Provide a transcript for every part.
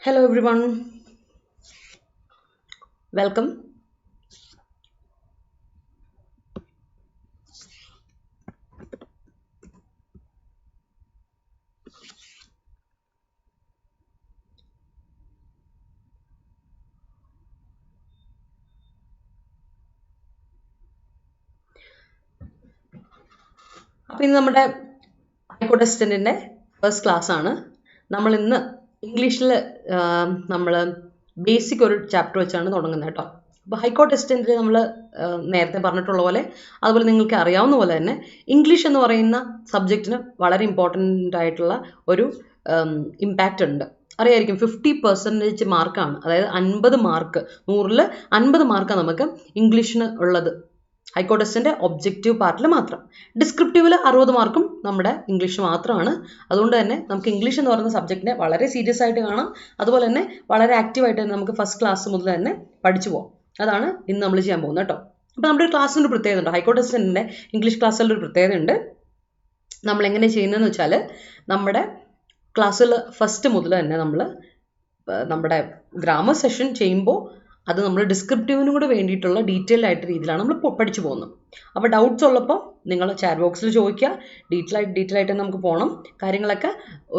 Hello everyone, welcome. അപ്പോൾ ഇന്ന് നമ്മുടെ ഹൈക്കോർട്ട് അസിസ്റ്റന്റിന്റെ ഫസ്റ്റ് ക്ലാസ് ആണ്. നമ്മൾ ഇന്ന് ഇംഗ്ലീഷിൽ നമ്മൾ ബേസിക് ഒരു ചാപ്റ്റർ വെച്ചാണ് തുടങ്ങുന്നത് കേട്ടോ. അപ്പോൾ ഹൈക്കോർട്ട് അസിസ്റ്റന്റിൽ നമ്മൾ നേരത്തെ പറഞ്ഞിട്ടുള്ള പോലെ, അതുപോലെ നിങ്ങൾക്ക് അറിയാവുന്ന പോലെ തന്നെ ഇംഗ്ലീഷ് എന്ന് പറയുന്ന സബ്ജക്റ്റിന് വളരെ ഇമ്പോർട്ടൻ്റ് ആയിട്ടുള്ള ഒരു ഇമ്പാക്റ്റ് ഉണ്ട്. അറിയായിരിക്കും 50% മാർക്കാണ്, അതായത് 50 മാർക്ക്, 100-ൽ 50 മാർക്കാണ് നമുക്ക് ഇംഗ്ലീഷിന് ഉള്ളത്. ഹൈക്കോർട്ട് അസിസ്റ്റന്റ് ഒബ്ജക്റ്റീവ് പാർട്ടിൽ മാത്രം. ഡിസ്ക്രിപ്റ്റീവിൽ 60 മാർക്കും നമ്മുടെ ഇംഗ്ലീഷ് മാത്രമാണ്. അതുകൊണ്ട് തന്നെ നമുക്ക് ഇംഗ്ലീഷ് എന്ന് പറയുന്ന സബ്ജക്റ്റിനെ വളരെ സീരിയസ് ആയിട്ട് കാണാം. അതുപോലെ തന്നെ വളരെ ആക്റ്റീവായിട്ട് തന്നെ നമുക്ക് ഫസ്റ്റ് ക്ലാസ് മുതൽ തന്നെ പഠിച്ചു പോകാം. അതാണ് ഇന്ന് നമ്മൾ ചെയ്യാൻ പോകുന്നത് കേട്ടോ. അപ്പോൾ നമ്മുടെ ക്ലാസ്സിന് ഒരു പ്രത്യേകത ഉണ്ട്. ഹൈക്കോർട്ട് അസിസ്റ്റന്റിന്റെ ഇംഗ്ലീഷ് ക്ലാസ്സിൽ ഒരു പ്രത്യേകത ഉണ്ട്. നമ്മൾ എങ്ങനെ ചെയ്യുന്നതെന്ന് വെച്ചാൽ, നമ്മുടെ ക്ലാസ്സിൽ ഫസ്റ്റ് മുതൽ തന്നെ നമ്മൾ നമ്മുടെ ഗ്രാമർ സെഷൻ ചെയ്യുമ്പോൾ അത് നമ്മൾ ഡിസ്ക്രിപ്റ്റീവിനും കൂടെ വേണ്ടിയിട്ടുള്ള ഡീറ്റെയിൽ ആയിട്ട് രീതിയിലാണ് നമ്മൾ പഠിച്ചു പോകുന്നത്. അപ്പോൾ ഡൗട്ട്സ് ഉള്ളപ്പോൾ നിങ്ങൾ ചാറ്റ് ബോക്സിൽ ചോദിക്കുക. ഡീറ്റെയിൽ ആയിട്ട് നമുക്ക് പോകണം, കാര്യങ്ങളൊക്കെ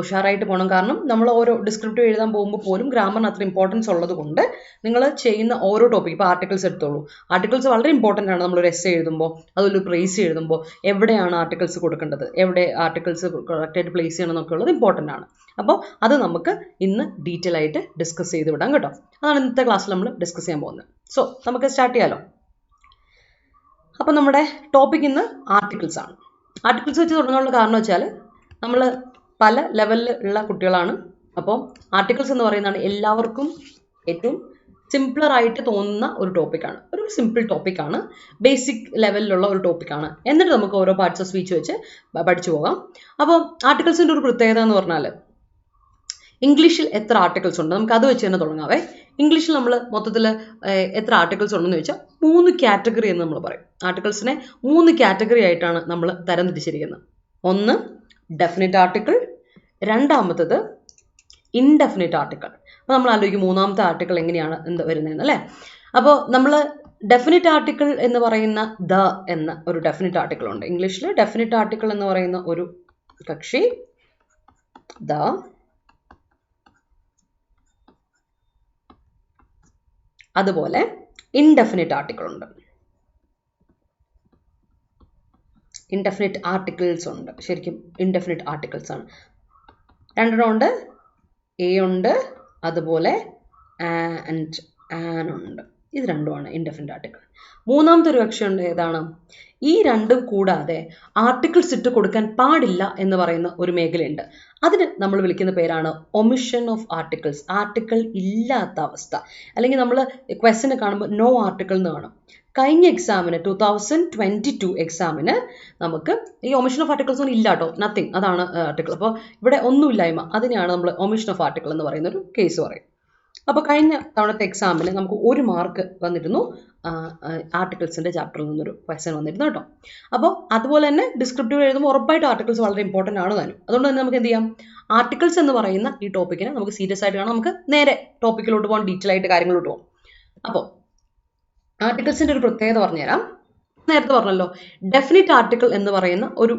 ഉഷാറായിട്ട് പോകണം. കാരണം നമ്മൾ ഓരോ ഡിസ്ക്രിപ്റ്റീവ് എഴുതാൻ പോകുമ്പോൾ പോലും ഗ്രാമറിന് അത്ര ഇമ്പോർട്ടൻസ് ഉള്ളത് കൊണ്ട് നിങ്ങൾ ചെയ്യുന്ന ഓരോ ടോപ്പിക്, ഇപ്പോൾ ആർട്ടിക്കിൾസ് എടുത്തോളൂ. ആർട്ടിക്കിൾസ് വളരെ ഇമ്പോർട്ടൻ്റ് ആണ്. നമ്മളൊരു എസ്സേ എഴുതുമ്പോൾ, അതൊരു പ്രൈസ് എഴുതുമ്പോൾ എവിടെയാണ് ആർട്ടിക്കിൾസ് കൊടുക്കേണ്ടത്, എവിടെ ആർട്ടിക്കിൾസ് കറക്റ്റായിട്ട് പ്ലേസ് ചെയ്യണം എന്നൊക്കെ ഉള്ളത് ഇമ്പോർട്ടൻ്റ് ആണ്. അപ്പോൾ അത് നമുക്ക് ഇന്ന് ഡീറ്റെയിൽ ആയിട്ട് ഡിസ്കസ് ചെയ്ത് വിടാം കേട്ടോ. അതാണ് ഇന്നത്തെ ക്ലാസ്സിൽ നമ്മൾ ഡിസ്കസ് ചെയ്യാൻ പോകുന്നത്. സോ നമുക്ക് സ്റ്റാർട്ട് ചെയ്യാലോ. അപ്പോൾ നമ്മുടെ ടോപ്പിക് ഇന്ന് ആർട്ടിക്കിൾസ് ആണ്. ആർട്ടിക്കിൾസ് വെച്ച് തുടങ്ങാനുള്ള കാരണം വെച്ചാൽ, നമ്മൾ പല ലെവലിൽ ഉള്ള കുട്ടികളാണ്. അപ്പോൾ ആർട്ടിക്കിൾസ് എന്ന് പറയുന്നതാണ് എല്ലാവർക്കും ഏറ്റവും സിംപ്ലറായിട്ട് തോന്നുന്ന ഒരു ടോപ്പിക്കാണ്. ഒരു സിമ്പിൾ ടോപ്പിക്കാണ്, ബേസിക് ലെവലിലുള്ള ഒരു ടോപ്പിക്കാണ്. എന്നിട്ട് നമുക്ക് ഓരോ പാർട്സ് ഓഫ് സ്പീച്ച് വെച്ച് പഠിച്ചു പോകാം. അപ്പോൾ ആർട്ടിക്കിൾസിൻ്റെ ഒരു പ്രത്യേകത എന്ന് പറഞ്ഞാൽ, ഇംഗ്ലീഷിൽ എത്ര ആർട്ടിക്കിൾസ് ഉണ്ട്, നമുക്ക് അത് വെച്ച് തന്നെ തുടങ്ങാവേ. ഇംഗ്ലീഷിൽ നമ്മൾ മൊത്തത്തിൽ എത്ര ആർട്ടിക്കിൾസ് ഉണ്ടെന്ന് ചോദിച്ചാൽ 3 കാറ്റഗറി എന്ന് നമ്മൾ പറയും. ആർട്ടിക്കിൾസിനെ 3 കാറ്റഗറി ആയിട്ടാണ് നമ്മൾ തരംതിരിച്ചിരിക്കുന്നത്. ഒന്ന് ഡെഫിനിറ്റ് ആർട്ടിക്കിൾ, രണ്ടാമത്തത് ഇൻഡെഫിനിറ്റ് ആർട്ടിക്കിൾ. അപ്പോൾ നമ്മൾ ആലോചിക്കും മൂന്നാമത്തെ ആർട്ടിക്കിൾ എങ്ങനെയാണ് വരുന്നതെന്ന് അല്ലേ. അപ്പോൾ നമ്മൾ ഡെഫിനിറ്റ് ആർട്ടിക്കിൾ എന്ന് പറയുന്ന ദ എന്ന ഒരു ഡെഫിനിറ്റ് ആർട്ടിക്കിൾ ഉണ്ട്. ഇംഗ്ലീഷിൽ ഡെഫിനിറ്റ് ആർട്ടിക്കിൾ എന്ന് പറയുന്ന ഒരു കക്ഷി ദ, അതുപോലെ ഇൻഡെഫിനിറ്റ് ആർട്ടിക്കിൾ ഉണ്ട്, ഇൻഡെഫിനിറ്റ് ആർട്ടിക്കിൾസ് ഉണ്ട്. ശരിക്കും ഇൻഡെഫിനിറ്റ് ആർട്ടിക്കിൾസ് ആണ്. രണ്ടെണ്ണം ഉണ്ട്, എ ഉണ്ട്, അതുപോലെ ആൻഡ് ആൻ ഉണ്ട്. ഇത് രണ്ടുമാണ് ഇൻഡെഫിനിറ്റ് ആർട്ടിക്കിൾ. മൂന്നാമത്തെ ഒരു കക്ഷി ഉണ്ട്, ഏതാണ്? ഈ രണ്ടും കൂടാതെ ആർട്ടിക്കിൾസ് ഇട്ട് കൊടുക്കാൻ പാടില്ല എന്ന് പറയുന്ന ഒരു മേഖലയുണ്ട്. അതിന് നമ്മൾ വിളിക്കുന്ന പേരാണ് ഒമിഷൻ ഓഫ് ആർട്ടിക്കിൾസ്. ആർട്ടിക്കിൾ ഇല്ലാത്ത അവസ്ഥ, അല്ലെങ്കിൽ നമ്മൾ ക്വസ്റ്റ്യൻ കാണുമ്പോൾ നോ ആർട്ടിക്കിൾ എന്ന് കാണും. കഴിഞ്ഞ എക്സാമിന് 2022 എക്സാമിന് നമുക്ക് ഈ ഒമിഷൻ ഓഫ് ആർട്ടിക്കിൾസ് ഒന്നും ഇല്ല കേട്ടോ, നത്തിങ്. അതാണ് ആർട്ടിക്കിൾ. അപ്പോൾ ഇവിടെ ഒന്നുമില്ലായ്മ, അതിനെയാണ് നമ്മൾ ഒമിഷൻ ഓഫ് ആർട്ടിക്കിൾ എന്ന് പറയുന്ന ഒരു കേസ് പറയും. അപ്പോൾ കഴിഞ്ഞ തവണത്തെ എക്സാമിൽ നമുക്ക് 1 മാർക്ക് വന്നിരുന്നു, ആർട്ടിക്കിൾസിൻ്റെ ചാപ്റ്ററിൽ നിന്നൊരു ക്വസ്റ്റ്യൻ വന്നിരുന്നു കേട്ടോ. അപ്പോൾ അതുപോലെ തന്നെ ഡിസ്ക്രിപ്റ്റീവ് എഴുതുമ്പോൾ ഉറപ്പായിട്ടും ആർട്ടിക്കിൾസ് വളരെ ഇമ്പോർട്ടൻ്റ് ആണ് താനും. അതുകൊണ്ട് തന്നെ നമുക്ക് എന്ത് ചെയ്യാം, ആർട്ടിക്കിൾസ് എന്ന് പറയുന്ന ഈ ടോപ്പിക്കിനെ നമുക്ക് സീരിയസ് ആയിട്ട് കാണാം. നമുക്ക് നേരെ ടോപ്പിക്കിലോട്ട് പോകാം, ഡീറ്റെയിൽ ആയിട്ട് കാര്യങ്ങളോട്ട് പോകാം. അപ്പോൾ ആർട്ടിക്കിൾസിൻ്റെ ഒരു പ്രത്യേകത പറഞ്ഞുതരാം. നേരത്തെ പറഞ്ഞല്ലോ, ഡെഫിനിറ്റ് ആർട്ടിക്കിൾ എന്ന് പറയുന്ന ഒരു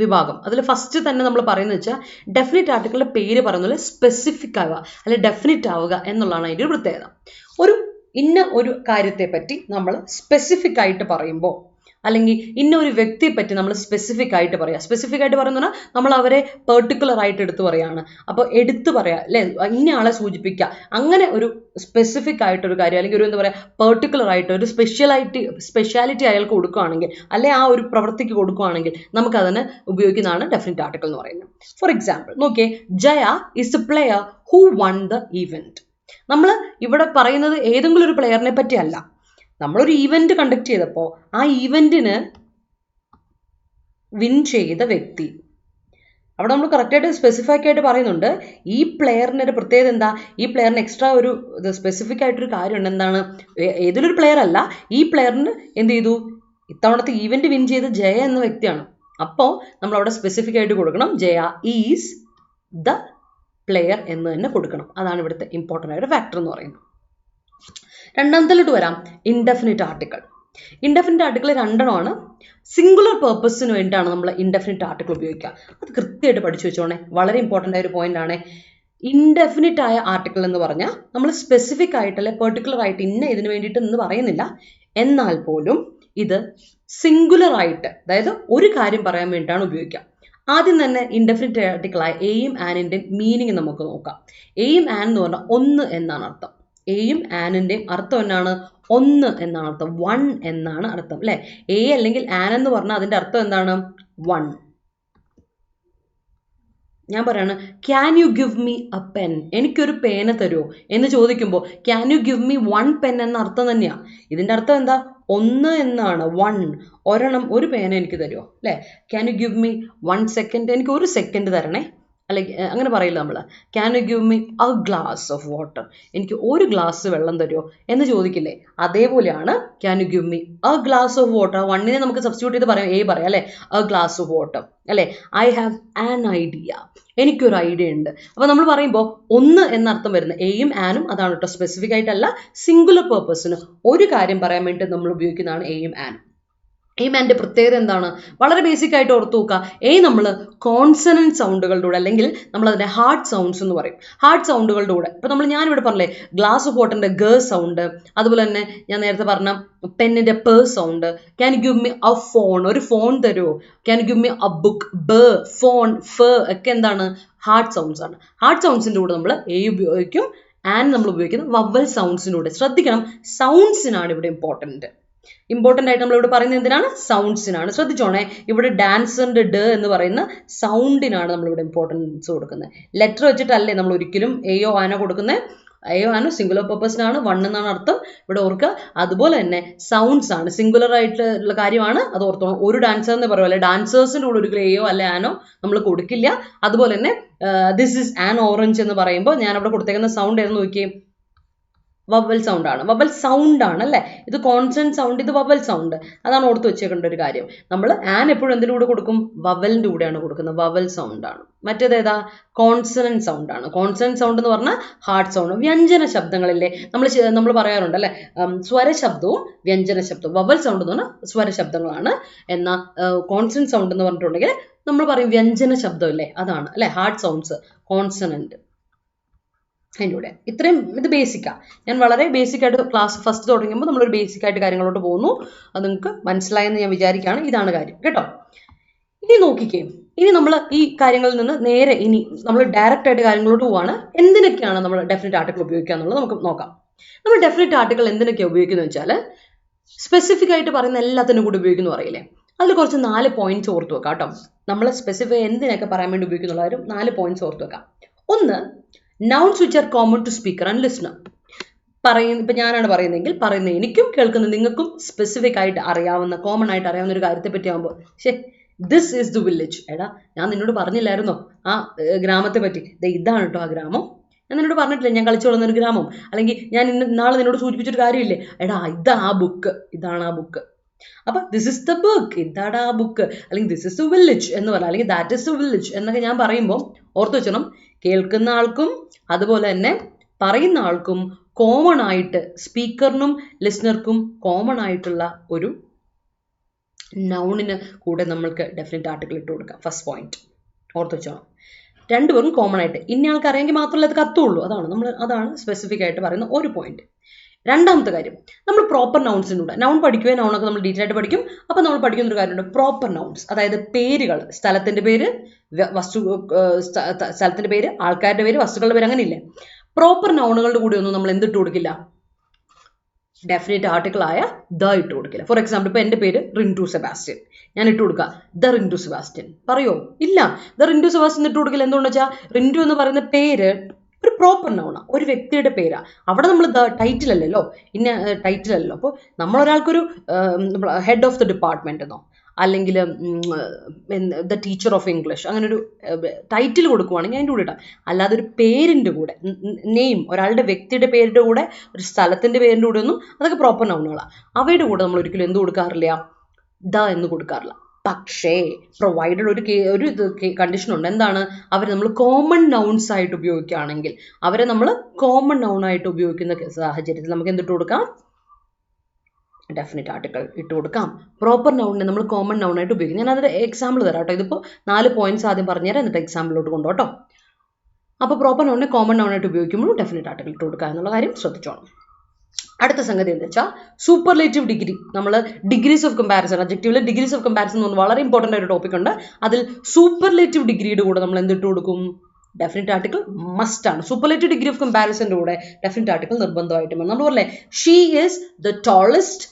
വിഭാഗം. അതിൽ ഫസ്റ്റ് തന്നെ നമ്മൾ പറയുന്നത് വെച്ചാൽ, ഡെഫിനിറ്റ് ആർട്ടിക്കിളിൻ്റെ പേര് പറയുന്ന പോലെ സ്പെസിഫിക് ആവുക, അല്ലെങ്കിൽ ഡെഫിനിറ്റ് ആവുക എന്നുള്ളതാണ് അതിൻ്റെ ഒരു പ്രത്യേകത. ഇന്ന ഒരു കാര്യത്തെ പറ്റി നമ്മൾ സ്പെസിഫിക് ആയിട്ട് പറയുമ്പോൾ, അല്ലെങ്കിൽ ഇന്ന ഒരു വ്യക്തിയെ പറ്റി നമ്മൾ സ്പെസിഫിക് ആയിട്ട് പറയുക. സ്പെസിഫിക് ആയിട്ട് പറയുന്ന നമ്മൾ അവരെ പെർട്ടിക്കുലർ ആയിട്ട് എടുത്തു പറയുകയാണ്. അപ്പോൾ എടുത്തു പറയുക അല്ലേ, ഇന്ന ആളെ സൂചിപ്പിക്കുക. അങ്ങനെ ഒരു സ്പെസിഫിക് ആയിട്ടൊരു കാര്യം, അല്ലെങ്കിൽ ഒരു എന്താ പറയുക, പെർട്ടിക്കുലർ ആയിട്ട് ഒരു സ്പെഷ്യാലിറ്റി അയാൾക്ക് കൊടുക്കുകയാണെങ്കിൽ, അല്ലെ ആ ഒരു പ്രവൃത്തിക്ക് കൊടുക്കുകയാണെങ്കിൽ നമുക്കതിന് ഉപയോഗിക്കുന്നതാണ് ഡെഫിനിറ്റ് ആർട്ടിക്കിൾ എന്ന് പറയുന്നത്. ഫോർ എക്സാമ്പിൾ നോക്കിയേ, Jaya is the player who one the event. നമ്മൾ ഇവിടെ പറയുന്നത് ഏതെങ്കിലും ഒരു പ്ലെയറിനെ പറ്റിയല്ല. നമ്മളൊരു ഈവന്റ് കണ്ടക്ട് ചെയ്തപ്പോൾ ആ ഈവന്റിന് വിൻ ചെയ്ത വ്യക്തി, അവിടെ നമ്മൾ കറക്റ്റായിട്ട് സ്പെസിഫിക് ആയിട്ട് പറയുന്നുണ്ട്. ഈ പ്ലെയറിൻ്റെ ഒരു പ്രത്യേകത എന്താ, ഈ പ്ലെയറിന് എക്സ്ട്രാ ഒരു സ്പെസിഫിക് ആയിട്ടൊരു കാര്യമുണ്ട്. എന്താണ്, ഏതൊരു പ്ലെയർ അല്ല, ഈ പ്ലെയറിന് എന്ത് ചെയ്തു, ഇത്തവണത്തെ ഈവന്റ് വിൻ ചെയ്ത ജയ എന്ന വ്യക്തിയാണ്. അപ്പോൾ നമ്മൾ അവിടെ സ്പെസിഫിക് ആയിട്ട് കൊടുക്കണം, ജയ ഈസ് ദ പ്ലെയർ എന്ന് തന്നെ കൊടുക്കണം. അതാണ് ഇവിടുത്തെ ഇമ്പോർട്ടൻ്റ് ആയ ഒരു ഫാക്ടർ എന്ന് പറയുന്നത്. രണ്ടാമത്തിലോട്ട് വരാം, ഇൻഡെഫിനിറ്റ് ആർട്ടിക്കിൾ. ഇൻഡെഫിനിറ്റ് ആർട്ടിക്കിൾ രണ്ടെണ്ണമാണ്. സിംഗുലർ പേർപ്പസിന് വേണ്ടിയിട്ടാണ് നമ്മൾ ഇൻഡെഫിനിറ്റ് ആർട്ടിക്കിൾ ഉപയോഗിക്കുക. അത് കൃത്യമായിട്ട് പഠിച്ചു വെച്ചോണേ, വളരെ ഇമ്പോർട്ടൻ്റ് ആയ ഒരു പോയിന്റ് ആണ്. ഇൻഡെഫിനിറ്റ് ആയ ആർട്ടിക്കിൾ എന്ന് പറഞ്ഞാൽ നമ്മൾ സ്പെസിഫിക് ആയിട്ട് അല്ലെ പെർട്ടിക്കുലർ ആയിട്ട് ഇന്ന ഇതിന് വേണ്ടിയിട്ട് എന്ന് പറയുന്നില്ല, എന്നാൽ പോലും ഇത് സിംഗുലർ ആയിട്ട്, അതായത് ഒരു കാര്യം പറയാൻ വേണ്ടിയിട്ടാണ് ഉപയോഗിക്കുക. ആദ്യം തന്നെ ഇൻഡെഫിനിറ്റ് ആർട്ടിക്കിളായ എയും ആനിൻ്റെയും മീനിങ് നമുക്ക് നോക്കാം. എയും ആൻ എന്ന് പറഞ്ഞാൽ ഒന്ന് എന്നാണ് അർത്ഥം. എയും ആനിൻ്റെയും അർത്ഥം എന്നാണ്? ഒന്ന് എന്നാണ് അർത്ഥം, വൺ എന്നാണ് അർത്ഥം അല്ലെ. എ അല്ലെങ്കിൽ ആൻ എന്ന് പറഞ്ഞാൽ അതിന്റെ അർത്ഥം എന്താണ്? വൺ. ഞാൻ പറയാണ്, can you give me A pen, എനിക്കൊരു പേന തരുമോ എന്ന് ചോദിക്കുമ്പോൾ can you give me one pen എന്ന അർത്ഥം തന്നെയാണ്. ഇതിന്റെ അർത്ഥം എന്താ? ഒന്ന് എന്നാണ്, വൺ, ഒരെണ്ണം, ഒരു പേന എനിക്ക് തരുമോ അല്ലെ. Can you give me 1 second, എനിക്ക് ഒരു സെക്കൻഡ് തരണേ, അല്ലെങ്കിൽ അങ്ങനെ പറയില്ല നമ്മൾ. Can you give me a glass of water, എനിക്ക് ഒരു ഗ്ലാസ് വെള്ളം തരുമോ എന്ന് ചോദിക്കില്ലേ. അതേപോലെയാണ് can you give me a glass of water. വണ്ണിനെ നമുക്ക് സബ്സ്റ്റിറ്റ്യൂട്ട് ചെയ്ത് പറയാം, പറയാം അല്ലെ, എ ഗ്ലാസ് ഓഫ് വാട്ടർ അല്ലെ. ഐ ഹാവ് ആൻ ഐഡിയ, എനിക്കൊരു ഐഡിയ ഉണ്ട്. അപ്പൊ നമ്മൾ പറയുമ്പോൾ ഒന്ന് എന്നർത്ഥം വരുന്ന എയും ആനും അതാണ് കേട്ടോ, സ്പെസിഫിക് ആയിട്ടല്ല, സിംഗുലർ പേർപ്പസിന് ഒരു കാര്യം പറയാൻ വേണ്ടി നമ്മൾ ഉപയോഗിക്കുന്നതാണ് എയും ആനും. എ ആൻ്റെ പ്രത്യേകത എന്താണ്? വളരെ ബേസിക് ആയിട്ട് ഓർത്തു നോക്കുക. എ നമ്മൾ കോൺസണന്റ് സൗണ്ടുകളുടെ കൂടെ, അല്ലെങ്കിൽ നമ്മൾ അതിനെ ഹാർഡ് സൗണ്ട്സ് എന്ന് പറയും. ഹാർഡ് സൗണ്ടുകളുടെ കൂടെ, ഇപ്പൊ ഞാനിവിടെ പറഞ്ഞില്ലേ, ഗ്ലാസ് ഓഫ് വാട്ടറിന്റെ ഗ സൗണ്ട്, അതുപോലെ തന്നെ ഞാൻ നേരത്തെ പറഞ്ഞ പെന്നിന്റെ P sound. Can you give me a phone, ഒരു ഫോൺ തരുമോ. Can you give me a book, ബ, ഫോൺ, ഫ ഒക്കെ എന്താണ്? ഹാർഡ് സൗണ്ട്സ് ആണ്. ഹാർഡ് സൗണ്ട്സിന്റെ കൂടെ നമ്മൾ എ ഉപയോഗിക്കും, ആൻ നമ്മൾ ഉപയോഗിക്കുന്നത് വവൽ സൗണ്ട്സിലൂടെ. ശ്രദ്ധിക്കണം, സൗണ്ട്സിനാണ് ഇവിടെ ഇമ്പോർട്ടൻ്റ് ആയിട്ട് നമ്മൾ ഇവിടെ പറയുന്നത് എന്തിനാണ്? സൗണ്ട്സിനാണ്. ശ്രദ്ധിച്ചോണേ, ഇവിടെ ഡാൻസറിന്റെ ഡ എന്ന് പറയുന്ന സൗണ്ടിനാണ് നമ്മൾ ഇവിടെ ഇമ്പോർട്ടൻസ് കൊടുക്കുന്നത്. ലെറ്റർ വെച്ചിട്ടല്ലേ നമ്മൾ ഒരിക്കലും എയോ ആനോ കൊടുക്കുന്നത്. എയോ ആനോ സിംഗുലർ പർപ്പസിനാണ്, വൺ എന്നാണ് അർത്ഥം, ഇവിടെ ഓർക്കുക. അതുപോലെ തന്നെ സൗണ്ട്സ് ആണ്, സിംഗുലർ ആയിട്ടുള്ള കാര്യമാണ്, അത് ഓർത്തോണം. ഒരു ഡാൻസർ എന്ന് പറയുമല്ലേ, ഡാൻസേഴ്സിൻ്റെ കൂടെ ഒരിക്കലും എയോ അല്ലെ ആനോ നമ്മൾ കൊടുക്കില്ല. അതുപോലെ തന്നെ ദിസ് ഇസ് ആൻ ഓറഞ്ച് എന്ന് പറയുമ്പോൾ ഞാൻ അവിടെ കൊടുത്തേക്കുന്ന സൗണ്ട് ഏതെന്ന് നോക്കിയേ, വവൽ സൗണ്ട് ആണ്. വവൽ സൗണ്ട് ആണ് അല്ലെ, ഇത് കോൺസണന്റ് സൗണ്ട്, ഇത് വവൽ സൗണ്ട്. അതാണ് ഓർത്ത് വെച്ചേക്കേണ്ട ഒരു കാര്യം. നമ്മൾ ആൻ എപ്പോഴും എന്തിൻ്റെ കൂടെ കൊടുക്കും? വവലിന്റെ കൂടെയാണ് കൊടുക്കുന്നത്, വവൽ സൗണ്ട് ആണ്. മറ്റേത് ഏതാ? കോൺസണന്റ് സൗണ്ട് ആണ്. കോൺസണന്റ് സൗണ്ട് എന്ന് പറഞ്ഞാൽ ഹാർഡ് സൗണ്ട്. വ്യഞ്ജന ശബ്ദങ്ങളില്ലേ നമ്മൾ പറയാറുണ്ട് അല്ലെ, സ്വരശബ്ദവും വ്യഞ്ജന ശബ്ദവും. വവൽ സൗണ്ട് എന്ന് പറഞ്ഞാൽ സ്വരശബ്ദങ്ങളാണ്. എന്നാൽ കോൺസണന്റ് സൗണ്ട് എന്ന് പറഞ്ഞിട്ടുണ്ടെങ്കിൽ നമ്മൾ പറയും വ്യഞ്ജന ശബ്ദം ഇല്ലേ, അതാണ് അല്ലെ, ഹാർഡ് സൗണ്ട്സ്, കോൺസണന്റ്. അതിൻ്റെ കൂടെ ഇത്രയും, ഇത് ബേസിക്കാണ്. ഞാൻ വളരെ ബേസിക് ആയിട്ട് ക്ലാസ് ഫസ്റ്റ് തുടങ്ങുമ്പോൾ നമ്മളൊരു ബേസിക് ആയിട്ട് കാര്യങ്ങളോട്ട് പോകുന്നു. അത് നിങ്ങൾക്ക് മനസ്സിലായെന്ന് ഞാൻ വിചാരിക്കുകയാണ്. ഇതാണ് കാര്യം കേട്ടോ. ഇനി നോക്കിക്കേ, ഇനി നമ്മൾ ഈ കാര്യങ്ങളിൽ നിന്ന് നേരെ ഇനി നമ്മൾ ഡയറക്റ്റ് ആയിട്ട് കാര്യങ്ങളോട്ട് പോവാണ്. എന്തിനൊക്കെയാണ് നമ്മൾ ഡെഫിനറ്റ് ആർട്ടിക്കിൾ ഉപയോഗിക്കുക എന്നുള്ളത് നമുക്ക് നോക്കാം. നമ്മൾ ഡെഫിനറ്റ് ആർട്ടിക്കിൾ എന്തിനൊക്കെയാണ് ഉപയോഗിക്കുന്നത് വെച്ചാൽ, സ്പെസിഫിക് ആയിട്ട് പറയുന്ന എല്ലാത്തിനും കൂടി ഉപയോഗിക്കുന്നു പറയില്ലേ, അതിൽ കുറച്ച് 4 പോയിന്റ്സ് ഓർത്ത് വെക്കാം കേട്ടോ. നമ്മൾ സ്പെസിഫൈ എന്തിനൊക്കെ പറയാൻ വേണ്ടി ഉപയോഗിക്കുന്നുള്ളവരും 4 പോയിന്റ്സ് ഓർത്ത് വെക്കാം. ഒന്ന്, nouns which are common to speaker and listener. ഇപ്പം ഞാനാണ് പറയുന്നതെങ്കിൽ പറയുന്ന എനിക്കും കേൾക്കുന്ന നിങ്ങൾക്കും സ്പെസിഫിക് ആയിട്ട് അറിയാവുന്ന, കോമൺ ആയിട്ട് അറിയാവുന്ന ഒരു കാര്യത്തെ പറ്റി ആകുമ്പോൾ, ദിസ് ഈസ് ദ വില്ലേജ്. എടാ, ഞാൻ നിന്നോട് പറഞ്ഞില്ലായിരുന്നോ ആ ഗ്രാമത്തെ പറ്റി? ഇതാണ് കേട്ടോ ആ ഗ്രാമം. ഞാൻ നിന്നോട് പറഞ്ഞിട്ടില്ല ഞാൻ കളിച്ചു വളർന്ന ഒരു ഗ്രാമം. അല്ലെങ്കിൽ ഞാൻ നാളെ നിന്നോട് സൂചിപ്പിച്ചൊരു കാര്യമില്ലേ, എടാ ഇതാ ആ ബുക്ക്, ഇതാണ് ആ ബുക്ക്. അപ്പൊ ദിസ് ഇസ് ദ ബുക്ക്, ഇതാണ് ആ ബുക്ക്. അല്ലെങ്കിൽ ദിസ് ഇസ് ദ വില്ലേജ് എന്ന് പറയാം, അല്ലെങ്കിൽ ദാറ്റ് ഇസ് ദ വില്ലേജ് എന്നൊക്കെ ഞാൻ പറയുമ്പോൾ ഓർത്ത് വെച്ചണം, കേൾക്കുന്ന ആൾക്കും അതുപോലെ തന്നെ പറയുന്ന ആൾക്കും കോമൺ ആയിട്ട്, സ്പീക്കറിനും ലിസ്ണർക്കും കോമൺ ആയിട്ടുള്ള ഒരു നൗണിന് കൂടെ നമ്മൾക്ക് ഡെഫിനറ്റ് ആർട്ടിക്കിൾ ഇട്ട് കൊടുക്കാം. ഫസ്റ്റ് പോയിന്റ് ഓർത്ത് വെച്ചോണം. രണ്ടുപേരും കോമൺ ആയിട്ട്, ഇന്ന ആൾക്ക് അറിയാമെങ്കിൽ മാത്രമല്ല അത് കത്തുള്ളൂ. അതാണ് സ്പെസിഫിക് ആയിട്ട് പറയുന്ന ഒരു പോയിന്റ്. രണ്ടാമത്തെ കാര്യം, നമ്മൾ പ്രോപ്പർ നൗൺസിലൂടെ, നൗൺ പഠിക്കുകയോ നൗണൊക്കെ നമ്മൾ ഡീറ്റെയിൽ ആയിട്ട് പഠിക്കും. അപ്പോൾ നമ്മൾ പഠിക്കുന്ന ഒരു കാര്യമുണ്ട്, പ്രോപ്പർ നൗൺസ്. അതായത് പേരുകൾ, സ്ഥലത്തിന്റെ പേര്, സ്ഥലത്തിന്റെ പേര്, ആൾക്കാരുടെ പേര്, വസ്തുക്കളുടെ പേര്, അങ്ങനെയില്ലേ. പ്രോപ്പർ നൗണുകളുടെ കൂടെ ഒന്നും നമ്മൾ എന്തിട്ട് കൊടുക്കില്ല? ഡെഫിനറ്റ് ആർട്ടിക്കിൾ ആയ ദ ഇട്ട് കൊടുക്കില്ല. ഫോർ എക്സാമ്പിൾ, ഇപ്പൊ എന്റെ പേര് റിൻറ്റു സെബാസ്റ്റ്യൻ, ഞാൻ ഇട്ട് കൊടുക്കുക ദ റിൻറ്റു സെബാസ്റ്റ്യൻ. പറയോ? ഇല്ല, ദ റിൻറ്റു സെബാസ്റ്റ്യൻ ഇട്ട് കൊടുക്കില്ല. എന്തുകൊണ്ടെന്ന് വെച്ചാൽ റിൻറ്റു എന്ന് പറയുന്ന പേര് ഒരു പ്രോപ്പർ നൗണാ, ഒരു വ്യക്തിയുടെ പേരാ. അവിടെ നമ്മൾ ടൈറ്റിൽ അല്ലല്ലോ, ഇന്ന ടൈറ്റിൽ അല്ലല്ലോ. അപ്പോൾ നമ്മളൊരാൾക്കൊരു ഹെഡ് ഓഫ് ദ ഡിപ്പാർട്ട്മെന്റ് എന്നോ അല്ലെങ്കിൽ ദ ടീച്ചർ ഓഫ് ഇംഗ്ലീഷ് അങ്ങനെ ഒരു ടൈറ്റിൽ കൊടുക്കുവാണെങ്കിൽ അതിൻ്റെ കൂടെ ഇട്ടാം. അല്ലാതെ ഒരു പേരിൻ്റെ കൂടെ, നെയിം, ഒരാളുടെ വ്യക്തിയുടെ പേരിൻ്റെ കൂടെ, ഒരു സ്ഥലത്തിൻ്റെ പേരിൻ്റെ കൂടെ ഒന്നും, അതൊക്കെ പ്രോപ്പർ നൗണുകളാണ്. അവയുടെ കൂടെ നമ്മൾ ഒരിക്കലും എന്ത് കൊടുക്കാറില്ല? ദ എന്ന് കൊടുക്കാറില്ല. പക്ഷേ പ്രൊവൈഡഡ് ഒരു കണ്ടീഷൻ ഉണ്ട്. എന്താണ്? അവർ നമ്മൾ കോമൺ നൗൺസ് ആയിട്ട് ഉപയോഗിക്കുകയാണെങ്കിൽ, അവരെ നമ്മൾ കോമൺ നൗൺ ആയിട്ട് ഉപയോഗിക്കുന്ന സാഹചര്യത്തിൽ നമുക്ക് എന്തിട്ട് കൊടുക്കാം? ഡെഫിനിറ്റ് ആർട്ടിക്കിൾ ഇട്ട് കൊടുക്കാം. പ്രോപ്പർ നൗണിനെ നമ്മൾ കോമൺ നൗൺ ആയിട്ട് ഉപയോഗിക്കും. ഞാൻ അതിന്റെ എക്സാമ്പിൾ തരാം കേട്ടോ. ഇതിപ്പോൾ 4 പോയിന്റ്സ് ആദ്യം പറഞ്ഞുതരാം, എന്നിട്ട് എക്സാമ്പിളിലോട്ട് കൊണ്ടുപോട്ടോ. അപ്പോൾ പ്രോപ്പർ നൗണിനെ കോമൺ നൗൺ ആയിട്ട് ഉപയോഗിക്കുമ്പോൾ ഡെഫിനിറ്റ് ആർട്ടിക്കിൾ ഇട്ട് കൊടുക്കുക എന്നുള്ള കാര്യം ശ്രദ്ധിച്ചോണം. അടുത്ത സംഗതി എന്താ വെച്ചാൽ സൂപ്പർലേറ്റീവ് ഡിഗ്രി. നമ്മൾ ഡിഗ്രീസ് ഓഫ് കമ്പാരിസൺ, അഡ്ജക്റ്റീവിലെ ഡിഗ്രീസ് ഓഫ് കമ്പാരിസൺ എന്ന് പറഞ്ഞാൽ വളരെ ഇമ്പോർട്ടൻ്റ് ആയിട്ട് ടോപ്പിക് ഉണ്ട്. അതിൽ സൂപ്പർലേറ്റീവ് ഡിഗ്രിയുടെ കൂടെ നമ്മൾ എന്തിട്ട് കൊടുക്കും? ഡെഫിനിറ്റ് ആർട്ടിക്കിൾ മസ്റ്റ് ആണ്. സൂപ്പർലേറ്റീവ് ഡിഗ്രി ഓഫ് കമ്പാരിസന്റെ കൂടെ ഡെഫിനിറ്റ് ആർട്ടിക്കിൾ നിർബന്ധമായിട്ടും വേണം. നമ്മൾ പറഞ്ഞേ she is the tallest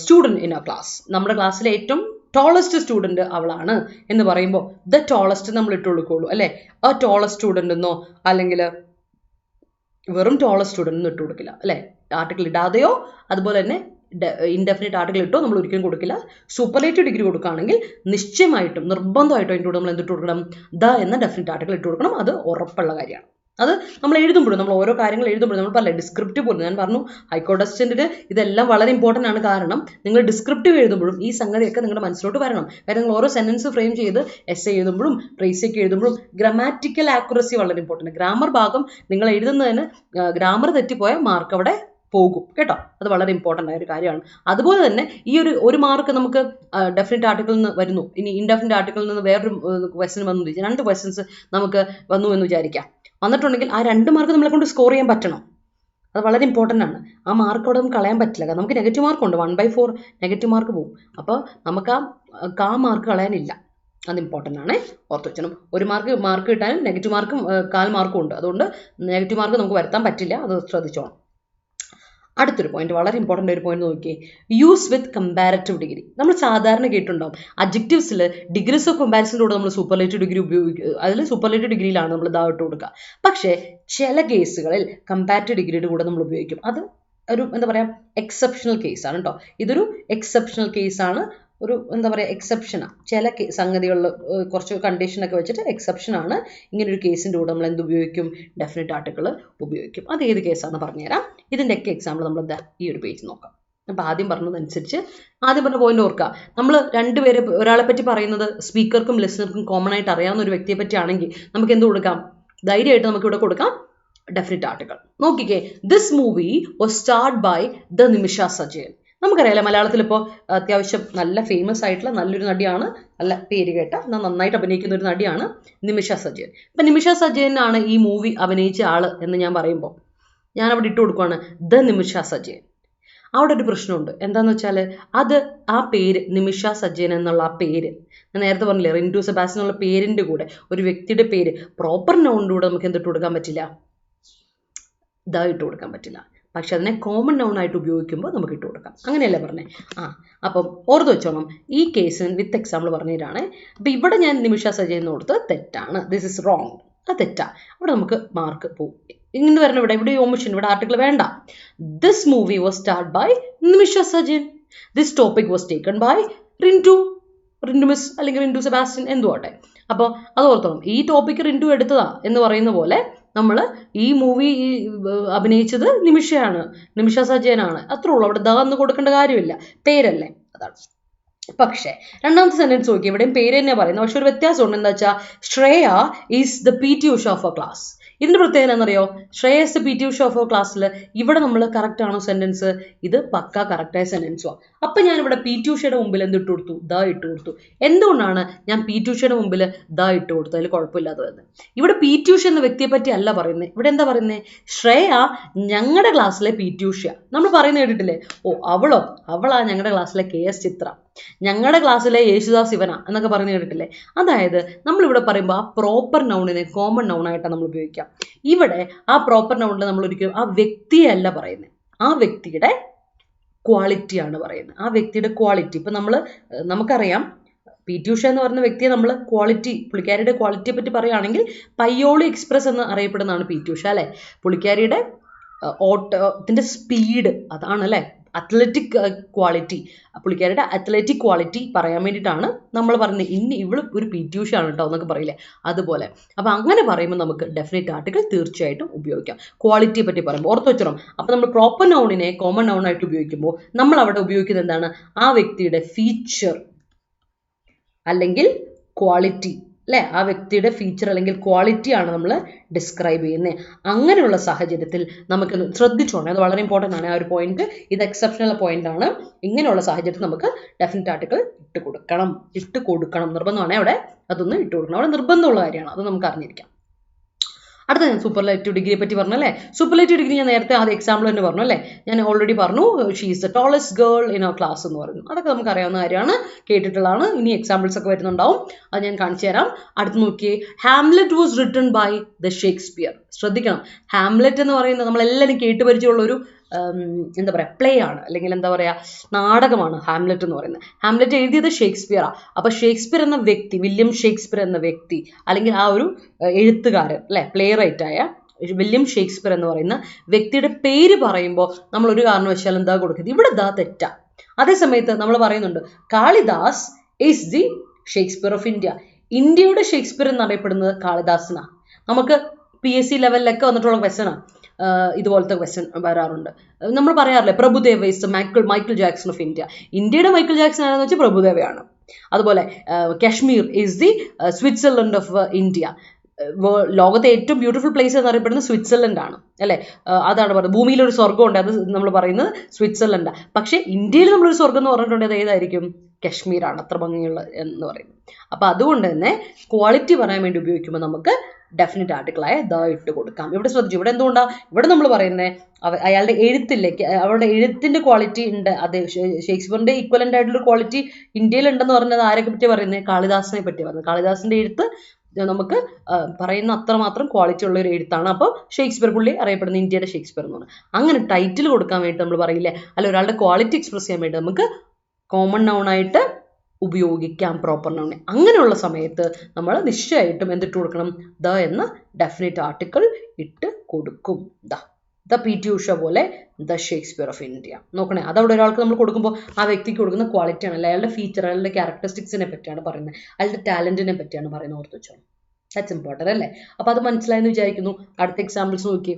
student in ആ ക്ലാസ്. നമ്മുടെ ക്ലാസ്സിലെ ഏറ്റവും ടോളസ്റ്റ് സ്റ്റുഡൻറ് അവളാണ് എന്ന് പറയുമ്പോൾ ദ ടോളസ്റ്റ് നമ്മൾ ഇട്ട് കൊടുക്കുള്ളൂ അല്ലേ? ആ ടോളസ്റ്റ് സ്റ്റുഡൻറ് എന്നോ അല്ലെങ്കിൽ വെറും ടോളസ്റ്റ് സ്റ്റുഡൻറ് ഒന്നും ഇട്ട് കൊടുക്കില്ല അല്ലേ? ആർട്ടിക്കിൾ ഇടാതെയോ അതുപോലെ തന്നെ ഇൻഡെഫിനിറ്റ് ആർട്ടിക്കിൾ ഇട്ടോ നമ്മൾ ഒരിക്കലും കൊടുക്കില്ല. സൂപ്പർലേറ്റീവ് ഡിഗ്രി കൊടുക്കുകയാണെങ്കിൽ നിശ്ചയമായിട്ടും നിർബന്ധമായിട്ടും അതിൻ്റെ കൂടെ നമ്മൾ എന്തിട്ട് കൊടുക്കണം? ദ എന്ന ഡെഫിനിറ്റ് ആർട്ടിക്കിൾ ഇട്ട് കൊടുക്കണം. അത് ഉറപ്പുള്ള കാര്യമാണ്. അത് നമ്മൾ എഴുതുമ്പോഴും, നമ്മൾ ഓരോ കാര്യങ്ങൾ എഴുതുമ്പോഴും നമ്മൾ പറയില്ല ഡിസ്ക്രിപ്റ്റീവ് പോലും. ഞാൻ പറഞ്ഞു ഹൈക്കോർട്ട് അസിസ്റ്റന്റിന് ഇതെല്ലാം വളരെ ഇമ്പോർട്ടൻ്റ് ആണ്. കാരണം നിങ്ങൾ ഡിസ്ക്രിപ്റ്റീവ് എഴുതുമ്പോഴും ഈ സംഗതിയൊക്കെ നിങ്ങളുടെ മനസ്സിലോട്ട് വരണം. കാരണം നിങ്ങൾ ഓരോ സെന്റൻസ് ഫ്രെയിം ചെയ്ത് എസ്സേ എഴുതുമ്പോഴും പ്രൈസൊക്കെ എഴുതുമ്പോഴും ഗ്രാമാറ്റിക്കൽ ആക്യുറസി വളരെ ഇമ്പോർട്ടൻ്റ്. ഗ്രാമർ ഭാഗം നിങ്ങൾ എഴുതുന്നതിന് ഗ്രാമർ തെറ്റിപ്പോയാൽ മാർക്ക് അവിടെ പോകും കേട്ടോ. അത് വളരെ ഇമ്പോർട്ടൻ്റ് ആയ ഒരു കാര്യമാണ്. അതുപോലെ തന്നെ ഈ ഒരു മാർക്ക് നമുക്ക് ഡെഫിനിറ്റ് ആർട്ടിക്കിളിൽ നിന്ന് വരുന്നു, ഇനി ഇൻഡെഫിനിറ്റ് ആർട്ടിക്കിളിൽ നിന്ന് വേറൊരു ക്വസ്റ്റ്യൻ വന്നു, 2 ക്വസ്റ്റ്യൻസ് നമുക്ക് വന്നു എന്ന് വിചാരിക്കാം. വന്നിട്ടുണ്ടെങ്കിൽ ആ 2 മാർക്ക് നമ്മളെ കൊണ്ട് സ്കോർ ചെയ്യാൻ പറ്റണം. അത് വളരെ ഇമ്പോർട്ടൻ്റ് ആണ്. ആ മാർക്ക് അവിടെ നമുക്ക് കളയാൻ പറ്റില്ല. കാരണം നമുക്ക് നെഗറ്റീവ് മാർക്കുണ്ട്, 1/4 നെഗറ്റീവ് മാർക്ക് പോകും. അപ്പോൾ നമുക്ക് ആ മാർക്ക് കളയാനില്ല. അത് ഇമ്പോർട്ടൻ്റ് ആണ്, ഓർത്ത് വെച്ചണം. ഒരു മാർക്ക് കിട്ടാനും നെഗറ്റീവ് മാർക്കും 1/4 മാർക്കും ഉണ്ട്. അതുകൊണ്ട് നെഗറ്റീവ് മാർക്ക് നമുക്ക് വരുത്താൻ പറ്റില്ല, അത് ശ്രദ്ധിച്ചോണം. അടുത്തൊരു പോയിന്റ്, വളരെ ഇമ്പോർട്ടൻ്റ് ഒരു പോയിന്റ് നോക്കിയേ, യൂസ് വിത്ത് കമ്പാരറ്റീവ് ഡിഗ്രി. നമ്മൾ സാധാരണ കേട്ടിട്ടുണ്ടാവും അഡ്ജക്റ്റീവ്സിൽ ഡിഗ്രീസ് ഓഫ് കമ്പാരിസണിലൂടെ നമ്മൾ സൂപ്പർലേറ്റീവ് ഡിഗ്രി ഉപയോഗിക്കുക. അതിൽ സൂപ്പർലേറ്റീവ് ഡിഗ്രിയിലാണ് നമ്മൾ ഇതായിട്ട് കൊടുക്കുക. പക്ഷേ ചില കേസുകളിൽ കമ്പാരറ്റീവ് ഡിഗ്രിയുടെ കൂടെ നമ്മൾ ഉപയോഗിക്കും. അത് ഒരു എന്താ പറയുക എക്സെപ്ഷണൽ കേസാണ് കേട്ടോ. ഇതൊരു എക്സെപ്ഷണൽ കേസാണ്, ഒരു എന്താ പറയുക എക്സെപ്ഷനാണ്. ചില സംഗതികളിൽ കുറച്ച് കണ്ടീഷനൊക്കെ വെച്ചിട്ട് എക്സെപ്ഷനാണ്. ഇങ്ങനെ ഒരു കേസിൻ്റെ കൂടെ നമ്മൾ എന്ത് ഉപയോഗിക്കും? ഡെഫിനിറ്റ് ആർട്ടിക്കിൾ ഉപയോഗിക്കും. അത് ഏത് കേസാണെന്ന് പറഞ്ഞുതരാം. ഇതിൻ്റെയൊക്കെ എക്സാമ്പിൾ നമ്മൾ ഈ ഒരു പേജ് നോക്കാം. അപ്പോൾ ആദ്യം പറഞ്ഞതനുസരിച്ച് ആദ്യം പറഞ്ഞ പോയിന്റ് ഓർക്കുക. നമ്മൾ രണ്ടുപേരെ ഒരാളെ പറ്റി പറയുന്നത് സ്പീക്കർക്കും ലിസണർക്കും കോമൺ ആയിട്ട് അറിയാവുന്ന ഒരു വ്യക്തിയെ പറ്റിയാണെങ്കിൽ നമുക്ക് എന്ത് കൊടുക്കാം? ധൈര്യമായിട്ട് നമുക്ക് ഇവിടെ കൊടുക്കാം ഡെഫിനിറ്റ് ആർട്ടിക്കിൾ. നോക്കിക്കേ, this movie was starred by the Nimisha Sajayan. നമുക്കറിയാലോ മലയാളത്തിൽ ഇപ്പോൾ അത്യാവശ്യം നല്ല ഫേമസ് ആയിട്ടുള്ള നല്ലൊരു നടിയാണ്, നല്ല പേര് കേട്ട നന്നായിട്ട് അഭിനയിക്കുന്ന ഒരു നടിയാണ് നിമിഷ സജയൻ. ഇപ്പം നിമിഷ സജയനാണ് ഈ മൂവി അഭിനയിച്ച ആള് എന്ന് ഞാൻ പറയുമ്പോൾ ഞാൻ അവിടെ ഇട്ട് കൊടുക്കുവാണ് ദ നിമിഷ സജയൻ. അവിടെ ഒരു പ്രശ്നമുണ്ട്. എന്താണെന്ന് വെച്ചാൽ ആ പേര് നിമിഷ സജയൻ എന്നുള്ള ആ പേര് ഞാൻ നേരത്തെ പറഞ്ഞില്ലേ, റിൻറ്റു സെബാസ്റ്റ്യൻ എന്നുള്ള പേരിൻ്റെ കൂടെ ഒരു വ്യക്തിയുടെ പേര് പ്രോപ്പർ നൗണിൻ്റെ കൂടെ നമുക്ക് എന്തിട്ട് കൊടുക്കാൻ പറ്റില്ല? ദ ഇട്ട് കൊടുക്കാൻ പറ്റില്ല. പക്ഷെ അതിനെ കോമൺ നൗൺ ആയിട്ട് ഉപയോഗിക്കുമ്പോൾ നമുക്ക് ഇട്ട് കൊടുക്കാം. അങ്ങനെയല്ലേ പറഞ്ഞേ? അപ്പം ഓർത്ത് വെച്ചോണം. ഈ കേസിന് വിത്ത് എക്സാമ്പിൾ പറഞ്ഞിട്ടാണ്. അപ്പം ഇവിടെ ഞാൻ നിമിഷ സജയൻ എന്ന് കൊടുത്ത് തെറ്റാണ്, ദിസ് ഇസ് റോങ്, അത് തെറ്റാ. അവിടെ നമുക്ക് മാർക്ക് പോകും. ഇങ്ങനെ വരണം. ഇവിടെ ഓമിഷൻ, ഇവിടെ ആർട്ടിക്കിൾ വേണ്ട. This movie was start by Nimisha Sajayan. This topic was taken by Rintu miss അല്ലെങ്കിൽ റിൻറ്റു സെബാസ്റ്റ്യൻ എന്തുവാട്ടെ. അപ്പോൾ അത് ഓർത്തോണം. ഈ ടോപ്പിക്ക് റിൻറ്റു എടുത്തതാ എന്ന് പറയുന്ന പോലെ നമ്മൾ ഈ മൂവി അഭിനയിച്ചത് നിമിഷ സജയനാണ്. അത്രേ ഉള്ളൂ. അവിടെ ദ എന്ന് കൊടുക്കേണ്ട കാര്യമില്ല, പേരല്ലേ, അതാണ്. പക്ഷേ രണ്ടാമത്തെ സെന്റൻസ് നോക്കി, ഇവിടെയും പേര് തന്നെ പറയുന്നത്. പക്ഷെ ഒരു വ്യത്യാസമുണ്ട്. എന്താ വെച്ചാൽ Shreya is the PT Usha of A class. ഇതിന്റെ പ്രത്യേകത എന്നറിയോ? Shreya is the PT Usha of A ക്ലാസ്സിൽ ഇവിടെ നമ്മൾ കറക്റ്റ് ആണോ സെന്റൻസ്? ഇത് പക്ക കറക്റ്റായ സെന്റൻസുമാണ്. അപ്പം ഞാനിവിടെ PT ഉഷയുടെ മുമ്പിൽ എന്തിട്ട് കൊടുത്തു? ദ ഇട്ട് കൊടുത്തു. എന്തുകൊണ്ടാണ് ഞാൻ PT ഉഷയുടെ മുമ്പിൽ ദ ഇട്ട് കൊടുത്തു? അതിൽ കുഴപ്പമില്ലാതെ വരുന്നത്. ഇവിടെ PT ഉഷ എന്ന വ്യക്തിയെ പറ്റി അല്ല പറയുന്നത്. ഇവിടെ എന്താ പറയുന്നത്? ശ്രേയ ഞങ്ങളുടെ ക്ലാസ്സിലെ PT ഉഷ. നമ്മൾ പറയുന്നത് കേട്ടിട്ടില്ലേ? അവളാ ഞങ്ങളുടെ ക്ലാസ്സിലെ KS ചിത്ര, ഞങ്ങളുടെ ക്ലാസ്സിലെ യേശുദാസ് ഇവന എന്നൊക്കെ പറഞ്ഞു കേട്ടിട്ടില്ലേ? അതായത് നമ്മളിവിടെ പറയുമ്പോൾ ആ പ്രോപ്പർ നൗണിനെ കോമൺ നൗണായിട്ടാണ് നമ്മൾ ഉപയോഗിക്കുക. ഇവിടെ ആ പ്രോപ്പർ നൗണിൽ നമ്മൾ ഒരിക്കലും ആ വ്യക്തിയല്ല പറയുന്നത്, ആ വ്യക്തിയുടെ ക്വാളിറ്റിയാണ് പറയുന്നത്. ആ വ്യക്തിയുടെ ക്വാളിറ്റി. ഇപ്പം നമുക്കറിയാം PT ഉഷ എന്ന് പറയുന്ന വ്യക്തിയെ നമ്മൾ പുള്ളിക്കാരിയുടെ ക്വാളിറ്റിയെ പറ്റി പറയുകയാണെങ്കിൽ പയ്യോളി എക്സ്പ്രസ് എന്ന് അറിയപ്പെടുന്നതാണ് PT ഉഷ അല്ലേ? പുള്ളിക്കാരിയുടെ ഓട്ടത്തിൻ്റെ സ്പീഡ്, അതാണ് അല്ലേ അത്ലറ്റിക് ക്വാളിറ്റി. പുള്ളിക്കാരുടെ അത്ലറ്റിക് ക്വാളിറ്റി പറയാൻ വേണ്ടിയിട്ടാണ് നമ്മൾ പറയുന്നത് ഇവള് ഒരു PT ഉഷ ആണ് കേട്ടോ എന്നൊക്കെ പറയില്ലേ, അതുപോലെ. അപ്പം അങ്ങനെ പറയുമ്പോൾ നമുക്ക് ഡെഫിനിറ്റ് ആർട്ടിക്കിൾ തീർച്ചയായിട്ടും ഉപയോഗിക്കാം. ക്വാളിറ്റിയെ പറ്റി പറയുമ്പോൾ ഓർത്ത് വെച്ചോണം. അപ്പം നമ്മൾ പ്രോപ്പർ നൗണിനെ കോമൺ നൗണായിട്ട് ഉപയോഗിക്കുമ്പോൾ നമ്മൾ അവിടെ ഉപയോഗിക്കുന്നത് എന്താണ്? ആ വ്യക്തിയുടെ ഫീച്ചർ, അല്ലെങ്കിൽ ക്വാളിറ്റി, അല്ലേ? ആ വ്യക്തിയുടെ ഫീച്ചർ അല്ലെങ്കിൽ ക്വാളിറ്റി ആണ് നമ്മൾ ഡിസ്ക്രൈബ് ചെയ്യുന്നത്. അങ്ങനെയുള്ള സാഹചര്യത്തിൽ നമുക്ക് ശ്രദ്ധിച്ചോണം, അത് വളരെ ഇമ്പോർട്ടൻ്റ് ആണ് ആ ഒരു പോയിന്റ്. ഇത് എക്സെപ്ഷണൽ പോയിന്റ് ആണ്. ഇങ്ങനെയുള്ള സാഹചര്യത്തിൽ നമുക്ക് ഡെഫിനറ്റ് ആർട്ടിക്കിൾ ഇട്ട് കൊടുക്കണം നിർബന്ധമാണ്. അവിടെ അതൊന്ന് ഇട്ട് കൊടുക്കണം, അവിടെ നിർബന്ധമുള്ള കാര്യമാണ്, അത് നമുക്ക് അറിഞ്ഞിരിക്കാം. അടുത്ത ഞാൻ സൂപ്പർലേറ്റീവ് ഡിഗ്രിയെ പറ്റി പറഞ്ഞു അല്ലേ. സൂപ്പർലേറ്റീവ് ഡിഗ്രി ഞാൻ നേരത്തെ ആദ്യം എക്സാമ്പിൾ തന്നെ പറഞ്ഞു അല്ലേ. ഞാൻ ഓൾറെഡി പറഞ്ഞു she is the tallest girl in our class എന്ന് പറയുന്നു. അതൊക്കെ നമുക്ക് അറിയാവുന്ന കാര്യമാണ്, കേട്ടിട്ടുള്ളതാണ്. ഇനി എക്സാമ്പിൾസ് ഒക്കെ വരുന്നുണ്ടാവും, അത് ഞാൻ കാണിച്ചു തരാം. അടുത്ത് നോക്കിയേ, Hamlet was written by the Shakespeare. ശ്രദ്ധിക്കണം, ഹാംലെറ്റ് എന്ന് പറയുന്നത് നമ്മളെല്ലാവരും കേട്ടുപരിചയമുള്ള ഒരു എന്താ പറയുക പ്ലേ ആണ്, അല്ലെങ്കിൽ എന്താ പറയുക നാടകമാണ് ഹാംലെറ്റ് എന്ന് പറയുന്നത്. ഹാംലെറ്റ് എഴുതിയത് ഷേക്സ്പിയറാണ്. അപ്പോൾ ഷേക്സ്പിയർ എന്ന വ്യക്തി, വില്യം ഷേക്സ്പിയർ എന്ന വ്യക്തി, അല്ലെങ്കിൽ ആ ഒരു എഴുത്തുകാരൻ അല്ലെ, പ്ലേ റൈറ്റായ വില്യം ഷേക്സ്പിയർ എന്ന് പറയുന്ന വ്യക്തിയുടെ പേര് പറയുമ്പോൾ നമ്മൾ ഒരു കാരണവശാലും എന്താ കൊടുക്കുന്നത്, ഇവിടെ ദാ തെറ്റാ. അതേ സമയത്ത് നമ്മൾ പറയുന്നുണ്ട് Kalidas is the Shakespeare of India. ഇന്ത്യയുടെ ഷേക്സ്പിയർ എന്നറിയപ്പെടുന്നത് കാളിദാസനാണ്. നമുക്ക് PSC ലെവലിലൊക്കെ വന്നിട്ടുള്ള ക്വസ്റ്റനാണ്, ഇതുപോലത്തെ ക്വസ്റ്റൻ വരാറുണ്ട്. നമ്മൾ പറയാറില്ലേ Prabhudeva is Michael Jackson of India. ഇന്ത്യയുടെ മൈക്കിൾ ജാക്സൺ ആണെന്ന് വെച്ചാൽ പ്രഭുദേവയാണ്. അതുപോലെ Kashmir is the Switzerland of India. ലോകത്തെ ഏറ്റവും ബ്യൂട്ടിഫുൾ പ്ലേസ് എന്നറിയപ്പെടുന്നത് സ്വിറ്റ്സർലൻഡ് ആണ് അല്ലേ. അതാണ് പറയുന്നത് ഭൂമിയിലൊരു സ്വർഗ്ഗമുണ്ട്, അത് നമ്മൾ പറയുന്നത് സ്വിറ്റ്സർലൻഡാണ്. പക്ഷേ ഇന്ത്യയിൽ നമ്മളൊരു സ്വർഗ്ഗം എന്ന് പറഞ്ഞിട്ടുണ്ടെങ്കിൽ അത് ഏതായിരിക്കും? കശ്മീരാണ്, അത്ര ഭംഗിയുള്ള എന്ന് പറയുന്നത്. അപ്പം അതുകൊണ്ട് തന്നെ ക്വാളിറ്റി പറയാൻ വേണ്ടി ഉപയോഗിക്കുമ്പോൾ നമുക്ക് ഡെഫിനറ്റ് ആർട്ടിക്കിളായ ദ ഇട്ട് കൊടുക്കാം. ഇവിടെ ശ്രദ്ധിച്ചു, ഇവിടെ എന്തുകൊണ്ടാണ് ഇവിടെ നമ്മൾ പറയുന്നത് അയാളുടെ എഴുത്തിലേക്ക്, അവരുടെ എഴുത്തിന്റെ ക്വാളിറ്റി ഉണ്ട്. അതെ, ഷേക്സ്പിയറിന്റെ ഈക്വലന്റ് ആയിട്ടുള്ള ക്വാളിറ്റി ഇന്ത്യയിൽ ഉണ്ടെന്ന് പറഞ്ഞത് ആരൊക്കെ പറ്റി പറയുന്നത്? കാളിദാസിനെ പറ്റി പറയുന്നത്. കാളിദാസിന്റെ എഴുത്ത് നമുക്ക് പറയുന്ന അത്രമാത്രം ക്വാളിറ്റി ഉള്ള ഒരു എഴുത്താണ്. അപ്പോൾ ഷേക്സ്പിയർ പുള്ളി അറിയപ്പെടുന്ന ഇന്ത്യയുടെ ഷേക്സ്പിയർ എന്ന് പറഞ്ഞാൽ. അങ്ങനെ ടൈറ്റിൽ കൊടുക്കാൻ വേണ്ടി നമ്മൾ പറയില്ലേ, അല്ല ഒരാളുടെ ക്വാളിറ്റി എക്സ്പ്രസ് ചെയ്യാൻ വേണ്ടി നമുക്ക് കോമൺ നൗൺ ആയിട്ട് ഉപയോഗിക്കാം, പ്രോപ്പർ നൗൺ. അങ്ങനെയുള്ള സമയത്ത് നമ്മൾ നിശ്ചയമായിട്ടും എന്തിട്ട് കൊടുക്കണം? ദ എന്ന ഡെഫിനറ്റ് ആർട്ടിക്കിൾ ഇട്ട് കൊടുക്കും. ദ PT ഉഷ പോലെ ദ ഷേക്സ്പിയർ ഓഫ് ഇന്ത്യ. നോക്കണേ, അതവിടെ ഒരാൾക്ക് നമ്മൾ കൊടുക്കുമ്പോൾ ആ വ്യക്തിക്ക് കൊടുക്കുന്ന ക്വാളിറ്റിയാണ്, അല്ല അയാളുടെ ഫീച്ചർ, അയാളുടെ ക്യാരക്ടറിസ്റ്റിക്സിനെ പറ്റിയാണ് പറയുന്നത്, അയാളുടെ ടാലന്റിനെ പറ്റിയാണ് പറയുന്നത്. ഓർത്ത് വെച്ചോ, ദാറ്റ്സ് ഇമ്പോർട്ടൻ്റ് അല്ലേ. അപ്പോൾ അത് മനസ്സിലായെന്ന് വിചാരിക്കുന്നു. അടുത്ത എക്സാമ്പിൾസ് നോക്കി.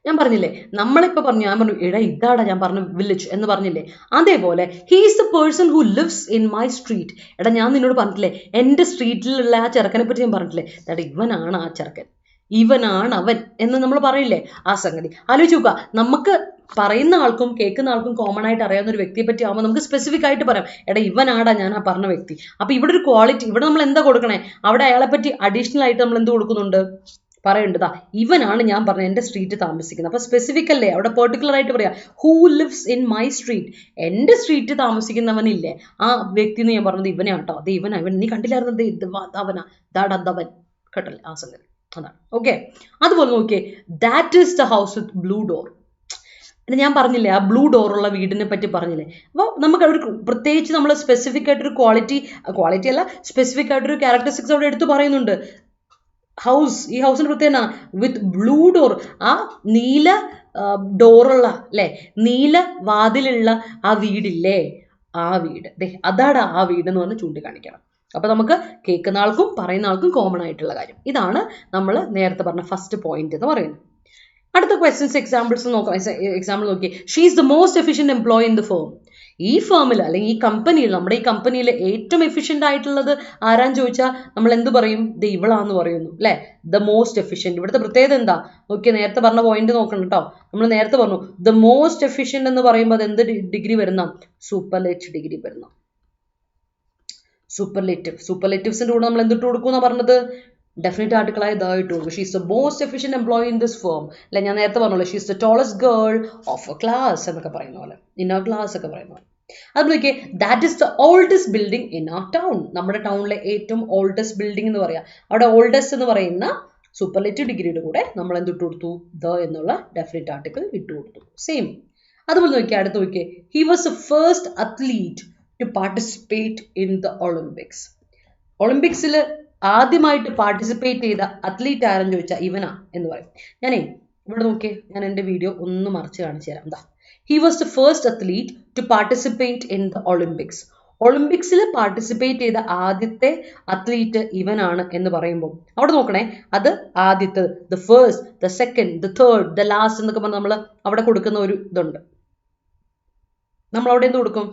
ഞാൻ പറഞ്ഞില്ലേ, നമ്മളിപ്പോൾ പറഞ്ഞു, ഞാൻ പറഞ്ഞു എടാ ഇതാടാ ഞാൻ പറഞ്ഞ വില്ലേജ് എന്ന് പറഞ്ഞില്ലേ, അതേപോലെ he's the person who lives in my street. എടാ ഞാൻ നിന്നോട് പറഞ്ഞില്ലേ എൻ്റെ സ്ട്രീറ്റിലുള്ള ആ ചെറുക്കനെ പറ്റി ഞാൻ പറഞ്ഞില്ലേ, എടാ ഇവനാണ് ആ ചെറുക്കൻ, ഇവനാണ് അവൻ എന്ന് നമ്മൾ പറയില്ലേ. ആ സംഗതി ആലോചിച്ച് നോക്കുക. നമുക്ക് പറയുന്ന ആൾക്കും കേൾക്കുന്ന ആൾക്കും കോമൺ ആയിട്ട് അറിയാവുന്ന ഒരു വ്യക്തിയെ പറ്റി ആകുമ്പോൾ നമുക്ക് സ്പെസിഫിക് ആയിട്ട് പറയാം, എടാ ഇവനാടാ ഞാൻ ആ പറഞ്ഞ വ്യക്തി. അപ്പോൾ ഇവിടെ ഒരു ക്വാളിറ്റി, ഇവിടെ നമ്മൾ എന്താ കൊടുക്കണേ? അവിടെ അയാളെ പറ്റി അഡീഷണൽ ആയിട്ട് നമ്മൾ എന്ത് കൊടുക്കുന്നുണ്ട്? പറയേണ്ടതാ ഇവനാണ് ഞാൻ പറഞ്ഞത് എൻ്റെ സ്ട്രീറ്റ് താമസിക്കുന്നത്. അപ്പോൾ സ്പെസിഫിക് അല്ലേ, അവിടെ പെർട്ടിക്കുലർ ആയിട്ട് പറയാം who lives in my street. എൻ്റെ സ്ട്രീറ്റ് താമസിക്കുന്നവനില്ലേ ആ വ്യക്തി എന്ന് ഞാൻ പറഞ്ഞത് ഇവനെ ആട്ടോ, അത് ഇവനാ, ഇവൻ നീ കണ്ടില്ലായിരുന്നത് അവനാ, ദാടവൻ, കേട്ടല്ലേ ആ സംഗതി അതാണ്. ഓക്കെ, അതുപോലെ നോക്കിയേ, that is the house with blue door. ഞാൻ പറഞ്ഞില്ലേ ആ ബ്ലൂ ഡോറുള്ള വീടിനെ പറ്റി പറഞ്ഞില്ലേ. അപ്പോൾ നമുക്ക് ഒരു പ്രത്യേകിച്ച് നമ്മൾ സ്പെസിഫിക് ആയിട്ടൊരു ക്വാളിറ്റി അല്ല, സ്പെസിഫിക് ആയിട്ടൊരു ക്യാരക്ടറിസ്റ്റിക്സ് അവിടെ എടുത്ത് പറയുന്നുണ്ട്. ഹൗസ്, ഈ ഹൗസിന് പ്രത്യേകത വിത്ത് ബ്ലൂ ഡോർ, ആ നീല ഡോറുള്ള അല്ലേ, നീല വാതിലുള്ള ആ വീടില്ലേ, ആ വീട് അതാണ് ആ വീട് എന്ന് പറഞ്ഞ് ചൂണ്ടിക്കാണിക്കണം. അപ്പൊ നമുക്ക് കേൾക്കുന്ന ആൾക്കും പറയുന്ന ആൾക്കും കോമൺ ആയിട്ടുള്ള കാര്യം ഇതാണ്. നമ്മൾ നേരത്തെ പറഞ്ഞ ഫസ്റ്റ് പോയിന്റ് എന്ന് പറയുന്നത്. അടുത്ത ക്വസ്റ്റ്യൻസ് എക്സാമ്പിൾസ് നോക്കാം. എക്സാമ്പിൾ നോക്കി, she is the most efficient employee in the firm. ഈ ഫേമിൽ അല്ലെങ്കിൽ ഈ കമ്പനിയിൽ, നമ്മുടെ ഈ കമ്പനിയിൽ ഏറ്റവും എഫിഷ്യൻ്റ് ആയിട്ടുള്ളത് ആരാന്ന് ചോദിച്ചാൽ നമ്മൾ എന്ത് പറയും? ദ ഇവളാന്ന് പറയുന്നു അല്ലേ, ദ മോസ്റ്റ് എഫിഷ്യൻറ്റ്. ഇവിടുത്തെ പ്രത്യേകത എന്താ നോക്കിയ, നേരത്തെ പറഞ്ഞ പോയിന്റ് നോക്കണം കേട്ടോ. നമ്മൾ നേരത്തെ പറഞ്ഞു ദ മോസ്റ്റ് എഫിഷ്യൻ്റ് എന്ന് പറയുമ്പോൾ അത് എന്ത് ഡിഗ്രി വരുന്ന? സൂപ്പർലേറ്റീവ് ഡിഗ്രി വരുന്ന. സൂപ്പർലേറ്റീവ്സിന്റെ കൂടെ നമ്മൾ എന്തിട്ട് കൊടുക്കും പറഞ്ഞത്? ഡെഫിനറ്റ് ആർട്ടിക്കിളായി ദ ഇട്ട് കൊടുക്കും. She is the most efficient employee in this firm അല്ലെ. ഞാൻ നേരത്തെ പറഞ്ഞല്ലോ she is the tallest girl of A class എന്നൊക്കെ പറയുന്ന പോലെ, ഇൻ അവർ ക്ലാസ് ഒക്കെ പറയുന്ന പോലെ. അത് നോക്കിയേ, that is the oldest building in our town. നമ്മുടെ ടൗണിലെ ഏറ്റവും ഓൾഡസ്റ്റ് ബിൽഡിംഗ് എന്ന് പറയാം. അവിടെ ഓൾഡസ്റ്റ് എന്ന് പറയുന്ന സൂപ്പർലേറ്റീവ് ഡിഗ്രിയുടെ കൂടെ നമ്മൾ എന്തിട്ട് കൊടുത്തു? ദ എന്നുള്ള ഡെഫിനറ്റ് ആർട്ടിക്കിൾ ഇട്ട് കൊടുത്തു. സെയിം. അതുപോലെ നോക്കിയാൽ അടുത്ത് നോക്കിയേ, he was the first athlete to participate in the Olympics. ഒളിമ്പിക്സിൽ ആദ്യമായിട്ട് പാർട്ടിസിപ്പേറ്റ് ചെയ്ത അത്ലീറ്റ് ആരെന്ന് ചോദിച്ചാൽ ഇവനാ എന്ന് പറയും. ഞാനേ ഇവിടെ നോക്കിയേ, ഞാൻ എൻ്റെ വീഡിയോ ഒന്ന് മറിച്ച് കാണിച്ചു തരാം. എന്താ, he was the first athlete to participate in the Olympics. ഒളിമ്പിക്സിൽ പാർട്ടിസിപ്പേറ്റ് ചെയ്ത ആദ്യത്തെ അത്ലീറ്റ് ഇവനാണ് എന്ന് പറയുമ്പോൾ അവിടെ നോക്കണേ, അത് ആദ്യത്തെ, the first, the second, the third, the last എന്നൊക്കെ പറഞ്ഞ് നമ്മൾ അവിടെ കൊടുക്കുന്ന ഒരു ഇതുണ്ട്. നമ്മൾ അവിടെ എന്ത് കൊടുക്കും?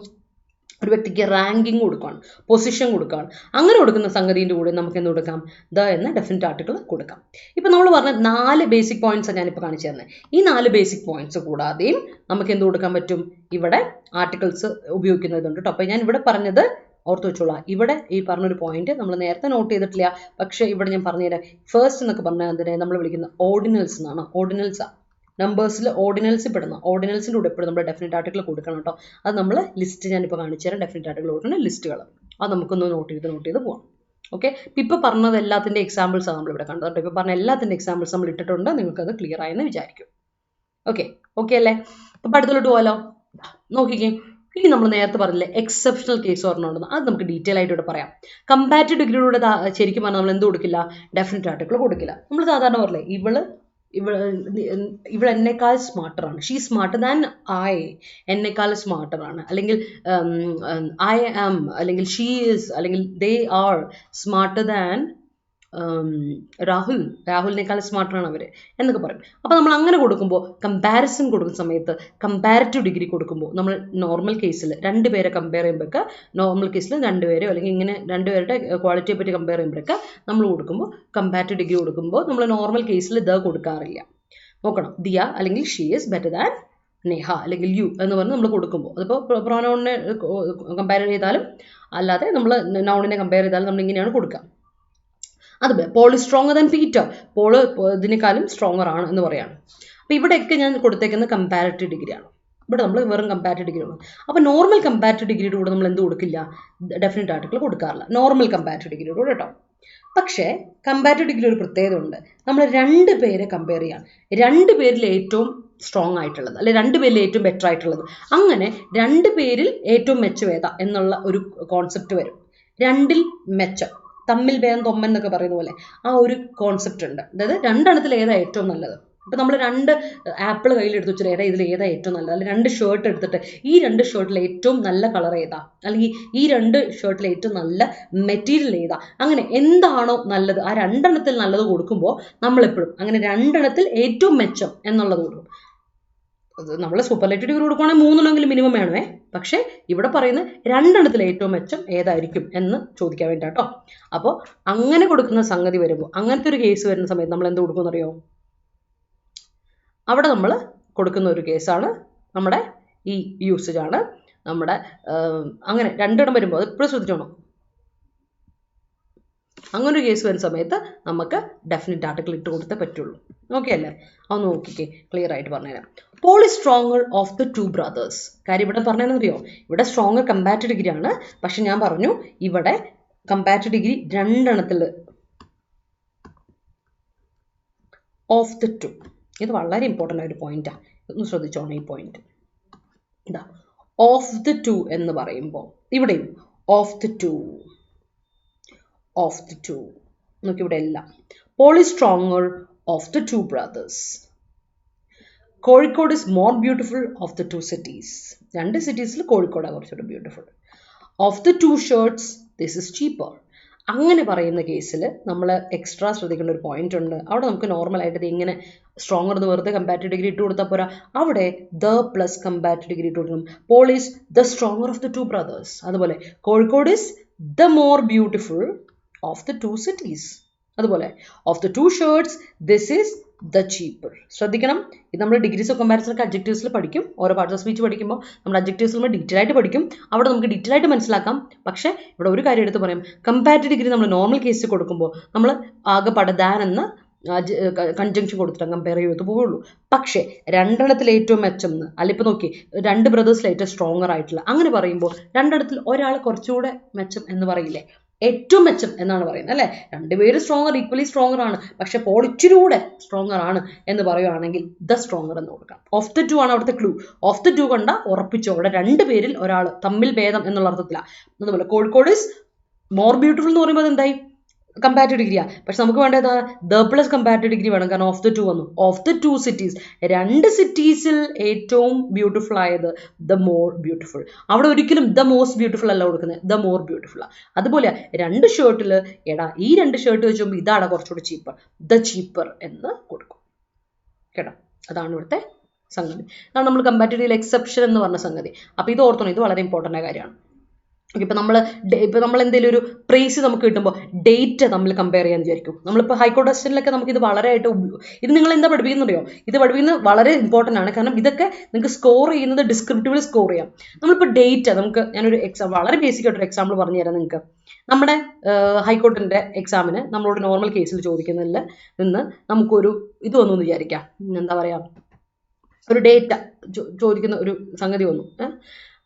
ഒരു വ്യക്തിക്ക് റാങ്കിങ് കൊടുക്കുകയാണ്, പൊസിഷൻ കൊടുക്കുകയാണ്. അങ്ങനെ കൊടുക്കുന്ന സംഗതിൻ്റെ കൂടെ നമുക്ക് എന്ത് കൊടുക്കാം? ദ എന്ന ഡെഫിനിറ്റ് ആർട്ടിക്കിൾ കൊടുക്കാം. ഇപ്പം നമ്മൾ പറഞ്ഞ 4 ബേസിക് പോയിന്റ്സ് ഞാനിപ്പോൾ കാണിച്ചു തരുന്നത്. ഈ 4 ബേസിക് പോയിന്റ്സ് കൂടാതെയും നമുക്ക് എന്ത് കൊടുക്കാൻ പറ്റും? ഇവിടെ ആർട്ടിക്കിൾസ് ഉപയോഗിക്കുന്നതുണ്ട് കേട്ടോ. അപ്പോൾ ഞാൻ ഇവിടെ പറഞ്ഞത് ഓർത്ത് വെച്ചോളാം. ഇവിടെ ഈ പറഞ്ഞൊരു പോയിന്റ് നമ്മൾ നേരത്തെ നോട്ട് ചെയ്തിട്ടില്ല, പക്ഷേ ഇവിടെ ഞാൻ പറഞ്ഞുതരാം. ഫസ്റ്റ് എന്നൊക്കെ പറഞ്ഞാൽ അതിനെ നമ്മൾ വിളിക്കുന്ന ഓർഡിനൽസ് എന്നാണ്. ഓർഡിനൽസാണ് നമ്പേഴ്സിൽ ഓർഡിനൽസിൽ പെടുന്ന. ഓർഡിനൽസിൻ്റെ കൂടെ എപ്പോഴും നമ്മൾ ഡെഫിനിറ്റ് ആർട്ടിക്കിൾ കൊടുക്കണം കേട്ടോ. അത് നമ്മൾ ലിസ്റ്റ് ഞാനിപ്പോൾ കാണിച്ചു തരാം. ഡെഫിനിറ്റ് ആർട്ടിക്കിൾ കൊടുക്കുന്ന ലിസ്റ്റുകൾ അത് നമുക്കൊന്ന് നോട്ട് ചെയ്ത് പോകാം. ഓക്കെ, ഇപ്പോൾ പറഞ്ഞത് എല്ലാത്തിൻ്റെ എക്സാമ്പിൾസാണ് നമ്മളിവിടെ കണ്ടത് കേട്ടോ. ഇപ്പോൾ പറഞ്ഞ എല്ലാത്തിൻ്റെ എക്സാമ്പിൾസ് നമ്മൾ ഇട്ടിട്ടുണ്ട്. നിങ്ങൾക്കത് ക്ലിയർ ആയെന്ന് വിചാരിക്കും. ഓക്കെ അല്ലേ? അപ്പോൾ അടുത്തോട്ട് പോകാലോ. നോക്കിക്കേ, ഇനി നമ്മൾ നേരത്തെ പറഞ്ഞില്ലേ എക്സെപ്ഷണൽ കേസ് പറഞ്ഞുകൊണ്ടെന്ന്, അത് നമുക്ക് ഡീറ്റെയിൽ ആയിട്ട് ഇവിടെ പറയാം. കമ്പാരിറ്റീവ് ഡിഗ്രിയിലൂടെ ശരിക്കും പറഞ്ഞാൽ നമ്മൾ എന്ത് കൊടുക്കില്ല? ഡെഫിനിറ്റ് ആർട്ടിക്കിൾ കൊടുക്കില്ല. നമ്മൾ സാധാരണ പറഞ്ഞില്ലേ ഇവൾ എന്നെക്കാൾ സ്മാർട്ടറാണ്, ഷീ സ്മാർട്ടർ ദാൻ ഐ, എന്നെക്കാൾ സ്മാർട്ടറാണ്, അല്ലെങ്കിൽ ഐ ആം, അല്ലെങ്കിൽ ഷീ ഈസ്, അല്ലെങ്കിൽ ദേ ആർ സ്മാർട്ടർ ദാൻ രാഹുലിനേക്കാൾ സ്മാർട്ടറാണ് അവർ എന്നൊക്കെ പറയും. അപ്പോൾ നമ്മൾ അങ്ങനെ കൊടുക്കുമ്പോൾ, കമ്പാരിസൺ കൊടുക്കുന്ന സമയത്ത്, കമ്പാരിറ്റീവ് ഡിഗ്രി കൊടുക്കുമ്പോൾ നമ്മൾ നോർമൽ കേസിൽ 2 പേരെ കമ്പയർ ചെയ്യുമ്പോഴൊക്കെ, നോർമൽ കേസിൽ 2 പേരെയോ അല്ലെങ്കിൽ ഇങ്ങനെ 2 പേരുടെ ക്വാളിറ്റിയെ പറ്റി കമ്പയർ ചെയ്യുമ്പോഴൊക്കെ നമ്മൾ കൊടുക്കുമ്പോൾ, കമ്പാരിറ്റീവ് ഡിഗ്രി കൊടുക്കുമ്പോൾ നമ്മൾ നോർമൽ കേസിൽ ദ കൊടുക്കാറില്ല. നോക്കണം, ദിയ അല്ലെങ്കിൽ she is better than Neha അല്ലെങ്കിൽ യു എന്ന് പറഞ്ഞ് നമ്മൾ കൊടുക്കുമ്പോൾ, അതിപ്പോൾ പ്രൊനൗണിനെ കമ്പയർ ചെയ്താലും അല്ലാതെ നമ്മൾ നൗണിനെ കമ്പയർ ചെയ്താലും നമ്മൾ ഇങ്ങനെയാണ് കൊടുക്കുക. അതുപോലെ Paul is stronger than Peter, Paul ഇതിനേക്കാളും സ്ട്രോങ്ങർ ആണ് എന്ന് പറയാണ്. അപ്പോൾ ഇവിടെയൊക്കെ ഞാൻ കൊടുത്തേക്കുന്നത് കമ്പാരിറ്റീവ് ഡിഗ്രിയാണ്. ഇവിടെ നമ്മൾ വെറും കമ്പാരിറ്റീവ് ഡിഗ്രി ആണ്. അപ്പോൾ നോർമൽ കമ്പാരിറ്റീവ് ഡിഗ്രിയുടെ കൂടെ നമ്മൾ എന്ത് കൊടുക്കില്ല? ഡെഫിനിറ്റ് ആർട്ടിക്കിൾ കൊടുക്കാറില്ല നോർമൽ കമ്പാരിറ്റീവ് ഡിഗ്രിയുടെ കൂടെ കേട്ടോ. പക്ഷേ കമ്പാരിറ്റീവ് ഡിഗ്രി ഒരു പ്രത്യേകത ഉണ്ട്. നമ്മൾ 2 പേരെ കമ്പയർ ചെയ്യാം, 2 പേരിൽ ഏറ്റവും സ്ട്രോങ് ആയിട്ടുള്ളത് അല്ലെ 2 പേരിൽ ഏറ്റവും ബെറ്റർ ആയിട്ടുള്ളത്, അങ്ങനെ 2 പേരിൽ ഏറ്റവും മെച്ചവേദ എന്നുള്ള ഒരു കോൺസെപ്റ്റ് വരും. 2ൽ മെച്ചം, തമ്മിൽ ഭേദം തൊമ്മൻ എന്നൊക്കെ പറയുന്ന പോലെ ആ ഒരു കോൺസെപ്റ്റ് ഉണ്ട്. അതായത് 2 എണ്ണത്തിൽ ഏതാ ഏറ്റവും നല്ലത്? ഇപ്പം നമ്മൾ 2 ആപ്പിൾ കയ്യിലെടുത്ത് വെച്ചിട്ട് ഇതിൽ ഏതാ ഏറ്റവും നല്ലത്, അല്ലെങ്കിൽ 2 ഷർട്ട് എടുത്തിട്ട് ഈ 2 ഷർട്ടിൽ ഏറ്റവും നല്ല കളർ ഏതാ, അല്ലെങ്കിൽ ഈ 2 ഷർട്ടിൽ ഏറ്റവും നല്ല മെറ്റീരിയൽ ഏതാ, അങ്ങനെ എന്താണോ നല്ലത് ആ 2 എണ്ണത്തിൽ നല്ലത് കൊടുക്കുമ്പോൾ നമ്മളെപ്പോഴും അങ്ങനെ 2 എണ്ണത്തിൽ ഏറ്റവും മെച്ചം എന്നുള്ളത് കൊടുക്കും. നമ്മൾ സൂപ്പർലേറ്റീവ് ഡിഗ്രി കൊടുക്കുകയാണെങ്കിൽ 3 എണ്ണമെങ്കിലും മിനിമം വേണമേ. പക്ഷേ ഇവിടെ പറയുന്നത് 2 എണ്ണത്തിൽ ഏറ്റവും മെച്ചം ഏതായിരിക്കും എന്ന് ചോദിക്കാൻ വേണ്ടിയിട്ടോ. അപ്പോൾ അങ്ങനെ കൊടുക്കുന്ന സംഗതി വരുമ്പോൾ, അങ്ങനത്തെ ഒരു കേസ് വരുന്ന സമയത്ത് നമ്മൾ എന്ത് കൊടുക്കുമെന്ന് അറിയോ? അവിടെ നമ്മൾ കൊടുക്കുന്ന ഒരു കേസാണ് നമ്മുടെ ഈ യൂസേജ് ആണ് നമ്മുടെ. അങ്ങനെ 2 എണ്ണം വരുമ്പോൾ അത് എപ്പോഴും ശ്രദ്ധിച്ചോണം. അങ്ങനെ ഒരു കേസ് വരുന്ന സമയത്ത് നമുക്ക് ഡെഫിനിറ്റ് ആർട്ടിക്കിൾ ഇട്ട് കൊടുത്തേ പറ്റുള്ളൂ. ഓക്കെ അല്ലേ? അതൊന്ന് നോക്കിക്കേ, ക്ലിയർ ആയിട്ട് പറഞ്ഞുതരാം. Paul is stronger of the 2 brothers. കാര്യം ഇവിടെ പറഞ്ഞതെന്നറിയോ? ഇവിടെ സ്ട്രോങ്ങർ കമ്പാരിറ്റീവ് ഡിഗ്രി ആണ്. പക്ഷെ ഞാൻ പറഞ്ഞു ഇവിടെ കമ്പാരിറ്റീവ് ഡിഗ്രി 2 എണ്ണത്തിൽ ഓഫ് ദ 2. ഇത് വളരെ ഇമ്പോർട്ടൻ്റ് ആയ ഒരു പോയിന്റാണ്. ഒന്ന് ശ്രദ്ധിച്ചോണം ഈ പോയിന്റ്. ഇതാ ഓഫ് ദ 2 എന്ന് പറയുമ്പോൾ ഇവിടെയും ഓഫ് ദ 2 നോക്കി ഇവിടെ എല്ലാം Paul is stronger of the 2 brothers. Kozhikode is more beautiful of the 2 cities. 2 സിറ്റീസിൽ കോഴിക്കോടാണ് കുറച്ചുകൂടെ beautiful. Of the 2 shirts this is cheaper. അങ്ങനെ പറയുന്ന കേസിൽ നമ്മൾ എക്സ്ട്രാ ശ്രദ്ധിക്കേണ്ട ഒരു പോയിന്റ് ഉണ്ട്. അവിടെ നമുക്ക് നോർമലായിട്ട് ഇത് ഇങ്ങനെ സ്ട്രോങ്ങർ എന്ന് വെറുതെ കമ്പാരിറ്റീവ് ഡിഗ്രി ഇട്ട് കൊടുത്താൽ പോരാ, അവിടെ ദ പ്ലസ് കമ്പാരിറ്റീവ് ഡിഗ്രി ഇട്ട് കൊടുക്കണം. Paul is the stronger of the 2 brothers. അതുപോലെ Kozhikode is the more beautiful of the 2 cities. അതുപോലെ of the 2 shirts this is the cheaper. ശ്രദ്ധിക്കണം, ഇത് നമ്മൾ ഡിഗ്രീസ് ഓഫ് കമ്പാരിസൺ ഒക്കെ അഡ്ജക്റ്റീവ്സിൽ പഠിക്കും. ഓരോ പാർട്സ് ഓഫ് സ്പീച്ച് പഠിക്കുമ്പോൾ നമ്മൾ അഡ്ജക്റ്റീവ്സ് നമ്മൾ ഡീറ്റെയിൽ ആയിട്ട് പഠിക്കും. അവിടെ നമുക്ക് ഡീറ്റെയിൽ ആയിട്ട് മനസ്സിലാക്കാം. പക്ഷേ ഇവിടെ ഒരു കാര്യം എടുത്ത് പറയാം, കമ്പാരിറ്റീവ് ഡിഗ്രി നമ്മൾ നോർമൽ കേസിൽ കൊടുക്കുമ്പോൾ നമ്മൾ ആകെ പടദാൻ എന്ന കൺജങ്ഷൻ കൊടുത്തിട്ട് കമ്പയർ ചെയ്ത് പോവുള്ളൂ. പക്ഷേ 2 എണ്ണത്തിൽ ഏറ്റവും മെച്ചം എന്ന് അല്ല, ഇപ്പോൾ നോക്കി 2 ബ്രദേഴ്സിൽ ഏറ്റവും സ്ട്രോങ്ങർ ആയിട്ടുള്ള അങ്ങനെ പറയുമ്പോൾ 2 എണ്ണത്തിൽ ഒരാൾ കുറച്ചുകൂടെ മെച്ചം എന്ന് പറയില്ലേ? ഏറ്റവും മെച്ചം എന്നാണ് പറയുന്നത് അല്ലേ? 2 പേര് സ്ട്രോങ്ങർ, ഈക്വലി സ്ട്രോങ്ങർ ആണ്. പക്ഷെ പോൾ ഇച്ചിരി കൂടെ സ്ട്രോങ്ങർ ആണ് എന്ന് പറയുകയാണെങ്കിൽ ദ സ്ട്രോങ്ങർ എന്ന് കൊടുക്കാം. ഓഫ് ദ 2 ആണ് അവിടുത്തെ ക്ലൂ. ഓഫ് ദ 2 കണ്ട ഉറപ്പിച്ചോ, അവിടെ 2 പേരിൽ ഒരാൾ തമ്മിൽ ഭേദം എന്നുള്ള അർത്ഥത്തിലാണ്. അതുപോലെ കോഴിക്കോട് ഇസ് മോർ ബ്യൂട്ടിഫുൾ എന്ന് പറയുമ്പോൾ എന്തായി? കമ്പാരിറ്റീവ് ഡിഗ്രിയാണ്. പക്ഷെ നമുക്ക് വേണ്ടത് ദ പ്ലസ് കമ്പാരിറ്റീവ് ഡിഗ്രി വേണം, കാരണം ഓഫ് ദ 2 വന്നു. ഓഫ് ദ 2 സിറ്റീസ്, 2 സിറ്റീസിൽ ഏറ്റവും ബ്യൂട്ടിഫുൾ ആയത് ദ മോർ ബ്യൂട്ടിഫുൾ. അവിടെ ഒരിക്കലും ദ മോസ്റ്റ് ബ്യൂട്ടിഫുൾ അല്ല കൊടുക്കുന്നത്, ദ മോർ ബ്യൂട്ടിഫുൾ. അതുപോലെ 2 ഷർട്ടിൽ എടാ ഈ 2 ഷർട്ട് വെച്ചുമ്പോൾ ഇതാണ് കുറച്ചുകൂടി ചീപ്പർ, ദ ചീപ്പർ എന്ന് കൊടുക്കും കേട്ടോ. അതാണ് ഇവിടുത്തെ സംഗതി. അതാണ് നമ്മൾ കമ്പാരിറ്റീവ് എക്സെപ്ഷൻ എന്ന് പറഞ്ഞ സംഗതി. അപ്പോൾ ഇത് ഓർത്തോണം, ഇത് വളരെ ഇമ്പോർട്ടൻ്റ് ആയ കാര്യമാണ്. ഇപ്പം നമ്മൾ എന്തെങ്കിലും ഒരു പ്രൈസ് നമുക്ക് കിട്ടുമ്പോൾ ഡേറ്റ് നമ്മൾ കമ്പയർ ചെയ്യാൻ വിചാരിക്കും. നമ്മളിപ്പോൾ ഹൈക്കോടതി ടെസ്റ്റിലൊക്കെ നമുക്ക് ഇത് വളരെയായിട്ട് ഇത് നിങ്ങൾ എന്താ പഠിപ്പിക്കുന്നുണ്ടോ, ഇത് പഠിപ്പിക്കുന്നത് വളരെ ഇമ്പോർട്ടൻ്റ് ആണ്. കാരണം ഇതൊക്കെ നിങ്ങൾക്ക് സ്കോർ ചെയ്യുന്നത് ഡിസ്ക്രിപ്റ്റീവിൽ സ്കോർ ചെയ്യാം. നമ്മളിപ്പോൾ ഡേറ്റ് ഞാനൊരു വളരെ ബേസിക് ആയിട്ടൊരു എക്സാമ്പിൾ പറഞ്ഞു തരാം നിങ്ങൾക്ക്. നമ്മുടെ ഹൈക്കോർട്ടിൻ്റെ എക്സാമിന് നമ്മളോട് നോർമൽ കേസിൽ ചോദിക്കുന്നതിൽ നിന്ന് നമുക്കൊരു ഇത് വന്നു എന്ന് വിചാരിക്കാം, എന്താ പറയുക, ഒരു ഡേറ്റ ചോദിക്കുന്ന ഒരു സംഗതി വന്നു.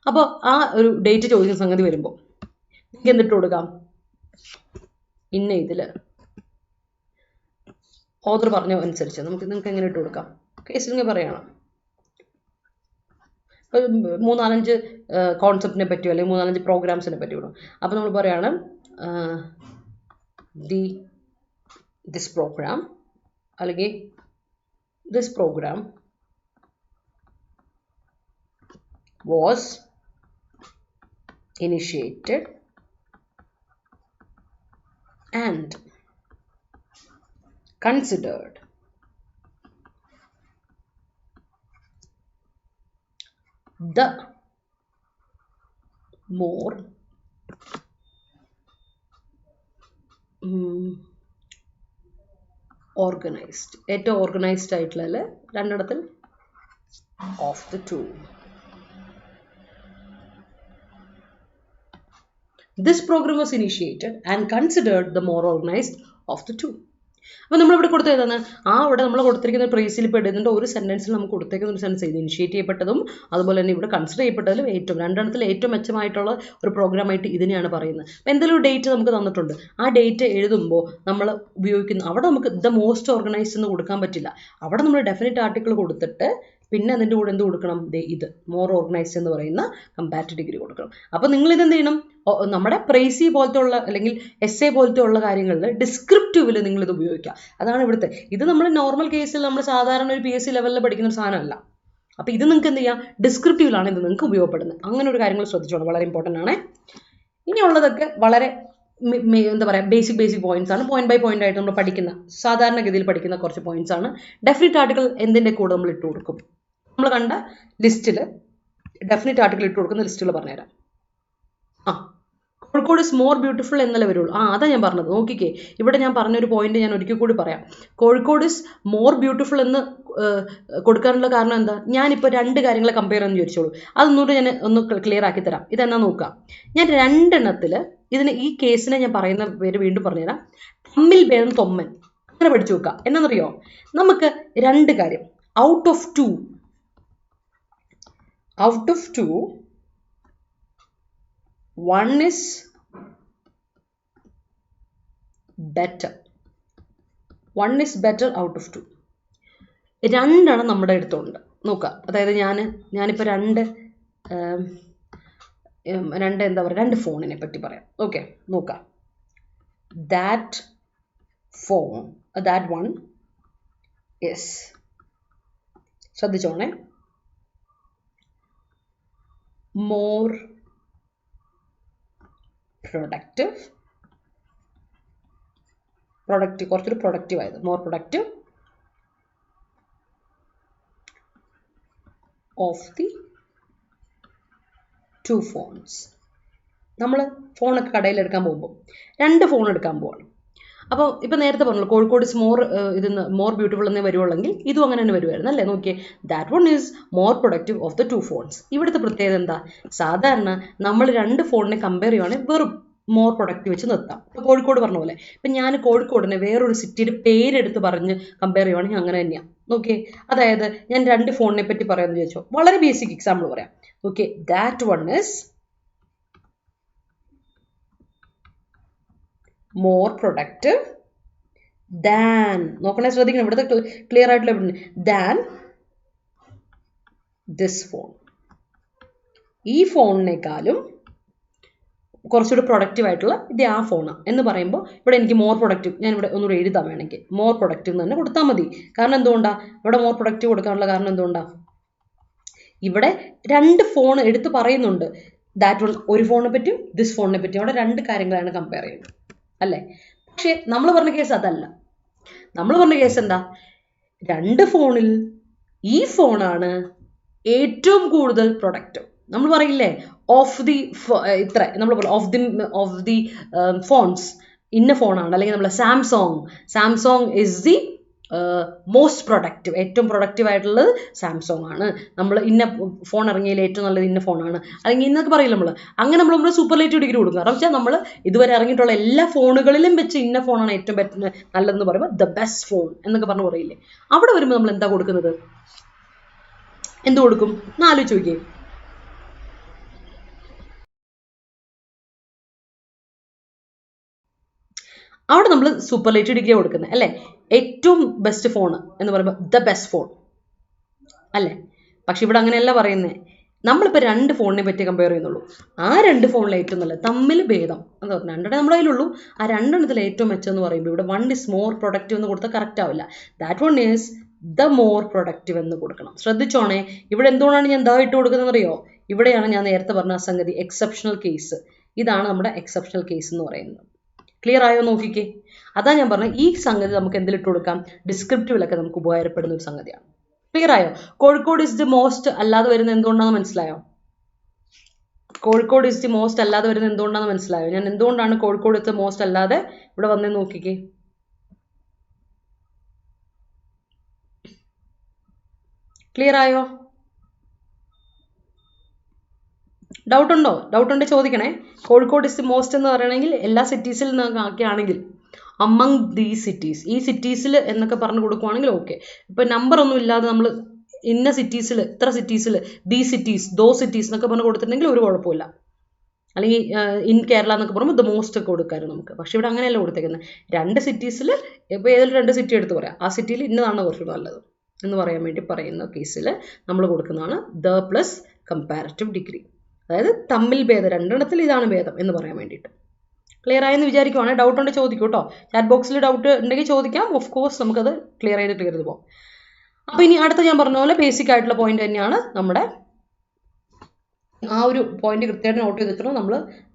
അപ്പോൾ ആ ഒരു ഡേറ്റ് ചോദിക്കുന്ന സംഗതി വരുമ്പോൾ നിങ്ങൾക്ക് എന്തിട്ട് കൊടുക്കാം, ഇന്ന ഇതിൽ ഓതർ പറഞ്ഞ അനുസരിച്ച് നിങ്ങൾക്ക് എങ്ങനെ ഇട്ട് കൊടുക്കാം. കേസിൽ പറയണം 3-4 കോൺസെപ്റ്റിനെ പറ്റിയോ അല്ലെങ്കിൽ 3-4 പ്രോഗ്രാംസിനെ പറ്റി വിടും. അപ്പോൾ നമ്മൾ പറയുകയാണ് ദിസ് പ്രോഗ്രാം അല്ലെങ്കിൽ this program was initiated and considered the more organized, ഏറ്റവും ഓർഗനൈസ്ഡ് ആയിട്ടുള്ള രണ്ടിടത്തിൽ of the two. This program was initiated and considered the more organized of the two. അപ്പോൾ നമ്മളിവിടെ കൊടുത്തതാണ് അവിടെ നമ്മൾ കൊടുത്തിരിക്കുന്ന പ്രൈസിൽ പെടുന്നുണ്ട് ഒരു സെൻറ്റൻസിൽ നമുക്ക് കൊടുത്തേക്കുന്ന ഒരു സെൻറ്റൻസ് ഇത് ഇനിഷ്യേറ്റ് ചെയ്യപ്പെട്ടതും അതുപോലെ തന്നെ ഇവിടെ കൺസിഡർ ചെയ്യപ്പെട്ടതിലും രണ്ടെണ്ണത്തിൽ ഏറ്റവും മെച്ചമായിട്ടുള്ള ഒരു പ്രോഗ്രാമായിട്ട് ഇതിനെയാണ് പറയുന്നത്. അപ്പോൾ എന്തെങ്കിലും ഒരു ഡേറ്റ് നമുക്ക് തന്നിട്ടുണ്ട്, ആ ഡേറ്റ് എഴുതുമ്പോൾ നമ്മൾ ഉപയോഗിക്കുന്ന അവിടെ നമുക്ക് ദ മോസ്റ്റ് ഓർഗനൈസ്ഡ് എന്ന് കൊടുക്കാൻ പറ്റില്ല. അവിടെ നമ്മൾ ഡെഫിനിറ്റ് ആർട്ടിക്കിൾ കൊടുത്തിട്ട് പിന്നെ അതിൻ്റെ കൂടെ എന്ത് കൊടുക്കണം, ഇത് മോർ ഓർഗനൈസ്ഡ് എന്ന് പറയുന്ന കമ്പാരിറ്റീവ് ഡിഗ്രി കൊടുക്കണം. അപ്പോൾ നിങ്ങൾ ഇതെന്ത് ചെയ്യണം, നമ്മുടെ പ്രൈസി പോലത്തെ ഉള്ള അല്ലെങ്കിൽ എസ്സേ പോലത്തെ ഉള്ള കാര്യങ്ങളിൽ ഡിസ്ക്രിപ്റ്റീവിൽ നിങ്ങളിത് ഉപയോഗിക്കുക. അതാണ് ഇവിടുത്തെ. ഇത് നമ്മൾ നോർമൽ കേസിൽ നമ്മൾ സാധാരണ ഒരു PSC ലെവലിൽ പഠിക്കുന്ന ഒരു സാധനമല്ല. അപ്പോൾ ഇത് നിങ്ങൾക്ക് എന്ത് ചെയ്യാം, ഡിസ്ക്രിപ്റ്റീവിലാണ് ഇത് നിങ്ങൾക്ക് ഉപയോഗപ്പെടുന്നത്. അങ്ങനെ ഒരു കാര്യങ്ങൾ ശ്രദ്ധിച്ചോണം, വളരെ ഇമ്പോർട്ടൻ്റ് ആണ്. ഇനിയുള്ളതൊക്കെ വളരെ എന്താ പറയുക ബേസിക് പോയിന്റ്സ് ആണ്. പോയിന്റ് ബൈ പോയിന്റ് ആയിട്ട് നമ്മൾ പഠിക്കുന്ന സാധാരണഗതിയിൽ പഠിക്കുന്ന കുറച്ച് പോയിന്റ്സ് ആണ്. ഡെഫിനിറ്റ് ആർട്ടിക്കിൾ എന്തിൻ്റെ കൂടെ നമ്മൾ ഇട്ട് കൊടുക്കും, നമ്മൾ കണ്ട ലിസ്റ്റിൽ ഡെഫിനിറ്റ് ആർട്ടിക്കിൾ ഇട്ട് കൊടുക്കുന്ന ലിസ്റ്റുകൾ പറഞ്ഞുതരാം. കോഴിക്കോട് ഇസ് മോർ ബ്യൂട്ടിഫുൾ എന്നല്ലേ വരുള്ളൂ. അതാ ഞാൻ പറഞ്ഞത്. നോക്കിക്കേ, ഇവിടെ ഞാൻ പറഞ്ഞൊരു പോയിന്റ് ഞാൻ ഒരിക്കൽ കൂടി പറയാം. കോഴിക്കോട് ഇസ് മോർ ബ്യൂട്ടിഫുൾ എന്ന് കൊടുക്കാനുള്ള കാരണം എന്താ, ഞാനിപ്പോൾ 2 കാര്യങ്ങളെ കമ്പയർ ചെയ്യാമെന്ന് ചോദിച്ചോളൂ. അതൊന്നുകൂടി ഞാൻ ഒന്ന് ക്ലിയർ ആക്കി തരാം. ഇതെന്നാ നോക്കാം, ഞാൻ 2 എണ്ണത്തിൽ ഈ കേസിനെ ഞാൻ പറയുന്ന പേര് വീണ്ടും പറഞ്ഞുതരാം. തമ്മിൽ ഭേദം തൊമ്മൻ, അങ്ങനെ പഠിച്ചു നോക്കാം. എന്നാണെന്നറിയോ, നമുക്ക് 2 കാര്യം out of two 1 is better. 1 is better out of 2. 2 നമ്മുടെ അടുത്തുണ്ട്. നോക്കാം, അതായത് ഞാനിപ്പോൾ 2 എന്താ പറയുക 2 ഫോണിനെ പറ്റി പറയാം. ഓക്കെ, നോക്കാം. that one is, ശ്രദ്ധിച്ചോണേ, more productive കുറച്ചൊരു പ്രൊഡക്റ്റീവ് ആയത്, more productive of the 2 phones. നമ്മൾ ഫോണൊക്കെ കടയിൽ എടുക്കാൻ പോകുമ്പോൾ 2 ഫോൺ എടുക്കാൻ പോവാണ്. അപ്പോൾ ഇപ്പം നേരത്തെ പറഞ്ഞല്ലോ കോഴിക്കോട് ഇസ് മോർ ബ്യൂട്ടിഫുൾ എന്നേ വരുവുള്ളെങ്കിൽ ഇതും അങ്ങനെ തന്നെ വരുമായിരുന്നു അല്ലേ. നോക്കിയേ, that one is more productive of the 2 phones. ഇവിടുത്തെ പ്രത്യേകത എന്താ, സാധാരണ നമ്മൾ 2 ഫോണിനെ കമ്പയർ ചെയ്യുവാണെങ്കിൽ വെറും മോർ പ്രൊഡക്റ്റീവ് വെച്ച് നിർത്താം. ഇപ്പോൾ കോഴിക്കോട് പറഞ്ഞ പോലെ ഇപ്പം ഞാൻ കോഴിക്കോടിനെ വേറൊരു സിറ്റിയുടെ പേരെടുത്ത് പറഞ്ഞ് കമ്പയർ ചെയ്യുവാണെങ്കിൽ അങ്ങനെ തന്നെയാണ്. നോക്കിയേ, അതായത് ഞാൻ 2 ഫോണിനെ പറ്റി പറയാമെന്ന് ചോദിച്ചോ, വളരെ ബേസിക് എക്സാമ്പിൾ പറയാം. Okay, that one is more productive than, നോക്കണേ ശ്രദ്ധിക്കണം, ഇവിടുത്തെ ക്ലിയർ ആയിട്ടുള്ള than this phone. ഈ ഫോണിനേക്കാളും കുറച്ചുകൂടി പ്രൊഡക്റ്റീവ് ആയിട്ടുള്ള ഇത് ആ ഫോണാണ് എന്ന് പറയുമ്പോൾ ഇവിടെ എനിക്ക് മോർ പ്രൊഡക്റ്റീവ്, ഞാൻ ഇവിടെ ഒന്നുകൂടി എഴുതാൻ വേണമെങ്കിൽ മോർ പ്രൊഡക്റ്റീവ് എന്ന് തന്നെ കൊടുത്താൽ മതി. കാരണം എന്തുകൊണ്ടാണ് ഇവിടെ മോർ പ്രൊഡക്റ്റീവ് കൊടുക്കാനുള്ള കാരണം എന്തുകൊണ്ടാണ്, ഇവിടെ 2 ഫോൺ എടുത്ത് പറയുന്നുണ്ട്. ദാറ്റ് വൺ ഒരു ഫോണിനെ പറ്റിയും ദിസ് ഫോണിനെ പറ്റിയും അവിടെ 2 കാര്യങ്ങളാണ് കമ്പയർ ചെയ്യുന്നത് അല്ലേ. പക്ഷെ നമ്മൾ പറഞ്ഞ കേസ് അതല്ല. നമ്മൾ പറഞ്ഞ കേസ് എന്താ, 2 ഫോണിൽ ഈ ഫോണാണ് ഏറ്റവും കൂടുതൽ പ്രൊഡക്റ്റീവ്. നമ്മൾ പറയില്ലേ ഓഫ് ദി ഇത്ര നമ്മൾ ഓഫ് ദി ഫോൺസ് ഇന്ന ഫോണാണ്, അല്ലെങ്കിൽ നമ്മൾ സാംസോങ് ഇസ് ദി മോസ്റ്റ് പ്രൊഡക്റ്റീവ്, ഏറ്റവും പ്രൊഡക്റ്റീവ് ആയിട്ടുള്ളത് സാംസങ് ആണ്, നമ്മൾ ഇന്ന ഫോൺ ഇറങ്ങിയതിൽ ഏറ്റവും നല്ലത് ഇന്ന ഫോണാണ്, അല്ലെങ്കിൽ ഇന്നൊക്കെ പറയില്ല നമ്മൾ. അങ്ങനെ നമ്മൾ സൂപ്പർലേറ്റീവ് ഡിഗ്രി കൊടുക്കുക. കാരണം വെച്ചാൽ നമ്മൾ ഇതുവരെ ഇറങ്ങിയിട്ടുള്ള എല്ലാ ഫോണുകളിലും വെച്ച് ഇന്ന ഫോണാണ് ഏറ്റവും നല്ലതെന്ന് പറയുമ്പോൾ ദ ബെസ്റ്റ് ഫോൺ എന്നൊക്കെ പറഞ്ഞു പറയില്ലേ. അവിടെ വരുമ്പോൾ നമ്മൾ എന്താ കൊടുക്കുന്നത്? എന്ത് കൊടുക്കും എന്ന് ആലോചിച്ച് നോക്കിയേ. അവിടെ നമ്മൾ സൂപ്പർലേറ്റീവ് ഡിഗ്രി കൊടുക്കുന്നത് അല്ലേ. ഏറ്റവും ബെസ്റ്റ് ഫോൺ എന്ന് പറയുമ്പോൾ ദ ബെസ്റ്റ് ഫോൺ അല്ലേ. പക്ഷെ ഇവിടെ അങ്ങനെയല്ല പറയുന്നത്. നമ്മളിപ്പോൾ 2 ഫോണിനെ പറ്റി കമ്പയർ ചെയ്യുന്നുള്ളൂ. ആ 2 ഫോണിലെ ഏറ്റവും നല്ല തമ്മിൽ ഭേദം എന്ന് പറഞ്ഞാൽ 2 നമ്മുടെ കയ്യിലുള്ളൂ. ആ 2 ഏറ്റവും മെച്ചം എന്ന് പറയുമ്പോൾ ഇവിടെ 1 is more productive എന്ന് കൊടുത്താൽ കറക്റ്റ് ആവില്ല. That one is the more productive എന്ന് കൊടുക്കണം. ശ്രദ്ധിച്ചോണേ, ഇവിടെ എന്തുകൊണ്ടാണ് ഞാൻ ദ ഇട്ട് കൊടുക്കുന്നത് അറിയോ? ഇവിടെയാണ് ഞാൻ നേരത്തെ പറഞ്ഞ സംഗതി എക്സെപ്ഷണൽ കേസ്. ഇതാണ് നമ്മുടെ എക്സെപ്ഷണൽ കേസ് എന്ന് പറയുന്നത്. ക്ലിയർ ആയോ നോക്കിക്കേ. അതാ ഞാൻ പറഞ്ഞത് ഈ സംഗതി നമുക്ക് എന്തിലിട്ട് കൊടുക്കാം? ഡിസ്ക്രിപ്റ്റീവിലൊക്കെ നമുക്ക് ഉപകാരപ്പെടുന്ന ഒരു സംഗതിയാണ്. ക്ലിയർ ആയോ? കോഴിക്കോട് ഇസ് ദി മോസ്റ്റ് അല്ലാതെ വരുന്നത് എന്തുകൊണ്ടാണെന്ന് മനസ്സിലായോ? കോഴിക്കോട് ഇസ് ദി മോസ്റ്റ് അല്ലാതെ വരുന്നത് എന്തുകൊണ്ടാണെന്ന് മനസ്സിലായോ? ഞാൻ എന്തുകൊണ്ടാണ് കോഴിക്കോട് ഇസ് ദി മോസ്റ്റ് അല്ലാതെ ഇവിടെ വന്നേ നോക്കിക്കേ. ക്ലിയർ ആയോ? ഡൗട്ട് ഉണ്ടോ? ഡൗട്ട് ഉണ്ടെങ്കിൽ ചോദിക്കണേ. കോഴിക്കോട് ഇസ് ദി മോസ്റ്റ് എന്ന് പറയണമെങ്കിൽ എല്ലാ സിറ്റീസിൽ നിന്നൊക്കെ ആണെങ്കിൽ അമംഗ് ദീ സിറ്റീസ്, ഈ സിറ്റീസിൽ എന്നൊക്കെ പറഞ്ഞു കൊടുക്കുവാണെങ്കിൽ ഓക്കെ. ഇപ്പം നമ്പർ ഒന്നും ഇല്ലാതെ നമ്മൾ ഇന്ന സിറ്റീസിൽ, ഇത്ര സിറ്റീസിൽ, ദീ സിറ്റീസ്, ദോ സിറ്റീസ് എന്നൊക്കെ പറഞ്ഞു കൊടുത്തിട്ടുണ്ടെങ്കിൽ ഒരു കുഴപ്പമില്ല. അല്ലെങ്കിൽ ഇൻ കേരള എന്നൊക്കെ പറയുമ്പോൾ ദ മോസ്റ്റ് ഒക്കെ കൊടുക്കാറ് നമുക്ക്. പക്ഷെ ഇവിടെ അങ്ങനെയല്ല കൊടുത്തേക്കുന്നത്. 2 സിറ്റീസിൽ ഇപ്പോൾ ഏതെങ്കിലും 2 സിറ്റി എടുത്ത് പറയാം, ആ സിറ്റിയിൽ ഇന്നതാണ് കുറച്ചുകൂടെ നല്ലത് എന്ന് പറയാൻ വേണ്ടി പറയുന്ന കേസിൽ നമ്മൾ കൊടുക്കുന്നതാണ് ദ പ്ലസ് കമ്പാരറ്റീവ് ഡിഗ്രി. അതായത് തമ്മിൽ ഭേദം, 2 ഇതാണ് ഭേദം എന്ന് പറയാൻ വേണ്ടിയിട്ട്. ക്ലിയർ ആയെന്ന് വിചാരിക്കുവാണ്. ഡൗട്ട് ഉണ്ട് ചോദിക്കൂ കേട്ടോ. ചാറ്റ് ബോക്സിൽ ഡൗട്ട് ഉണ്ടെങ്കിൽ ചോദിക്കാം. ഓഫ് കോഴ്സ് നമുക്കത് ക്ലിയർ ചെയ്ത് പോകാം. അപ്പോൾ ഇനി അടുത്ത ഞാൻ പറഞ്ഞ പോലെ ബേസിക് ആയിട്ടുള്ള പോയിന്റ് തന്നെയാണ് നമ്മുടെ. ആ ഒരു പോയിന്റ് കൃത്യമായിട്ട് നോട്ട് ചെയ്തിട്ടുണ്ടോ? നമ്മൾ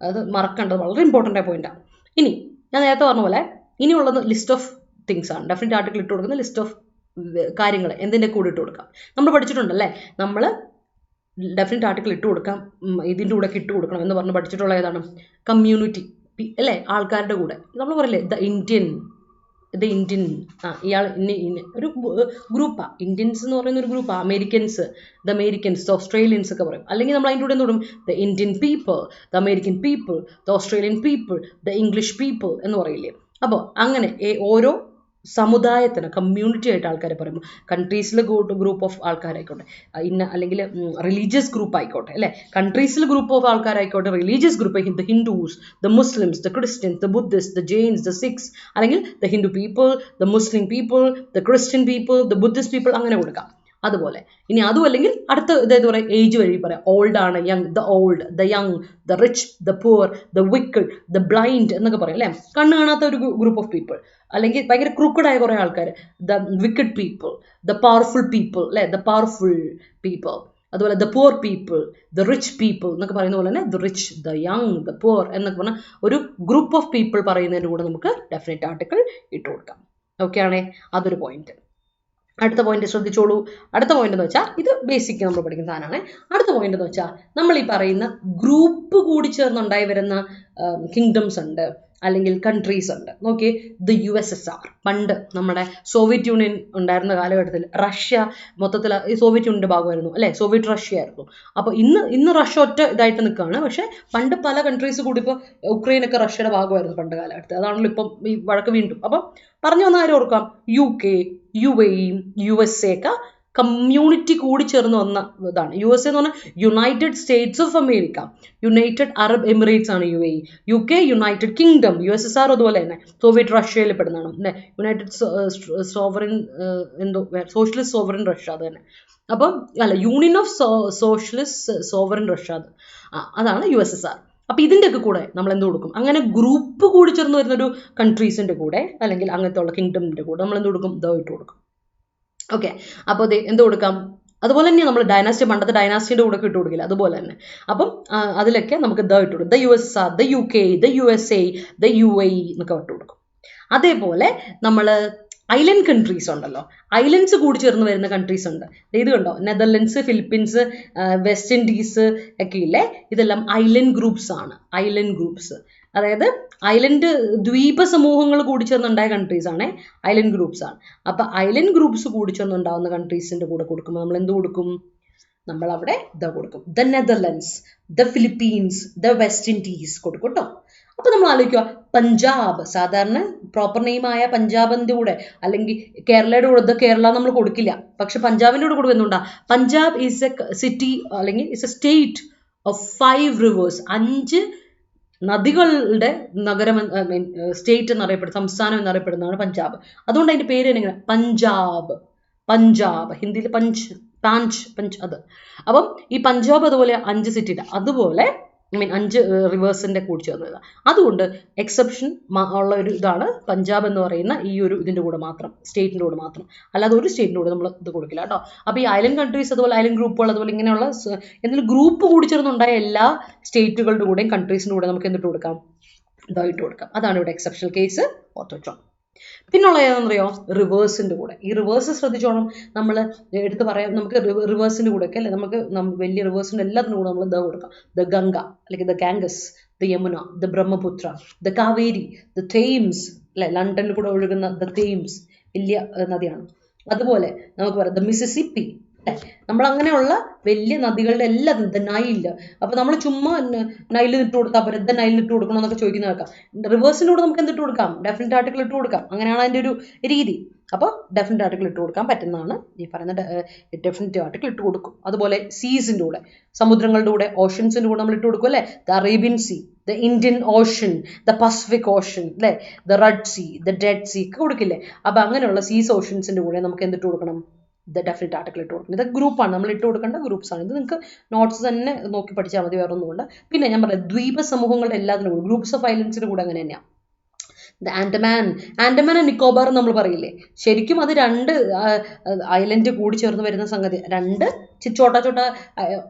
അത് മറക്കേണ്ടത് വളരെ ഇമ്പോർട്ടൻ്റ് ആയ പോയിന്റാണ്. ഇനി ഞാൻ നേരത്തെ പറഞ്ഞ പോലെ ഇനിയുള്ളത് ലിസ്റ്റ് ഓഫ് തിങ്സ് ആണ്. ഡെഫിനറ്റ് ആർട്ടിക്കിൾ ഇട്ട് കൊടുക്കുന്ന ലിസ്റ്റ് ഓഫ് കാര്യങ്ങൾ എന്തിൻ്റെ കൂടെ ഇട്ട് കൊടുക്കാം. നമ്മൾ പഠിച്ചിട്ടുണ്ടല്ലേ, നമ്മൾ ഡെഫിനറ്റ് ആർട്ടിക്കിൾ ഇട്ട് കൊടുക്കാം, ഇതിൻ്റെ കൂടെ ഇട്ട് കൊടുക്കണം എന്ന് പറഞ്ഞ് പഠിച്ചിട്ടുള്ള ഏതാണ്? കമ്മ്യൂണിറ്റി അല്ലേ, ആൾക്കാരുടെ കൂടെ. നമ്മൾ പറയില്ലേ ദ ഇന്ത്യൻ ഇയാൾ ഇന്ന ഒരു ഗ്രൂപ്പാണ്. ഇന്ത്യൻസ് എന്ന് പറയുന്ന ഒരു ഗ്രൂപ്പാണ്. ദ അമേരിക്കൻസ്, ദ ഓസ്ട്രേലിയൻസ് ഒക്കെ പറയും. അല്ലെങ്കിൽ നമ്മൾ അതിൻ്റെ കൂടെ എന്ത് കൊടുക്കും? The Indian people, the American people, the Australian people, the English people എന്ന് പറയില്ലേ. അപ്പോൾ അങ്ങനെ ഓരോ സമുദായത്തിന് കമ്മ്യൂണിറ്റി ആയിട്ട് ആൾക്കാരെ പറയുമ്പോൾ കൺട്രീസിൽ ഗ്രൂപ്പ് ഓഫ് ആൾക്കാരായിക്കോട്ടെ, അല്ലെങ്കിൽ റിലീജിയസ് ഗ്രൂപ്പ് ആയിക്കോട്ടെ അല്ലേ, കൺട്രീസിൽ ഗ്രൂപ്പ് ഓഫ് ആൾക്കാരായിക്കോട്ടെ, religious group, the Hindus, the Muslims, the Christians, the Buddhist, the Jains, the Sikhs, അല്ലെങ്കിൽ the Hindu people, the Muslim people, the Christian people, the Buddhist people, അങ്ങനെ കൊടുക്കാം. അതുപോലെ ഇനി അതും അല്ലെങ്കിൽ അടുത്ത ഇതേത് പറയാം, ഏജ് വഴി പറയാം. ഓൾഡ് ആണ്, young, the old, the young, the rich, the poor, the wicked, the blind എന്നൊക്കെ പറയും അല്ലേ. കണ്ണ് കാണാത്ത ഒരു ഗ്രൂപ്പ് ഓഫ് പീപ്പിൾ, അല്ലെങ്കിൽ ഭയങ്കര ക്രൂക്കഡായ കുറേ ആൾക്കാർ, the wicked people, the powerful people അല്ലേ, ദ പവർഫുൾ പീപ്പിൾ. അതുപോലെ the poor people, the rich people എന്നൊക്കെ പറയുന്ന പോലെ തന്നെ the rich, the young, the poor എന്നൊക്കെ പറഞ്ഞാൽ ഒരു ഗ്രൂപ്പ് ഓഫ് പീപ്പിൾ പറയുന്നതിൻ്റെ കൂടെ നമുക്ക് ഡെഫിനറ്റ് ആർട്ടിക്കിൾ ഇട്ട് കൊടുക്കാം. ഓക്കെ ആണേ, അതൊരു പോയിന്റ്. അടുത്ത പോയിന്റ് ശ്രദ്ധിച്ചോളൂ. അടുത്ത പോയിന്റ് എന്ന് വെച്ചാൽ ഇത് ബേസിക് നമ്മൾ പഠിക്കുന്ന സാധനമാണ്. അടുത്ത പോയിന്റ് എന്ന് വെച്ചാൽ നമ്മൾ ഈ പറയുന്ന ഗ്രൂപ്പ് കൂടി ചേർന്നുണ്ടായി വരുന്ന കിങ്ഡംസ് ഉണ്ട്, അല്ലെങ്കിൽ കൺട്രീസ് ഉണ്ട്. നോക്കി, ദ USSR, പണ്ട് നമ്മുടെ സോവിയറ്റ് യൂണിയൻ ഉണ്ടായിരുന്ന കാലഘട്ടത്തിൽ റഷ്യ മൊത്തത്തിൽ ഈ സോവിയറ്റ് യൂണിയൻ്റെ ഭാഗമായിരുന്നു അല്ലേ, സോവിയറ്റ് റഷ്യ ആയിരുന്നു. അപ്പോൾ ഇന്ന് റഷ്യ ഒറ്റ ഇതായിട്ട് നിൽക്കുകയാണ്. പക്ഷേ പണ്ട് പല കൺട്രീസ് കൂടി, ഇപ്പോൾ ഉക്രൈനൊക്കെ റഷ്യയുടെ ഭാഗമായിരുന്നു പണ്ട് കാലഘട്ടത്തിൽ. അതാണല്ലോ ഇപ്പം ഈ വഴക്ക് വീണ്ടും. അപ്പം പറഞ്ഞു വന്ന കാര്യം ഓർക്കാം, UK, UAE, USA ഒക്കെ കമ്മ്യൂണിറ്റി കൂടി ചേർന്ന് വന്ന ഇതാണ്. USA എന്ന് പറഞ്ഞാൽ United States of America, United Arab Emirates ആണ് UAE. UK United kingdom, USSR അതുപോലെ തന്നെ സോവിയറ്റ് റഷ്യയിൽ പെടുന്നതാണ് അല്ലേ. യുണൈറ്റഡ് സോവറിൻ എന്തോ സോഷ്യലിസ്റ്റ് സോവറിൻ റഷ്യ, അത് തന്നെ. അപ്പം അല്ല, union of socialist sovereign Russia, അതാണ് USSR. അപ്പം ഇതിൻ്റെയൊക്കെ കൂടെ നമ്മൾ എന്ത് കൊടുക്കും? അങ്ങനെ ഗ്രൂപ്പ് കൂടി ചേർന്ന് വരുന്നൊരു കൺട്രീസിൻ്റെ കൂടെ, അല്ലെങ്കിൽ അങ്ങനത്തെ ഉള്ള കിങ്ഡമിൻ്റെ കൂടെ നമ്മൾ എന്ത് കൊടുക്കും? ദ ഇട്ട് കൊടുക്കും. ഓക്കെ, അപ്പോൾ അത് എന്ത് കൊടുക്കാം? അതുപോലെ തന്നെ നമ്മൾ ഡൈനാസ്റ്റി, പണ്ടത്തെ ഡൈനാസ്റ്റിൻ്റെ കൂടെ ഇട്ട് കൊടുക്കില്ല, അതുപോലെ തന്നെ. അപ്പം അതിലൊക്കെ നമുക്ക് ദ ഇട്ട് കൊടുക്കും. The USSR, the UK, the USA, the UAE എന്നൊക്കെ ഇട്ട് കൊടുക്കും. അതേപോലെ നമ്മൾ ഐലൻഡ് കൺട്രീസ് ഉണ്ടല്ലോ, ഐലൻഡ്സ് കൂടി ചേർന്ന് വരുന്ന കൺട്രീസ് ഉണ്ട്. ഇത് കണ്ടോ, നെതർലൻഡ്സ്, ഫിലിപ്പീൻസ്, വെസ്റ്റ് ഇൻഡീസ് ഒക്കെ ഇല്ലേ, ഇതെല്ലാം ഐലൻഡ് ഗ്രൂപ്പ്സ് ആണ്. ഐലൻഡ് ഗ്രൂപ്പ്സ് അതായത് ഐലൻഡ് ദ്വീപ സമൂഹങ്ങൾ കൂടി ചേർന്നുണ്ടായ കൺട്രീസ് ആണ് ഐലൻഡ് ഗ്രൂപ്പ്സ് ആണ്. അപ്പൊ ഐലൻഡ് ഗ്രൂപ്പ്സ് കൂടി ചേർന്നുണ്ടാവുന്ന കൺട്രീസിന്റെ കൂടെ കൊടുക്കുമ്പോൾ നമ്മൾ എന്ത് കൊടുക്കും? നമ്മൾ അവിടെ കൊടുക്കും. The Netherlands, the Philippines, the west Indies കൊടുക്കും കേട്ടോ. അപ്പൊ നമ്മൾ ആലോചിക്കുക, പഞ്ചാബ്, സാധാരണ പ്രോപ്പർ നെയിം ആയ പഞ്ചാബിന്റെ കൂടെ അല്ലെങ്കിൽ കേരളയുടെ കൂടെ ദ കേരള നമ്മൾ കൊടുക്കില്ല. പക്ഷെ പഞ്ചാബിന്റെ കൂടെ കൊടുക്കുന്നുണ്ടാ. പഞ്ചാബ് ഈസ് എ സിറ്റി അല്ലെങ്കിൽ is A state of 5 reverse. 5 നദികളുടെ നഗരം, സ്റ്റേറ്റ് എന്നറിയപ്പെടുന്ന, സംസ്ഥാനം എന്നറിയപ്പെടുന്നതാണ് പഞ്ചാബ്. അതുകൊണ്ട് അതിന്റെ പേര് എങ്ങനെ? പഞ്ചാബ്. പഞ്ചാബ് ഹിന്ദിയിൽ പഞ്ച് അത്. അപ്പം ഈ പഞ്ചാബ് അതുപോലെ 5 സിറ്റിയുടെ അതുപോലെ 5 റിവേഴ്സിന്റെ കൂടി ചേർന്നത്. അതുകൊണ്ട് എക്സെപ്ഷൻ ഉള്ള ഒരു ഇതാണ് പഞ്ചാബ് എന്ന് പറയുന്ന ഈ ഒരു ഇതിന്റെ കൂടെ മാത്രം, സ്റ്റേറ്റിന്റെ കൂടെ മാത്രം. അല്ലാതെ ഒരു സ്റ്റേറ്റിന്റെ കൂടെ നമ്മൾ ഇത് കൊടുക്കില്ല കേട്ടോ. അപ്പൊ ഈ ഐലൻഡ് കൺട്രീസ് അതുപോലെ ഐലൻഡ് ഗ്രൂപ്പുകൾ അതുപോലെ ഇങ്ങനെയുള്ള എന്തെങ്കിലും ഗ്രൂപ്പ് കൂടി ചേർന്നുണ്ടായ എല്ലാ സ്റ്റേറ്റുകളുടെ കൂടെയും കൺട്രീസിന്റെ കൂടെ നമുക്ക് എന്തിട്ട് കൊടുക്കാം? ഇതായിട്ട് കൊടുക്കാം. അതാണ് ഇവിടെ എക്സെപ്ഷണൽ കേസ്. ഓർത്ത് വെച്ചോ. പിന്നുള്ള ഏതാണെന്നറിയോ? റിവേഴ്സിന്റെ കൂടെ. ഈ റിവേഴ്സ് ശ്രദ്ധിച്ചോണം. നമ്മൾ എടുത്ത് പറയാം, നമുക്ക് റിവേഴ്സിന്റെ കൂടെ ഒക്കെ അല്ലെ, നമുക്ക് വലിയ റിവേഴ്സിന്റെ എല്ലാത്തിനും കൂടെ നമ്മൾ കൊടുക്കാം. ദ ഗംഗ അല്ലെങ്കിൽ the Ganges, the Yamuna, the Brahmaputra, the Kaveri, the Thames അല്ലെ, ലണ്ടനിൽ കൂടെ ഒഴുകുന്ന ദ തേംസ് വലിയ നദിയാണ്. അതുപോലെ നമുക്ക് പറയാം ദ മിസിസിപ്പി. നമ്മൾ അങ്ങനെയുള്ള വലിയ നദികളുടെ എല്ലാം ദ നൈല്. അപ്പൊ നമ്മൾ ചുമ്മാ നൈലിൽ ഇട്ട് കൊടുത്താൽ പോരെ, ദ നൈലിൽ ഇട്ട് കൊടുക്കണം എന്നൊക്കെ ചോദിക്കുന്ന കേൾക്കാം. റിവേഴ്സിന്റെ കൂടെ നമുക്ക് എന്തിട്ട് കൊടുക്കാം? ഡെഫിനറ്റ് ആർട്ടിക്കിൾ ഇട്ട് കൊടുക്കാം. അങ്ങനെയാണ് അതിന്റെ ഒരു രീതി. അപ്പോൾ ഡെഫിനറ്റ് ആർട്ടിക്കിൾ ഇട്ട് കൊടുക്കാൻ പറ്റുന്നതാണ് ഈ പറയുന്ന ഡെഫിനറ്റ് ആർട്ടിക്കിൾ ഇട്ട് കൊടുക്കും. അതുപോലെ സീസിന്റെ കൂടെ, സമുദ്രങ്ങളുടെ കൂടെ, ഓഷൻസിന്റെ കൂടെ നമ്മൾ ഇട്ട് കൊടുക്കും അല്ലെ. The Arabian sea, the Indian ocean, the Pacific ocean അല്ലെ, the red sea, the dead sea ഒക്കെ കൊടുക്കില്ലേ. അപ്പൊ അങ്ങനെയുള്ള സീസ് ഓഷൻസിന്റെ കൂടെ നമുക്ക് എന്തിട്ട് കൊടുക്കണം? ദ ഡെഫിനറ്റ് ആർട്ടിക്കിൾ ഇട്ട് കൊടുക്കണം. ഇത് ഗ്രൂപ്പാണ്, നമ്മൾ ഇട്ട് കൊടുക്കേണ്ട ഗ്രൂപ്പ്സ് ആണ്. ഇത് നിങ്ങൾക്ക് നോട്ട്സ് തന്നെ നോക്കി പഠിച്ചാൽ മതി, വേറെ ഒന്നുമുണ്ട്. പിന്നെ ഞാൻ പറയാം ദ്വീപ സമൂഹങ്ങളുടെ എല്ലാത്തിനും കൂടെ, ഗ്രൂപ്പ്സ് ഓഫ് ഐലൻഡ്സിന്റെ കൂടെ അങ്ങനെ തന്നെയാണ്. ദ ആൻഡമാൻ ആൻഡ് നിക്കോബാർ നമ്മൾ പറയില്ലേ, ശരിക്കും അത് 2 ഐലൻഡ് കൂടി ചേർന്ന് വരുന്ന സംഗതി. 2 ചോട്ട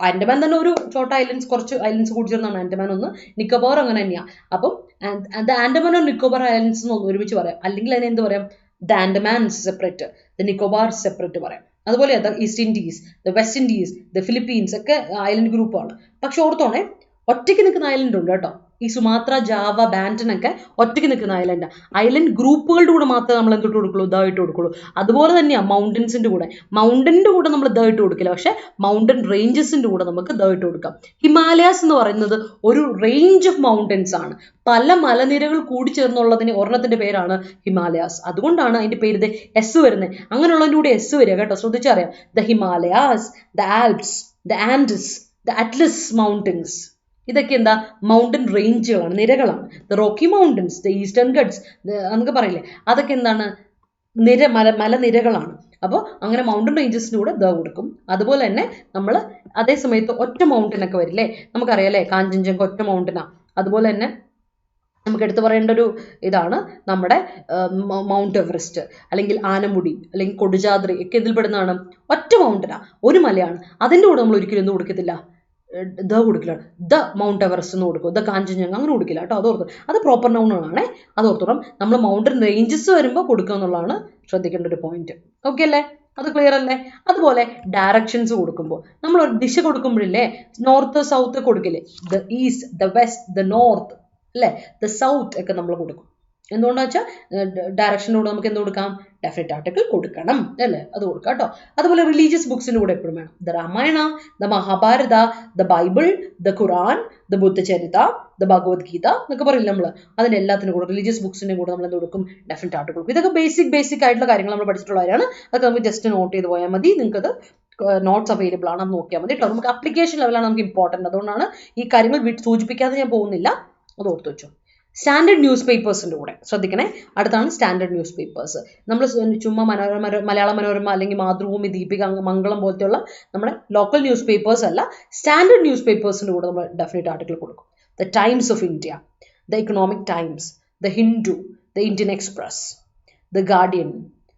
ആൻഡമാൻ തന്നെ ഒരു ചോട്ട ഐലൻഡ്സ്, കുറച്ച് ഐലൻഡ്സ് കൂടി ചേർന്നാണ് ആൻഡമാൻ ഒന്ന്. നിക്കോബാർ അങ്ങനെ തന്നെയാണ്. അപ്പം the Andaman and Nicobar islands എന്ന് ഒരുമിച്ച് പറയാം. അല്ലെങ്കിൽ അതിനെ എന്ത് പറയാം? The Andaman separate, the Nicobar separate പറയാം. അതുപോലെ the east Indies, the west Indies, the Philippines ഒക്കെ ഐലൻഡ് ഗ്രൂപ്പാണ്. പക്ഷെ ഓർത്തോണേ, ഒറ്റയ്ക്ക് നിൽക്കുന്ന ഐലൻഡ് ഉണ്ട് കേട്ടോ. ഈ സുമാത്ര, ജാവ, ബാൻറ്റൻ ഒക്കെ ഒറ്റയ്ക്ക് നിൽക്കുന്ന ഐലൻഡാണ്. ഐലൻഡ് ഗ്രൂപ്പുകളുടെ കൂടെ മാത്രമേ നമ്മൾ എന്തിട്ട് കൊടുക്കുള്ളൂ? ഇതായിട്ട് കൊടുക്കുള്ളൂ. അതുപോലെ തന്നെയാണ് മൗണ്ടൻസിന്റെ കൂടെ. മൗണ്ടന്റെ കൂടെ നമ്മൾ ഇതായിട്ട് കൊടുക്കില്ല, പക്ഷെ മൗണ്ടൻ റേഞ്ചസിന്റെ കൂടെ നമുക്ക് ഇതായിട്ട് കൊടുക്കാം. ഹിമാലയാസ് എന്ന് പറയുന്നത് ഒരു റേഞ്ച് ഓഫ് മൗണ്ടൻസ് ആണ്. പല മലനിരകൾ കൂടി ചേർന്നുള്ളതിന് ഒരെണ്ണത്തിന്റെ പേരാണ് ഹിമാലയാസ്. അതുകൊണ്ടാണ് അതിന്റെ പേര് എസ് വരുന്നത്. അങ്ങനെയുള്ളതിന്റെ കൂടെ എസ് വരിക കേട്ടോ, ശ്രദ്ധിച്ചറിയാം. The Himalayas, the Alps, the Andes, the Atlas mountains. ഇതൊക്കെ എന്താ? മൗണ്ടൻ റേഞ്ചുകളാണ്, നിരകളാണ്. The Rocky mountains, the Eastern Ghats എന്നൊക്കെ പറയില്ലേ, അതൊക്കെ എന്താണ്? മലനിരകളാണ്. അപ്പോൾ അങ്ങനെ മൗണ്ടൻ റേഞ്ചസിൻ്റെ കൂടെ കൊടുക്കും. അതുപോലെ തന്നെ നമ്മൾ അതേ സമയത്ത് ഒറ്റ മൗണ്ടൻ ഒക്കെ വരില്ലേ, നമുക്കറിയാലേ കാഞ്ചൻജംഗ ഒറ്റ മൗണ്ടനാ. അതുപോലെ തന്നെ നമുക്ക് എടുത്തു പറയേണ്ട ഒരു ഇതാണ് നമ്മുടെ മൗണ്ട് എവറസ്റ്റ് അല്ലെങ്കിൽ ആനമുടി അല്ലെങ്കിൽ കൊടുജാദ്രി ഒക്കെ ഇതിൽപ്പെടുന്നതാണ്. ഒറ്റ മൗണ്ടനാ, ഒരു മലയാണ്. അതിൻ്റെ കൂടെ നമ്മൾ ഒരിക്കലും ഒന്നും കൊടുക്കത്തില്ല, കൊടുക്കില്ല. ദ മൗണ്ട് എവറസ്റ്റ് എന്ന് കൊടുക്കും, ദ കാഞ്ചൻജംഗ അങ്ങനെ കൊടുക്കില്ല കേട്ടോ. അതോർത്ത്, അത് പ്രോപ്പർ നൗണാണേ, അതോർത്തോളം. നമ്മൾ മൗണ്ടൻ റേഞ്ചസ് വരുമ്പോൾ കൊടുക്കുക എന്നുള്ളതാണ് ശ്രദ്ധിക്കേണ്ട ഒരു പോയിന്റ്. ഓക്കെ അല്ലേ? അത് ക്ലിയർ അല്ലേ? അതുപോലെ ഡയറക്ഷൻസ് കൊടുക്കുമ്പോൾ നമ്മൾ ഒരു ദിശ കൊടുക്കുമ്പോഴില്ലേ, നോർത്ത് സൗത്ത് കൊടുക്കില്ലേ, the east, the west, the north അല്ലേ, ദ സൗത്ത് ഒക്കെ നമ്മൾ കൊടുക്കും. എന്തുകൊണ്ടാ വെച്ചാൽ ഡയറക്ഷൻ്റെ കൂടെ നമുക്ക് എന്ത് കൊടുക്കാം? ഡെഫിനറ്റ് ആർട്ടിക്കിൾ കൊടുക്കണം അല്ലേ, അത് കൊടുക്കാം കേട്ടോ. അതുപോലെ റിലീജിയസ് ബുക്സിൻ്റെ കൂടെ എപ്പോഴും വേണം. The Ramayana, the Mahabharata, the Bible, the Quran, the Buddhacharita, the Bhagavad Gita എന്നൊക്കെ പറയില്ല നമ്മൾ. അതിൻ്റെ എല്ലാത്തിനും കൂടെ റിലീജിയസ് ബുക്സിൻ്റെ കൂടെ നമ്മൾ എന്ത് കൊടുക്കും? ഡെഫിനറ്റ് ആർട്ടിക്കിൾ കൊടുക്കും. ഇതൊക്കെ ബേസിക് ആയിട്ടുള്ള കാര്യങ്ങൾ നമ്മൾ പഠിച്ചിട്ടുള്ളവരാണ്. അതൊക്കെ നമുക്ക് ജസ്റ്റ് നോട്ട് ചെയ്ത് പോയാൽ മതി. നിങ്ങൾക്കത് നോട്ട്സ് അവൈലബിൾ ആണ്, അത് നോക്കിയാൽ മതി കേട്ടോ. നമുക്ക് അപ്ലിക്കേഷൻ ലെവലാണ് നമുക്ക് ഇമ്പോർട്ടൻറ്റ്. അതുകൊണ്ടാണ് ഈ കാര്യങ്ങൾ സൂചിപ്പിക്കാതെ ഞാൻ പോകുന്നില്ല, അത് ഓർത്ത് വെച്ചു. സ്റ്റാൻഡേർഡ് ന്യൂസ് പേപ്പേഴ്സിൻ്റെ കൂടെ ശ്രദ്ധിക്കണേ. അടുത്താണ് സ്റ്റാൻഡേർഡ് ന്യൂസ് പേപ്പേഴ്സ്. നമ്മൾ ചുമ്മാ മലയാള മനോരമ അല്ലെങ്കിൽ മാതൃഭൂമി, ദീപിക, മംഗളം പോലത്തെയുള്ള നമ്മുടെ ലോക്കൽ ന്യൂസ് പേപ്പേഴ്സ് അല്ല, സ്റ്റാൻഡേർഡ് ന്യൂസ് പേപ്പേഴ്സിൻ്റെ കൂടെ നമ്മൾ ഡെഫിനറ്റ് ആർട്ടിക്കിൾ കൊടുക്കും. The times of India, the economic times, the Hindu, the Indian express, the guardian,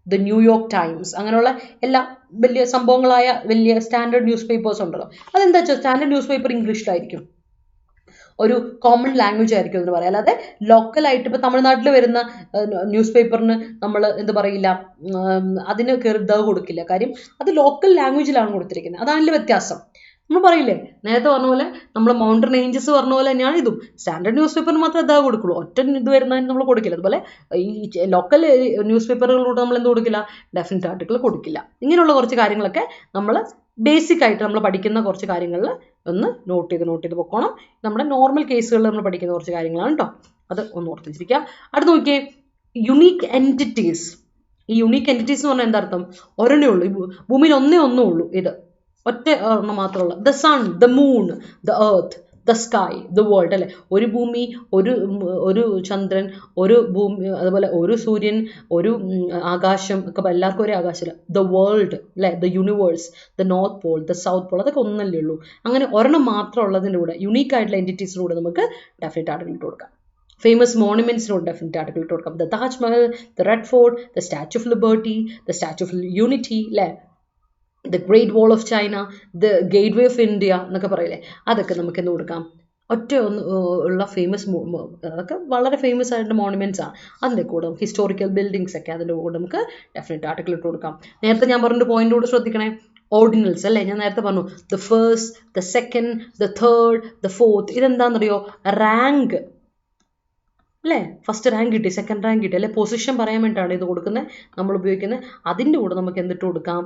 the New York times, അങ്ങനെയുള്ള എല്ലാ വലിയ സംഭവങ്ങളായ വലിയ സ്റ്റാൻഡേർഡ് ന്യൂസ് പേപ്പേഴ്സ് ഉണ്ടല്ലോ. അതെന്താ വെച്ചാൽ സ്റ്റാൻഡേർഡ് ന്യൂസ് പേപ്പർ ഇംഗ്ലീഷിലായിരിക്കും. ഒരു കോമൺ ലാംഗ്വേജ് ആയിരിക്കും എന്ന് പറയാം. അല്ലാതെ ലോക്കലായിട്ട് ഇപ്പോൾ തമിഴ്നാട്ടിൽ വരുന്ന ന്യൂസ് പേപ്പറിന് നമ്മൾ എന്ത് പറയില്ല, അതിന് കയറി ദ കൊടുക്കില്ല. കാര്യം അത് ലോക്കൽ ലാംഗ്വേജിലാണ് കൊടുത്തിരിക്കുന്നത്. അതാണല്ലേ വ്യത്യാസം. നമ്മൾ പറയില്ലേ, നേരത്തെ പറഞ്ഞ പോലെ നമ്മൾ മൗണ്ടൻ റേഞ്ചസ് പറഞ്ഞ പോലെ തന്നെയാണ് ഇതും. സ്റ്റാൻഡേർഡ് ന്യൂസ് പേപ്പറിന് മാത്രമേ ഇതാ കൊടുക്കുള്ളൂ, ഒറ്റ ഇത് വരുന്നതിന് നമ്മൾ കൊടുക്കില്ല. അതുപോലെ ഈ ലോക്കൽ ന്യൂസ് പേപ്പറുകളിലൂടെ നമ്മൾ എന്ത് കൊടുക്കില്ല, ഡെഫിനറ്റ് ആർട്ടിക്കിൾ കൊടുക്കില്ല. ഇങ്ങനെയുള്ള കുറച്ച് കാര്യങ്ങളൊക്കെ നമ്മൾ ബേസിക് ആയിട്ട് നമ്മൾ പഠിക്കുന്ന കുറച്ച് കാര്യങ്ങളിൽ ഒന്ന് നോട്ട് ചെയ്ത് പൊക്കോണം. നമ്മുടെ നോർമൽ കേസുകളിൽ നമ്മൾ പഠിക്കുന്ന കുറച്ച് കാര്യങ്ങളാണ് കേട്ടോ, അത് ഒന്ന് ഓർത്തിരിക്കുക. അടുത്ത് നോക്കിയേ, യുണീക്ക് എൻറ്റിറ്റീസ്. ഈ യുണീക്ക് എൻറ്റിറ്റീസ് എന്ന് പറഞ്ഞാൽ എന്താ അർത്ഥം? ഒരെണ്ണേ ഉള്ളൂ, ഈ ഭൂമിയിൽ ഒന്നേ ഉള്ളൂ, ഇത് ഒറ്റ ഒരെണ്ണം മാത്രമുള്ള. The sun, the moon, the earth, the sky, the world അല്ലേ. ഒരു ഭൂമി, ഒരു ചന്ദ്രൻ, ഒരു ഭൂമി, അതുപോലെ ഒരു സൂര്യൻ, ഒരു ആകാശം ഒക്കെ എല്ലാവർക്കും ഒരേ ആകാശമില്ല. ദ വേൾഡ് അല്ലേ, the universe, the north Paul, the south Paul, അതൊക്കെ ഒന്നല്ലേ ഉള്ളൂ. അങ്ങനെ ഒരെണ്ണം മാത്രം ഉള്ളതിൻ്റെ കൂടെ യുണീക്ക് ആയിട്ടുള്ള എൻറ്റിറ്റീസിലൂടെ നമുക്ക് ഡെഫിനറ്റ് ആർട്ടിക്കിൾ ഇട്ട് കൊടുക്കാം. ഫേമസ് മോണുമെന്റ്സിനോട് ഡെഫിനറ്റ് ആർട്ടിക്കിൾ ഇട്ട് കൊടുക്കാം. The Taj Mahal, the red fort, the statue of liberty, the statue of unity അല്ലേ, the great wall of China, the gateway of India എന്നൊക്കെ പറയില്ലേ, അതൊക്കെ നമുക്ക് എന്ത് കൊടുക്കാം, ഒറ്റ ഉള്ള ഫേമസ്, അതൊക്കെ വളരെ ഫേമസ് ആയിട്ടുള്ള മോണുമെന്റ്സ് ആണ്. അതിൻ്റെ കൂടെ ഹിസ്റ്റോറിക്കൽ ബിൽഡിങ്സ് ഒക്കെ അതിൻ്റെ കൂടെ നമുക്ക് ഡെഫിനറ്റ് ആർട്ടിക്കിൾ ഇട്ട് കൊടുക്കാം. നേരത്തെ ഞാൻ പറഞ്ഞൊരു പോയിന്റ് കൂടെ ശ്രദ്ധിക്കണേ, ഓർഡിനൽസ് അല്ലേ. ഞാൻ നേരത്തെ പറഞ്ഞു the first, the second, the third, the fourth. ഇതെന്താണെന്നറിയോ, റാങ്ക് അല്ലേ. ഫസ്റ്റ് റാങ്ക് കിട്ടി, സെക്കൻഡ് റാങ്ക് കിട്ടി അല്ലെ, പൊസിഷൻ പറയാൻ വേണ്ടിയിട്ടാണ് ഇത് കൊടുക്കുന്നത്, നമ്മൾ ഉപയോഗിക്കുന്നത്. അതിൻ്റെ കൂടെ നമുക്ക് എന്തിട്ട് കൊടുക്കാം,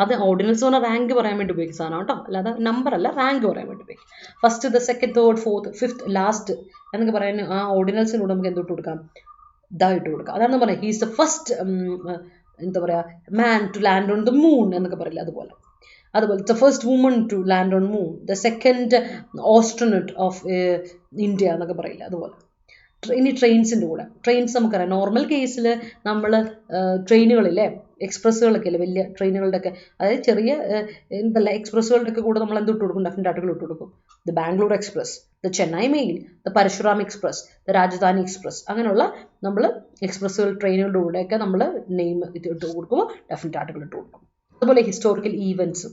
അത് ഓർഡിനൽസ് പറഞ്ഞാൽ റാങ്ക് പറയാൻ വേണ്ടി ഉപയോഗിക്കുന്ന സാധനം കേട്ടോ, അല്ലാതെ നമ്പർ അല്ല, റാങ്ക് പറയാൻ വേണ്ടി ഉപയോഗിക്കും. First, the second, third, fourth, fifth, last എന്നൊക്കെ പറയാൻ ആ ഓർഡിനൽസിനൂടെ നമുക്ക് എന്തിട്ട് കൊടുക്കാം, ഇതായിട്ട് കൊടുക്കാം. അതാണ് പറയുക, ഹീസ് ദ ഫസ്റ്റ് എന്താ പറയുക, man to land on the moon എന്നൊക്കെ പറയില്ല, അതുപോലെ the first woman to land on moon, the second astronaut of India എന്നൊക്കെ പറയില്ല, അതുപോലെ. ഇനി ട്രെയിൻസിൻ്റെ കൂടെ, ട്രെയിൻസ് നമുക്കറിയാം, നോർമൽ കേസിൽ നമ്മൾ ട്രെയിനുകളില്ലേ, എക്സ്പ്രസ്സുകളൊക്കെ അല്ലേ, വലിയ ട്രെയിനുകളുടെ ഒക്കെ, അതായത് ചെറിയ എന്തല്ല എക്സ്പ്രസ്സുകളുടെ ഒക്കെ കൂടെ നമ്മൾ എന്തിട്ട് കൊടുക്കും, ഡെഫിനറ്റ് ആർട്ടിക്കിൾ ഇട്ട് കൊടുക്കും. The Bangalore express, the Chennai mail, the Parashuram express, the Rajdhani express, അങ്ങനെയുള്ള നമ്മൾ എക്സ്പ്രസ്സുകൾ ട്രെയിനുകളുടെ കൂടെയൊക്കെ നമ്മൾ നെയിം ഇട്ട് കൊടുക്കുമ്പോൾ ഡെഫിനറ്റ് ആർട്ടിക്കിൾ ഇട്ട് കൊടുക്കും. അതുപോലെ ഹിസ്റ്റോറിക്കൽ ഈവൻറ്റ്സ്,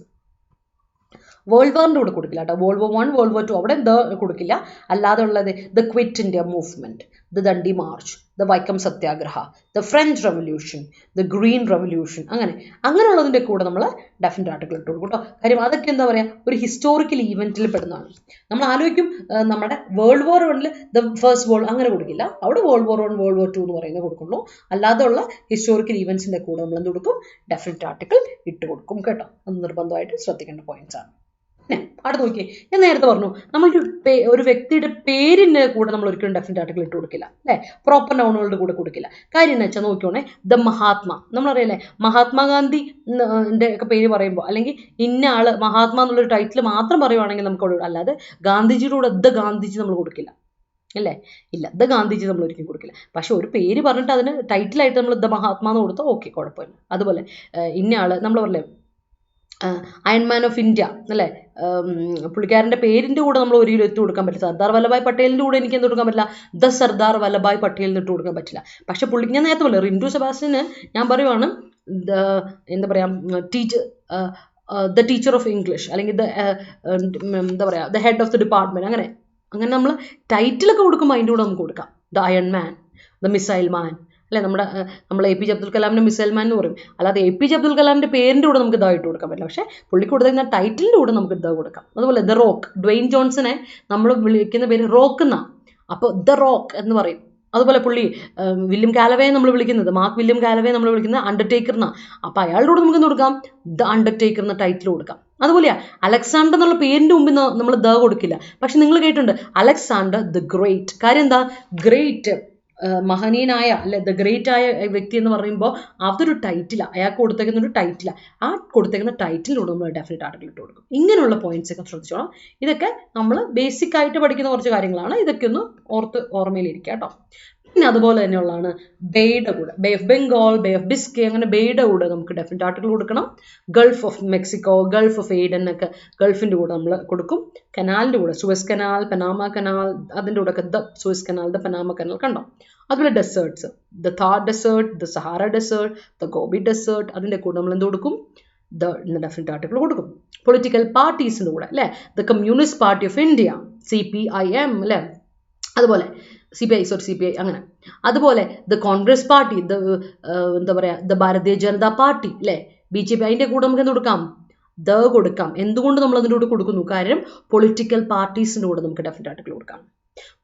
വേൾഡ് വാറിൻ്റെ കൂടെ കൊടുക്കില്ല കേട്ടോ, വേൾഡ് വാർ 1, വേൾഡ് വാർ 2 അവിടെ ദ കൊടുക്കില്ല. അല്ലാതെ ഉള്ളത് the quit India movement, the Dandi march, the Vaikom Satyagraha, the French revolution, the green revolution, അങ്ങനെയുള്ളതിൻ്റെ കൂടെ നമ്മൾ ഡെഫിനറ്റ് ആർട്ടിക്കിൾ ഇട്ട് കൊടുക്കും കേട്ടോ. കാര്യം അതൊക്കെ എന്താ പറയുക, ഒരു ഹിസ്റ്റോറിക്കൽ ഈവൻറ്റിൽ പെടുന്നതാണ്. നമ്മൾ ആലോചിക്കും നമ്മുടെ world war 1 the first world അങ്ങനെ കൊടുക്കില്ല, അവിടെ വേൾഡ് വാർ 1, വേൾഡ് വാർ 2 എന്ന് പറയുന്നത് കൊടുക്കുള്ളൂ. അല്ലാതെ ഉള്ള ഹിസ്റ്റോറിക്കൽ ഈവൻസിൻ്റെ കൂടെ നമ്മൾ എന്ത് കൊടുക്കും, ഡെഫിനറ്റ് ആർട്ടിക്കിൾ ഇട്ട് കൊടുക്കും കേട്ടോ. അത് നിർബന്ധമായിട്ട് ശ്രദ്ധിക്കേണ്ട പോയിന്റ്സ് ആണ്. അടുത്ത് നോക്കിയേ, ഞാൻ നേരത്തെ പറഞ്ഞു നമ്മളൊരു ഒരു വ്യക്തിയുടെ പേരിന് കൂടെ നമ്മൾ ഒരിക്കലും ഡെഫിനറ്റ് ആർട്ടിക്കിൾ ഇട്ട് കൊടുക്കില്ല അല്ലേ, പ്രോപ്പർ നൗണുകളുടെ കൂടെ കൊടുക്കില്ല. കാര്യം എന്ന് വെച്ചാൽ നോക്കിയോണേ, ദ മഹാത്മാ, നമ്മളറിയാലേ മഹാത്മാഗാന്ധിൻ്റെ ഒക്കെ പേര് പറയുമ്പോൾ, അല്ലെങ്കിൽ ഇന്ന ആള് മഹാത്മാ എന്നുള്ളൊരു ടൈറ്റിൽ മാത്രം പറയുവാണെങ്കിൽ നമുക്ക്, അല്ലാതെ ഗാന്ധിജിയുടെ കൂടെ ദ ഗാന്ധിജി നമ്മൾ കൊടുക്കില്ല അല്ലേ, ഇല്ല, ദ ഗാന്ധിജി നമ്മൾ ഒരിക്കലും കൊടുക്കില്ല. പക്ഷെ ഒരു പേര് പറഞ്ഞിട്ട് അതിന് ടൈറ്റിലായിട്ട് നമ്മൾ ദ മഹാത്മാ എന്ന് കൊടുത്താൽ ഓക്കെ, കുഴപ്പമില്ല. അതുപോലെ ഇന്ന ആള് നമ്മൾ പറയല്ലേ അയൺമാൻ ഓഫ് ഇന്ത്യ അല്ലേ, പുള്ളിക്കാരൻ്റെ പേരിൻ്റെ കൂടെ നമ്മൾ ഒരു കിലോ ഇട്ട് കൊടുക്കാൻ പറ്റില്ല. സർദാർ വല്ലഭായ് പട്ടേലിൻ്റെ കൂടെ എനിക്ക് എന്ത് കൊടുക്കാൻ പറ്റില്ല, ദ സർദാർ വല്ലഭായ് പട്ടേലിന് ഇട്ട് കൊടുക്കാൻ പറ്റില്ല. പക്ഷെ പുള്ളിക്ക് ഞാൻ നേരത്തെ പോലെ റിൻറ്റു സെബാസ്റ്റ്യന് ഞാൻ പറയുവാണ് എന്താ പറയുക, ദ ടീച്ചർ ഓഫ് ഇംഗ്ലീഷ്, അല്ലെങ്കിൽ എന്താ പറയുക, the head of the department, അങ്ങനെ നമ്മൾ ടൈറ്റിലൊക്കെ കൊടുക്കുമ്പോൾ അതിൻ്റെ കൂടെ നമുക്ക് കൊടുക്കാം. The iron man, the missile man അല്ലേ, നമ്മൾ എ പി ജെ അബ്ദുൽ കലാമിൻ്റെ മിസൈൽ മാൻ എന്ന് പറയും. അല്ലാതെ എ പി ജെ അബ്ദുൽ കലാമിൻ്റെ പേരിൻ്റെ കൂടെ നമുക്ക് ഇതായിട്ട് കൊടുക്കാൻ പറ്റില്ല. പക്ഷേ പുള്ളിക്ക് കൊടുക്കുന്ന ടൈറ്റിലിൻ്റെ കൂടെ നമുക്ക് ഇതാ കൊടുക്കാം. അതുപോലെ ദ റോക്ക്, ഡ്വെയിൻ ജോൺസനെ നമ്മൾ വിളിക്കുന്ന പേര് റോക്ക് എന്നാണ്, അപ്പോൾ ദ റോക്ക് എന്ന് പറയും. അതുപോലെ വില്യം കാലവേ നമ്മൾ വിളിക്കുന്നത്, മാർക്ക് വില്യം കാലവേ നമ്മൾ വിളിക്കുന്നത് അണ്ടർടേക്കർ എന്നാണ്, അപ്പോൾ അയാളുടെ കൂടെ നമുക്ക് കൊടുക്കാം ദ അണ്ടർടേക്കർ എന്ന ടൈറ്റിൽ കൊടുക്കാം. അതുപോലെയാ അലക്സാണ്ടർ എന്നുള്ള പേരിൻ്റെ മുമ്പിൽ നമ്മൾ ദ കൊടുക്കില്ല. പക്ഷെ നിങ്ങൾ കേട്ടിട്ടുണ്ട് അലക്സാണ്ടർ ദ ഗ്രേറ്റ്. കാര്യം എന്താ, ഗ്രേറ്റ് മഹനീയനായ അല്ലെ, ദ ഗ്രേറ്റ് ആയ വ്യക്തി എന്ന് പറയുമ്പോൾ അതൊരു ടൈറ്റിലാണ്, അയാൾക്ക് കൊടുത്തേക്കുന്ന ഒരു ടൈറ്റിലാണ്. ആ കൊടുത്തേക്കുന്ന ടൈറ്റിലൂടെ നമ്മൾ ഡെഫിനറ്റ് ആർട്ടിക്കിൾ ഇട്ട് കൊടുക്കും. ഇങ്ങനെയുള്ള പോയിന്റ്സ് ഒക്കെ ശ്രദ്ധിച്ചോളാം. ഇതൊക്കെ നമ്മൾ ബേസിക് ആയിട്ട് പഠിക്കുന്ന കുറച്ച് കാര്യങ്ങളാണ്. ഇതൊക്കെ ഒന്ന് ഓർമ്മയിലിരിക്കുക കേട്ടോ. പിന്നെ അതുപോലെ തന്നെയുള്ളതാണ് ബേയുടെ കൂടെ, bay of Bengal, bay of Biscay, അങ്ങനെ ബേയുടെ കൂടെ നമുക്ക് ഡെഫിനറ്റ് ആർട്ടിക്കിൾ കൊടുക്കണം. Gulf of Mexico, gulf of Aden ഒക്കെ ഗൾഫിൻ്റെ കൂടെ നമ്മൾ കൊടുക്കും. കനാലിൻ്റെ കൂടെ സൂയസ് കനാൽ, പനാമ കനാൽ, അതിൻ്റെ കൂടെ ഒക്കെ the Suez canal, the Panama canal കണ്ടോ. അതുപോലെ deserts, the Thar desert, the Sahara desert, the Gobi desert, അതിൻ്റെ കൂടെ നമ്മൾ എന്ത് കൊടുക്കും, ദ എന്ന ഡെഫിനറ്റ് ആർട്ടിക്കിൾ കൊടുക്കും. പൊളിറ്റിക്കൽ പാർട്ടീസിൻ്റെ കൂടെ അല്ലേ, the Communist Party of India, CPIM അല്ലേ, അതുപോലെ CPI അങ്ങനെ, അതുപോലെ ദ കോൺഗ്രസ് പാർട്ടി, എന്താ പറയുക, ദ ഭാരതീയ ജനതാ പാർട്ടി അല്ലേ, BJP, അതിൻ്റെ കൂടെ നമുക്ക് എന്ത് കൊടുക്കാം, ദ കൊടുക്കാം. എന്തുകൊണ്ട് നമ്മൾ അതിൻ്റെ കൂടെ കൊടുക്കുന്നു? കാര്യം പൊളിറ്റിക്കൽ പാർട്ടീസിൻ്റെ കൂടെ നമുക്ക് ഡെഫിനറ്റ് ആർട്ടിക്കിൾ കൊടുക്കാം.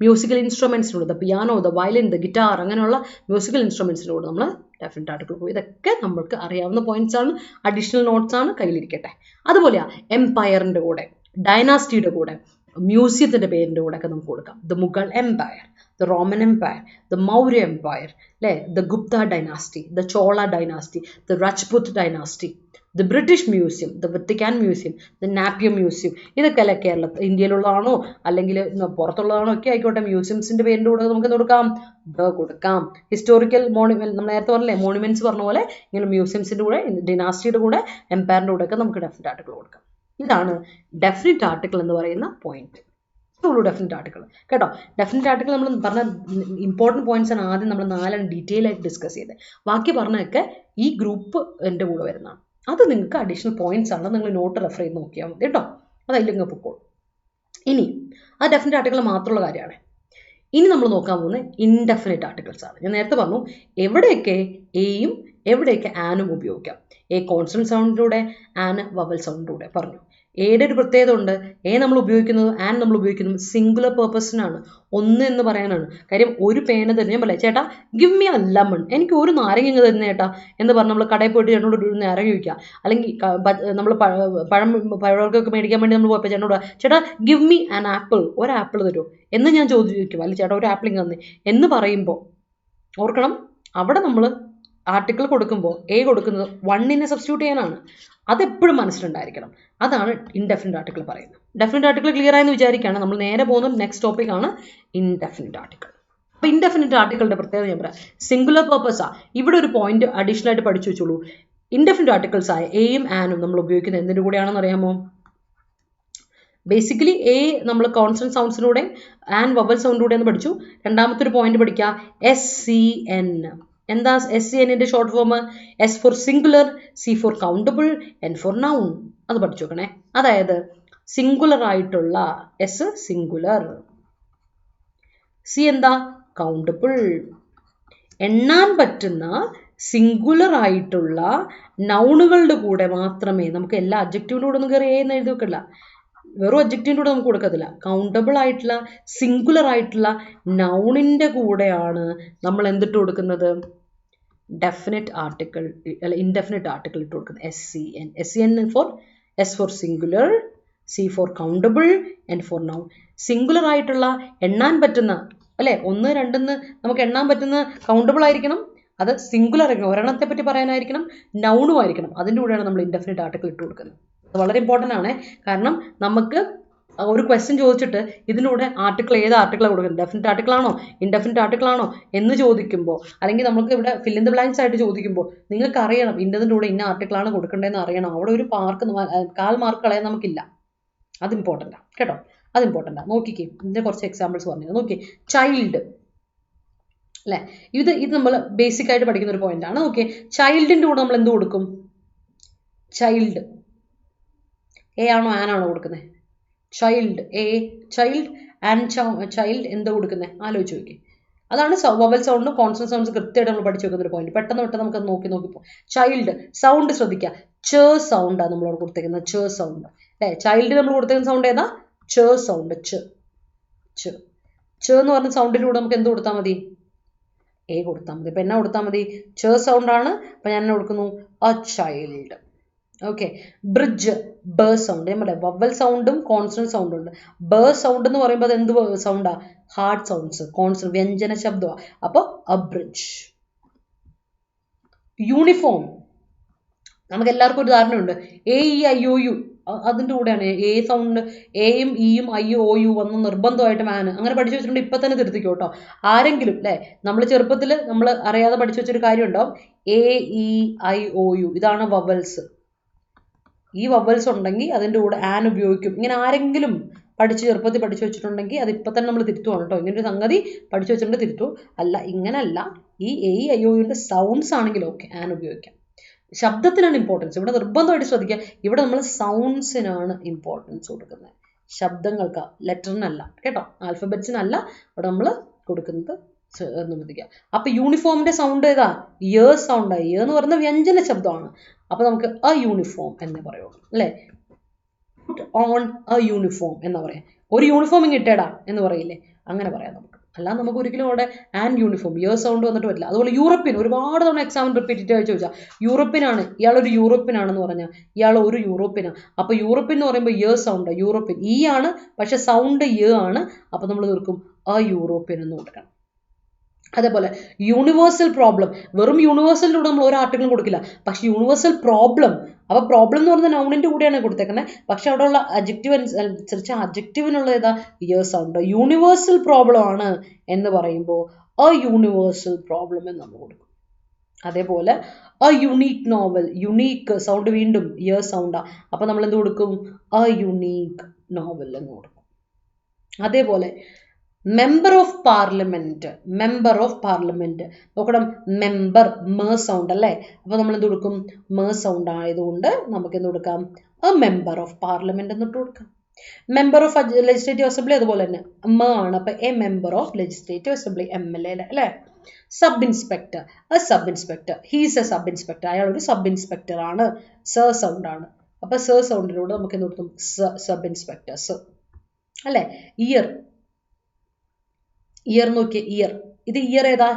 മ്യൂസിക്കൽ ഇൻസ്ട്രുമെൻസിനോട്, the piano, the violin, the guitar, അങ്ങനെയുള്ള മ്യൂസിക്കൽ ഇൻസ്ട്രുമെൻസിനോട് നമ്മൾ ഡെഫിനറ്റ് ആർട്ടിക്കിൾ പോയി. ഇതൊക്കെ നമുക്ക് അറിയാവുന്ന പോയിന്റ്സ് ആണ്, അഡീഷണൽ നോട്ട്സ് ആണ്, കയ്യിലിരിക്കട്ടെ. അതുപോലെ എംപയറിൻ്റെ കൂടെ, ഡൈനാസ്റ്റിയുടെ കൂടെ, മ്യൂസിയത്തിൻ്റെ പേരിൻ്റെ കൂടെ ഒക്കെ നമുക്ക് കൊടുക്കാം. The Mughal empire, the Roman empire, the Maurya empire അല്ലേ, the Gupta dynasty, the Chola dynasty, the Rajput dynasty, the British museum, the Vatican museum, the Napier museum. ഇതൊക്കെ അല്ലേ ഇന്ത്യയിലുള്ളതാണോ അല്ലെങ്കിൽ പുറത്തുള്ളതാണോ ഒക്കെ ആയിക്കോട്ടെ, മ്യൂസിയംസിൻ്റെ പേരിൻ്റെ കൂടെ നമുക്ക് കൊടുക്കാം, ദ കൊടുക്കാം. ഹിസ്റ്റോറിക്കൽ മോണുമെന്റ്, നമ്മൾ നേരത്തെ പറഞ്ഞില്ലേ മോണുമെന്റ്സ് പറഞ്ഞ പോലെ, ഇങ്ങനെ മ്യൂസിയംസിൻ്റെ കൂടെ, ഡിനാസ്റ്റിയുടെ കൂടെ, എംപയറിൻ്റെ കൂടെ ഒക്കെ നമുക്ക് ഡെഫിനറ്റ് ആർട്ടിക്കിൾ കൊടുക്കാം. ഇതാണ് ഡെഫിനറ്റ് ആർട്ടിക്കിൾ എന്ന് പറയുന്ന പോയിന്റ്. ഉള്ളൂ ഡെഫിനറ്റ് ആർട്ടിക്കിൾ കേട്ടോ. ഡെഫിനറ്റ് ആർട്ടിക്കിൾ നമ്മൾ പറഞ്ഞ ഇമ്പോർട്ടൻറ്റ് പോയിന്റ്സ് ആണ് ആദ്യം നമ്മൾ 4 ഡീറ്റെയിൽ ആയിട്ട് ഡിസ്കസ് ചെയ്തത്. ബാക്കി പറഞ്ഞതൊക്കെ ഈ ഗ്രൂപ്പ് എൻ്റെ കൂടെ വരുന്നതാണ്. അത് നിങ്ങൾക്ക് അഡീഷണൽ പോയിന്റ്സ് ആണ്, നിങ്ങൾ നോട്ട് റെഫർ ചെയ്ത് നോക്കിയാൽ മതി കേട്ടോ. അതല്ലെങ്കിൽ പൊക്കോളൂ. ഇനി അത് ഡെഫിനറ്റ് ആർട്ടിക്കിൾ മാത്രമുള്ള കാര്യമാണ്. ഇനി നമ്മൾ നോക്കാൻ പോകുന്നത് ഇൻഡെഫിനിറ്റ് ആർട്ടിക്കിൾസ് ആണ്. ഞാൻ നേരത്തെ പറഞ്ഞു എവിടെയൊക്കെ എയും എവിടെയൊക്കെ ആനും ഉപയോഗിക്കാം. എ കോൺസ്റ്റന്റ് സൗണ്ടിലൂടെ, ആന് വവൽ സൗണ്ടിലൂടെ പറഞ്ഞു. എയുടെ ഒരു പ്രത്യേകത ഉണ്ട്, എ നമ്മൾ ഉപയോഗിക്കുന്നത്, ആൻ നമ്മൾ ഉപയോഗിക്കുന്നത് സിംഗുലർ പേർപ്പസിനാണ്, ഒന്ന് എന്ന് പറയാനാണ്. കാര്യം ഒരു പേന തന്നെ, ഞാൻ പറയാം ചേട്ടാ ഗിവ് മീ എ ലെമൺ, എനിക്ക് ഒരു നാരങ്ങ തന്നെ ചേട്ടാ എന്ന് പറഞ്ഞ് നമ്മൾ കടയിൽ പോയിട്ട് ചേട്ടനോട് ഒരു നാരങ്ങ ചോദിക്കുക, അല്ലെങ്കിൽ നമ്മൾ പഴവർഗ്ഗമൊക്കെ മേടിക്കാൻ വേണ്ടി നമ്മൾ പോയപ്പോൾ ചേട്ടനോട് ചേട്ടാ ഗിവ് മീ ആൻ ആപ്പിൾ, ഒരു ആപ്പിൾ തരുമോ എന്ന് ഞാൻ ചോദിക്കും, അല്ലെങ്കിൽ ചേട്ടാ ഒരു ആപ്പിളിങ് തന്നെ എന്ന് പറയുമ്പോൾ ഓർക്കണം, അവിടെ നമ്മൾ ആർട്ടിക്കിൾ കൊടുക്കുമ്പോൾ എ കൊടുക്കുന്നത് വണ്ണിനെ സബ്സ്റ്റിറ്റ്യൂട്ട് ചെയ്യാനാണ്. അതെപ്പോഴും മനസ്സിലുണ്ടായിരിക്കണം. അതാണ് ഇൻഡെഫിനിറ്റ് ആർട്ടിക്കിൾ പറയുന്നത്. ഡെഫിനിറ്റ് ആർട്ടിക്കിൾ ക്ലിയർ ആയെന്ന് വിചാരിക്കുകയാണ്. നമ്മൾ നേരെ പോകുന്ന നെക്സ്റ്റ് ടോപ്പിക് ആണ് ഇൻഡെഫിനിറ്റ് ആർട്ടിക്കിൾ. അപ്പോൾ ഇൻഡെഫിനിറ്റ് ആർട്ടിക്കിളിന്റെ പ്രത്യേകത ഞാൻ പറയാം, സിംഗുലർ പേർപ്പസാ. ഇവിടെ ഒരു പോയിന്റ് അഡീഷണൽ ആയിട്ട് പഠിച്ചു വെച്ചോളൂ. ഇൻഡെഫിനിറ്റ് ആർട്ടിക്കിൾസ് ആയ എയും ആനും നമ്മൾ ഉപയോഗിക്കുന്നത് എന്തിൻ്റെ കൂടെയാണെന്ന് അറിയാമോ? ബേസിക്കലി എ നമ്മൾ കോൺസ്റ്റന്റ് സൗണ്ട്സിലൂടെ, ആൻ വവൽ സൗണ്ടിലൂടെയെന്ന് പഠിച്ചു. രണ്ടാമത്തെ ഒരു പോയിന്റ് പഠിക്കുക, SCN. എന്താ SCNന്റെ short form? S for singular, C for countable, N for noun. അത് പഠിച്ചു നോക്കണേ. അതായത് സിംഗുലർ ആയിട്ടുള്ള S സിംഗുലർ, C എന്താ കൗണ്ടബിൾ. എണ്ണാൻ പറ്റുന്ന സിംഗുലർ ആയിട്ടുള്ള നൗണുകളുടെ കൂടെ മാത്രമേ നമുക്ക്, എല്ലാ അഡ്ജക്റ്റീവിൻ്റെ കൂടെ ഒന്നും കയറി എന്ന് എഴുതി വെക്കില്ല, വെറും അഡ്ജക്റ്റീവിൻ്റെ കൂടെ നമുക്ക് കൊടുക്കത്തില്ല. കൗണ്ടബിൾ ആയിട്ടുള്ള സിംഗുലർ ആയിട്ടുള്ള നൗണിൻ്റെ കൂടെയാണ് നമ്മൾ എന്തിട്ട് കൊടുക്കുന്നത്? ഡെഫിനിറ്റ് ആർട്ടിക്കിൾ അല്ല ഇൻഡെഫിനിറ്റ് ആർട്ടിക്കിൾ ഇട്ട് കൊടുക്കുന്നത്. SCN for S for singular, C for countable, N for noun. Singular ആയിട്ടുള്ള എണ്ണാൻ പറ്റുന്ന അല്ലേ, 1, 2 നമുക്ക് എണ്ണാൻ പറ്റുന്ന കൗണ്ടബിൾ ആയിരിക്കണം, അത് സിംഗുലർ ആയിരിക്കണം, ഒരെണ്ണത്തെ പറ്റി പറയാനായിരിക്കണം, നൗണും ആയിരിക്കണം. അതിൻ്റെ കൂടെയാണ് നമ്മൾ ഇൻഡെഫിനിറ്റ് ആർട്ടിക്കിൾ ഇട്ട് കൊടുക്കുന്നത്. അത് വളരെ ഇമ്പോർട്ടൻ്റ് ആണ്. കാരണം നമുക്ക് ഒരു ക്വസ്റ്റ്യൻ ചോദിച്ചിട്ട് ഇതിലൂടെ ആർട്ടിക്കിൾ ഏത് ആർട്ടിക്കിളാണ് കൊടുക്കുന്നത്, ഡെഫിനിറ്റ് ആർട്ടിക്കിൾ ആണോ ഇൻഡെഫിനിറ്റ് ആർട്ടിക്കിൾ ആണോ എന്ന് ചോദിക്കുമ്പോൾ, അല്ലെങ്കിൽ നമുക്ക് ഇവിടെ ഫിൽ ഇൻ ദ ബ്ലാങ്ക്സ് ആയിട്ട് ചോദിക്കുമ്പോൾ നിങ്ങൾക്ക് അറിയണം ഇന്നതിൻ്റെ കൂടെ ഇന്ന ആർട്ടിക്കിളാണ് കൊടുക്കേണ്ടതെന്ന് അറിയണം. അവിടെ ഒരു കാൽ മാർക്ക് കളയാൻ നമുക്കില്ല. അത് ഇമ്പോർട്ടൻ്റാണ് കേട്ടോ, അത് ഇമ്പോർട്ടൻ്റാണ്. നോക്കിക്കേ, ഇതിൻ്റെ കുറച്ച് എക്സാമ്പിൾസ് പറഞ്ഞു നോക്കി. ചൈൽഡ് അല്ലേ, ഇത് നമ്മൾ ബേസിക് ആയിട്ട് പഠിക്കുന്ന ഒരു പോയിന്റ് ആണ്. നോക്കിയേ, ചൈൽഡിൻ്റെ കൂടെ നമ്മൾ എന്ത് കൊടുക്കും? ചൈൽഡ് എ ആണോ ആൻ ആണോ കൊടുക്കുന്നത്? Child A, child and child എന്താ കൊടുക്കുന്നത്? ആലോചിച്ച് നോക്കി. അതാണ് വവൽ സൗണ്ടും കോൺസണന്റ് സൗണ്ട്സ് കൃത്യമായിട്ട് നമ്മൾ പഠിച്ചു വെക്കുന്ന ഒരു പോയിന്റ്. പെട്ടെന്ന് നമുക്ക് നോക്കിപ്പോ ചൈൽഡ് സൗണ്ട് ശ്രദ്ധിക്കുക, ച സൗണ്ടാണ് നമ്മളോട് കൊടുത്തേക്കുന്നത്, ച സൗണ്ട് അല്ലേ. ചൈൽഡ് നമ്മൾ കൊടുത്തേക്കുന്ന സൗണ്ട് ഏതാ? ച സൗണ്ട്. ച എന്ന് പറഞ്ഞ സൗണ്ടിലൂടെ നമുക്ക് എന്ത് കൊടുത്താൽ മതി? എ കൊടുത്താൽ മതി. ഇപ്പൊ എന്നാ കൊടുത്താൽ മതി? ച സൗണ്ട് ആണ്. അപ്പൊ ഞാൻ കൊടുക്കുന്നു എ ചൈൽഡ്. ഓക്കെ. ബ്രിഡ്ജ് ബ സൗണ്ട്. നമ്മുടെ വവൽ സൗണ്ടും കോൺസണന്റ് സൗണ്ടും ഉണ്ട്. ബ സൗണ്ട് എന്ന് പറയുമ്പോൾ അത് എന്ത് സൗണ്ടാ? ഹാർഡ് സൗണ്ട്സ്, കോൺസണന്റ് വ്യഞ്ജന ശബ്ദമാണ്. അപ്പോൾ എ ബ്രിഡ്ജ്. യൂണിഫോം നമുക്ക് എല്ലാവർക്കും ഒരു ധാരണയുണ്ട്. AEIOU അതിൻ്റെ കൂടെയാണ് എ സൗണ്ട്. എയും ഇയും IOU വന്ന് നിർബന്ധമായിട്ട് മാന് അങ്ങനെ പഠിച്ചു വെച്ചിട്ടുണ്ട്. ഇപ്പം തന്നെ തിരുത്തിക്കോ കേട്ടോ ആരെങ്കിലും അല്ലേ. നമ്മൾ ചെറുപ്പത്തിൽ നമ്മൾ അറിയാതെ പഠിച്ചു വെച്ചൊരു കാര്യം ഉണ്ടാവും. AEIOU ഇതാണ് വവൽസ്. ഈ വവൽസ് ഉണ്ടെങ്കിൽ അതിൻ്റെ കൂടെ ആൻ ഉപയോഗിക്കും. ഇങ്ങനെ ആരെങ്കിലും ചെറുപ്പത്തിൽ പഠിച്ചു വെച്ചിട്ടുണ്ടെങ്കിൽ അത് ഇപ്പം തന്നെ നമ്മൾ തിരുത്തുവാണ് കേട്ടോ. ഇങ്ങനൊരു സംഗതി പഠിച്ചു വെച്ചിട്ടുണ്ട് തിരുത്തു. അല്ല ഇങ്ങനല്ല, ഈ AEIOUൻ്റെ സൗണ്ട്സ് ആണെങ്കിൽ ഓക്കെ ആൻ ഉപയോഗിക്കാം. ശബ്ദത്തിനാണ് ഇമ്പോർട്ടൻസ്. ഇവിടെ നിർബന്ധമായിട്ട് ശ്രദ്ധിക്കുക, ഇവിടെ നമ്മൾ സൗണ്ട്സിനാണ് ഇമ്പോർട്ടൻസ് കൊടുക്കുന്നത്, ശബ്ദങ്ങൾക്ക്, ലെറ്ററിനല്ല കേട്ടോ, ആൽഫബറ്റ്സിനല്ല ഇവിടെ നമ്മൾ കൊടുക്കുന്നത് ശ്രദ്ധിക്കുക. അപ്പൊ യൂണിഫോമിന്റെ സൗണ്ട് ഏതാ? യ സൗണ്ട്. യ എന്ന് പറയുന്ന വ്യഞ്ജന ശബ്ദമാണ്. അപ്പൊ നമുക്ക് എ യൂണിഫോം എന്നേ പറയുള്ളൂ അല്ലേ. പുട്ട് ഓൺ എ യൂണിഫോം എന്നാ പറയാം. ഒരു യൂണിഫോം ഇങ്ങിട്ടേടാ എന്ന് പറയില്ലേ, അങ്ങനെ പറയാം നമുക്ക്. അല്ലാതെ നമുക്ക് ഒരിക്കലും അവിടെ ആൻഡ് യൂണിഫോം യ സൗണ്ട് വന്നിട്ട് പറ്റില്ല. അതുപോലെ യൂറോപ്യൻ, ഒരുപാട് തവണ എക്സാമിന് റിപ്പീറ്റഡ് ആയി ചോദിച്ചാൽ യൂറോപ്യനാണ്, ഇയാളൊരു യൂറോപ്യനാണെന്ന് പറഞ്ഞാൽ ഇയാൾ ഒരു യൂറോപ്യനാണ്. അപ്പൊ യൂറോപ്യൻ എന്ന് പറയുമ്പോൾ യ സൗണ്ട്, യൂറോപ്യൻ ഈ ആണ്, പക്ഷെ സൗണ്ട് യ ആണ്. അപ്പൊ നമ്മൾ തീർക്കും എ യൂറോപ്യൻ എന്ന് കൊടുക്കണം. അതേപോലെ യൂണിവേഴ്സൽ പ്രോബ്ലം, വെറും യൂണിവേഴ്സലിലൂടെ നമ്മൾ ഒരു ആർട്ടിക്കിളും കൊടുക്കില്ല, പക്ഷെ യൂണിവേഴ്സൽ പ്രോബ്ലം, അപ്പൊ പ്രോബ്ലം എന്ന് പറയുന്ന നൗണിന്റെ കൂടെയാണ് കൊടുത്തേക്കുന്നത്. പക്ഷെ അവിടെ ഉള്ള അഡ്ജക്റ്റീവ് അനുസരിച്ച് അഡ്ജക്റ്റീവിനുള്ള ഏതാ യ സൗണ്ട്. യൂണിവേഴ്സൽ പ്രോബ്ലം ആണ് എന്ന് പറയുമ്പോൾ എ യൂണിവേഴ്സൽ പ്രോബ്ലം എന്ന് നമ്മൾ കൊടുക്കും. അതേപോലെ A unique novel, unique sound വീണ്ടും യ സൗണ്ടാ, അപ്പൊ നമ്മൾ എന്ത് കൊടുക്കും? എ യുണീക്ക് നോവൽ എന്ന് കൊടുക്കും. അതേപോലെ member of parliament, member of parliament നോക്കണം, മെമ്പർ മ സൗണ്ട് അല്ലേ, അപ്പൊ നമ്മൾ എന്ത് കൊടുക്കും? മ സൗണ്ട് ആയതുകൊണ്ട് നമുക്ക് എന്ത് കൊടുക്കാം? എ മെമ്പർ ഓഫ് പാർലമെന്റ് എന്നിട്ട് കൊടുക്കാം. മെമ്പർ ഓഫ് ലെജിസ്ലേറ്റീവ് അസംബ്ലി അതുപോലെ തന്നെ മ ആണ്, അപ്പൊ A member of legislative assembly, MLA അല്ലേ. Sub inspector, A sub inspector, he's A sub inspector, അയാൾ ഒരു സബ് ഇൻസ്പെക്ടർ ആണ്, സ സൗണ്ട് ആണ്. അപ്പൊ സ സൗണ്ടിലൂടെ നമുക്ക് എന്ത് കൊടുക്കും? സബ് ഇൻസ്പെക്ടേഴ്സ് അല്ലെ. ഇയർ, ഇയർ നോക്കിയ ഇയർ, ഇത് ഇയർ ഏതാ?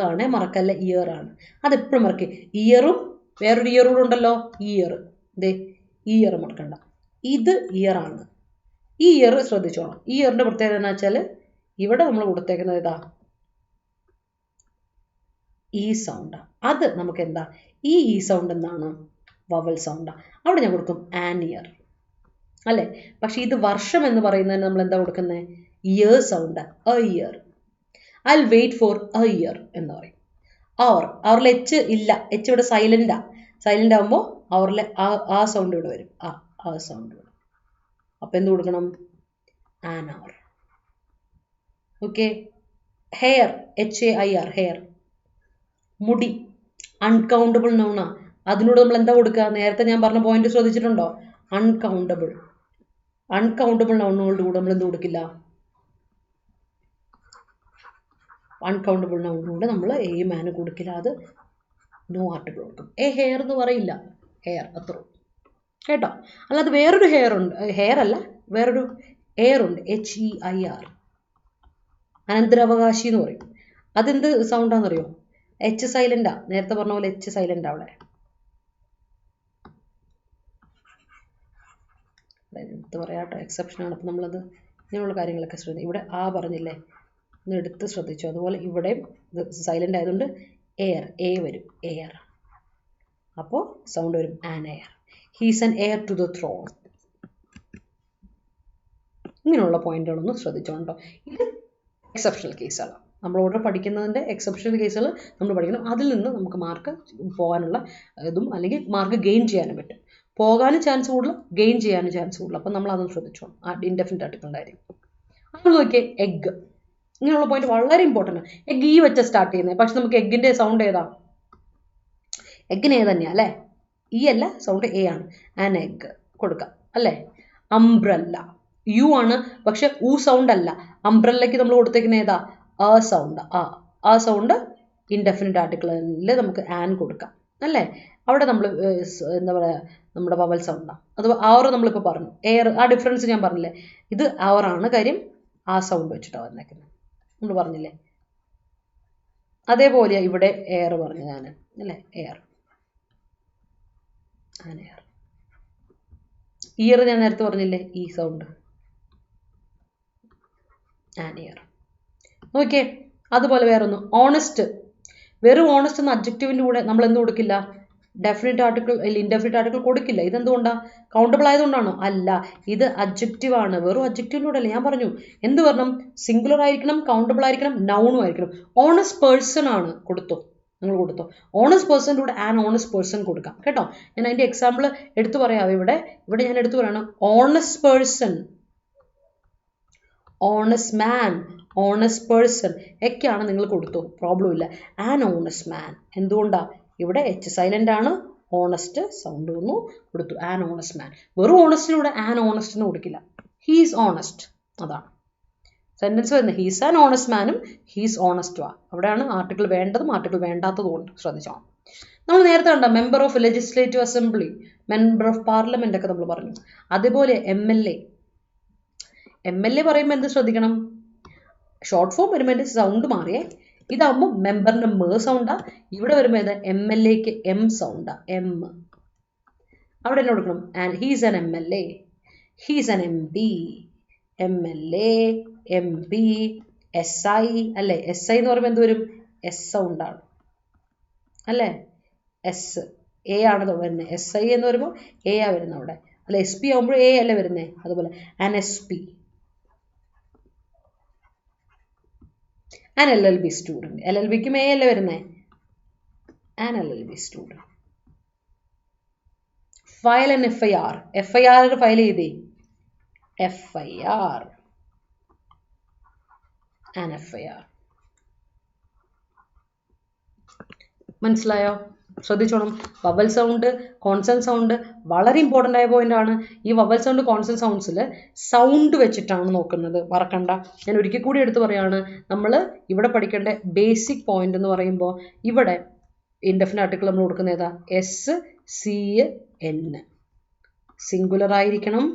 ആണ്, മറക്കല്ല, ഇയർ ആണ്. അതെപ്പോഴും മറക്കുക. ഇയറും വേറൊരു ഇയർ കൂടെ ഉണ്ടല്ലോ, ഇയർ, ഇതേ ഇയർ മറക്കണ്ട, ഇത് ഇയർ ആണ്. ഈ ഇയർ ശ്രദ്ധിച്ചോണം. ഈ ഇയറിന്റെ പ്രത്യേകത എന്ന് വെച്ചാൽ ഇവിടെ നമ്മൾ കൊടുത്തേക്കുന്നത് ഏതാ? ഈ സൗണ്ടാ. അത് നമുക്ക് എന്താ? ഈ സൗണ്ട് എന്താണ്? വവൽ സൗണ്ടാ. അവിടെ ഞാൻ കൊടുക്കും ആൻ ഇയർ അല്ലെ. പക്ഷെ ഇത് വർഷം എന്ന് പറയുന്നതിന് നമ്മൾ എന്താ കൊടുക്കുന്നത്? Year sound, a year. I wait for a year എന്ന് പറയും. അവറിൽ എച്ച് ഇല്ല, എച്ച് ഇവിടെ സൈലന്റാ. സൈലന്റ് ആകുമ്പോൾ അവറിലെ ആ സൗണ്ട് ഇവിടെ വരും, ആ സൗണ്ട് വരും. അപ്പൊ എന്ത് കൊടുക്കണം? An hour. Okay. Hair, HAIR, hair. മുടി, അൺകൗണ്ടബിൾ നൗണാ. അതിനോട് നമ്മൾ എന്താ കൊടുക്കുക? നേരത്തെ ഞാൻ പറഞ്ഞ പോയിന്റ് ശ്രദ്ധിച്ചിട്ടുണ്ടോ? അൺകൗണ്ടബിൾ. അൺകൗണ്ടബിൾ നൗണുകളുടെ കൂടെ നമ്മൾ എന്ത് കൊടുക്കില്ല? അൺകൗണ്ടബിൾ നൗണിനോട് നമ്മൾ എ മാന് കൊടുക്കില്ല, അത് നോ ആർട്ടിക്കിൾ കൊടുക്കും. ഹെയർ എന്ന് പറയില്ല, ഹെയർ അത്ര കേട്ടോ. അല്ലാതെ വേറൊരു ഹെയർ ഉണ്ട്, ഹെയർ അല്ല, വേറൊരു എയർ ഉണ്ട്, HEIR, അനന്തരാവകാശി എന്ന് പറയും. അതെന്ത് സൗണ്ടാണെന്നറിയോ? എച്ച് സൈലന്റാ. നേരത്തെ പറഞ്ഞ പോലെ എച്ച് സൈലന്റ് അവിടെ. എടുത്ത് പറയാട്ടോ, എക്സെപ്ഷൻ ആണ്. അപ്പം നമ്മളത് ഇങ്ങനെയുള്ള കാര്യങ്ങളൊക്കെ ശ്രദ്ധിക്കും. ഇവിടെ ആ പറഞ്ഞില്ലേ, ഒന്ന് എടുത്ത് ശ്രദ്ധിച്ചു. അതുപോലെ ഇവിടെയും സൈലന്റ് ആയതുകൊണ്ട് എയർ, എ വരും, എയർ. അപ്പോൾ സൗണ്ട് വരും an heir. He's an heir to the throne. ഇങ്ങനെയുള്ള പോയിന്റുകളൊന്നും ശ്രദ്ധിച്ചോണ്ടോ. ഇത് എക്സെപ്ഷണൽ കേസുകളാണ്. നമ്മളോട് പഠിക്കുന്നതിൻ്റെ എക്സെപ്ഷണൽ കേസുകൾ നമ്മൾ പഠിക്കണം. അതിൽ നിന്ന് നമുക്ക് മാർക്ക് പോകാനുള്ള ഇതും അല്ലെങ്കിൽ മാർക്ക് ഗെയിൻ ചെയ്യാനും പറ്റും. പോകാനും ചാൻസ് കൂടുതൽ, ഗെയിൻ ചെയ്യാനും ചാൻസ് കൂടുതൽ. അപ്പം നമ്മൾ അതൊന്നും ശ്രദ്ധിച്ചോണം. ഇൻഡെഫിനിറ്റ് ആർട്ടിക്കിളിൻ്റെ കാര്യം. നമ്മൾ നോക്കിയേ, എഗ്. ഇങ്ങനെയുള്ള പോയിന്റ് വളരെ ഇമ്പോർട്ടൻ്റ് ആണ്. എഗ് ഈ വെച്ച സ്റ്റാർട്ട് ചെയ്യുന്നത്, പക്ഷെ നമുക്ക് എഗ്ഗിൻ്റെ സൗണ്ട് ഏതാ? എഗ്ഗിന് ഏ തന്നെയാ അല്ലേ, ഈ അല്ല, സൗണ്ട് എ ആണ്. ആൻ എഗ് കൊടുക്കാം അല്ലേ. അംബ്രല്ല, യു ആണ്, പക്ഷെ ഉ സൗണ്ട് അല്ല. അംബ്രല്ലയ്ക്ക് നമ്മൾ കൊടുത്തേക്കുന്ന ഏതാ? ആ സൗണ്ട്. ആ സൗണ്ട് ഇൻഡെഫിനിറ്റ് ആർട്ടിക്കിളിൽ നമുക്ക് ആൻ കൊടുക്കാം അല്ലേ. അവിടെ നമ്മൾ എന്താ പറയുക, നമ്മുടെ വവൽ സൗണ്ടാണ്. അത് അവർ നമ്മളിപ്പോൾ പറഞ്ഞു. എയർ, ആ ഡിഫറൻസ് ഞാൻ പറഞ്ഞില്ലേ, ഇത് അവറാണ് കാര്യം, ആ സൗണ്ട് വെച്ചിട്ടാണ് വന്നേക്കുന്നത്, നമ്മൾ പറഞ്ഞില്ലേ. അതേപോലെ ഇവിടെ എയർ പറഞ്ഞു ഞാൻ അല്ലേ, എയർ, ആൻ എയർ. ഇയർ ഞാൻ നേരത്തെ പറഞ്ഞില്ലേ, ഈ സൗണ്ട്, ആൻ ഇയർ. നോക്കിയേ. അതുപോലെ വേറൊന്ന്, ഓണസ്റ്റ്. വെറും ഓണസ്റ്റ് എന്ന അഡ്ജക്റ്റീവിൻ്റെ കൂടെ നമ്മൾ എന്ത് കൊടുക്കില്ല? ഡെഫിനിറ്റ് ആർട്ടിക്കിൾ അല്ലെങ്കിൽ ഇൻഡെഫിനിറ്റ് ആർട്ടിക്കിൾ കൊടുക്കില്ല. ഇതെന്തുകൊണ്ടാണ്? കൗണ്ടബിൾ ആയതുകൊണ്ടാണോ? അല്ല, ഇത് അഡ്ജക്റ്റീവ് ആണ്. വെറും അഡ്ജക്റ്റീവിലൂടെ അല്ല. ഞാൻ പറഞ്ഞു എന്ത് പറഞ്ഞു? സിംഗുലർ ആയിരിക്കണം, കൗണ്ടബിൾ ആയിരിക്കണം, നൗണും ആയിരിക്കണം. ഓണസ്റ്റ് പേഴ്സൺ ആണ്, കൊടുത്തോ, നിങ്ങൾ കൊടുത്തോ. ഓണസ്റ്റ് പേഴ്സൻ്റെ കൂടെ ആൻ ഓണസ്റ്റ് പേഴ്സൺ കൊടുക്കാം കേട്ടോ. ഞാൻ അതിൻ്റെ എക്സാമ്പിൾ എടുത്തു പറയാം. ഇവിടെ ഞാൻ എടുത്തു പറയാണ്, ഓണസ്റ്റ് പേഴ്സൺ, ഓണസ്റ്റ് മാൻ, ഓണസ്റ്റ് പേഴ്സൺ ഒക്കെയാണ് നിങ്ങൾ കൊടുത്തു, പ്രോബ്ലം ഇല്ല. ആൻ ഓണസ്റ്റ് മാൻ എന്തുകൊണ്ടാ? ഇവിടെ എച്ച് സൈലന്റ് ആണ്, ഓണസ്റ്റ് സൗണ്ട് വന്നു, കൊടുത്തു ആൻ ഓണസ്റ്റ് മാൻ. വെറും ഓണസ്റ്റിലൂടെ ആൻ ഓണസ്റ്റ് എന്ന് കൊടുക്കില്ല, ഹീസ് ഓണസ്റ്റ്. അതാണ് സെന്റൻസ് വരുന്നത്. ഹീസ് ആൻ ഓണസ്റ്റ് മാനും ഹീസ് ഓണസ്റ്റും. അവിടെയാണ് ആർട്ടിക്കിൾ വേണ്ടതും ആർട്ടിക്കിൾ വേണ്ടാത്തതും കൊണ്ട് ശ്രദ്ധിച്ചോണം. നമ്മൾ നേരത്തെ കണ്ട member of legislative assembly, member of parliament ഒക്കെ നമ്മൾ പറഞ്ഞു. അതേപോലെ MLA പറയുമ്പോൾ എന്ത് ശ്രദ്ധിക്കണം? ഷോർട്ട് ഫോം വരുമ്പോൾ എൻ്റെ സൗണ്ട് മാറിയേ. ഇതാകുമ്പോൾ മെമ്പറിന്റെ സൗണ്ടാ, ഇവിടെ വരുമ്പോൾ ഏത് MLAക്ക് M സൗണ്ടാ, M. അവിടെ തന്നെ കൊടുക്കണം he's an MLA, he's an MD, MLA, MP, SI അല്ലേ? SI എന്ന് പറയുമ്പോൾ എന്ത് വരും? S സൗണ്ടാണ് അല്ലേ? എസ് എ ആണ് വരുന്നത്. SI എന്ന് പറയുമ്പോൾ A ആ വരുന്നത് അവിടെ, അല്ല SP ആകുമ്പോൾ A അല്ലേ വരുന്നത്. അതുപോലെ an SP, an LLB student. LLBക്കും A അല്ലേ വരുന്നത്, an LLB student. File and FIR. FIR file ചെയ്തേ, FIR, ആൻ FIR. മനസ്സിലായോ? ശ്രദ്ധിച്ചോണം. വവൽ സൗണ്ട്, കോൺസണന്റ് സൗണ്ട് വളരെ ഇമ്പോർട്ടൻ്റ് ആയ പോയിന്റ് ആണ്. ഈ വവൽ സൗണ്ട്, കോൺസണന്റ് സൗണ്ട്സിൽ സൗണ്ട് വെച്ചിട്ടാണ് നോക്കുന്നത്, മറക്കണ്ട. ഞാൻ ഒരിക്കൽ കൂടി എടുത്ത് പറയാണ്, നമ്മൾ ഇവിടെ പഠിക്കേണ്ട ബേസിക് പോയിന്റ് എന്ന് പറയുമ്പോൾ ഇവിടെ ഇൻഡെഫിനിറ്റ് ആർട്ടിക്കിൾ നമ്മൾ കൊടുക്കുന്ന ഏതാ? SCN. സിംഗുലർ ആയിരിക്കണം,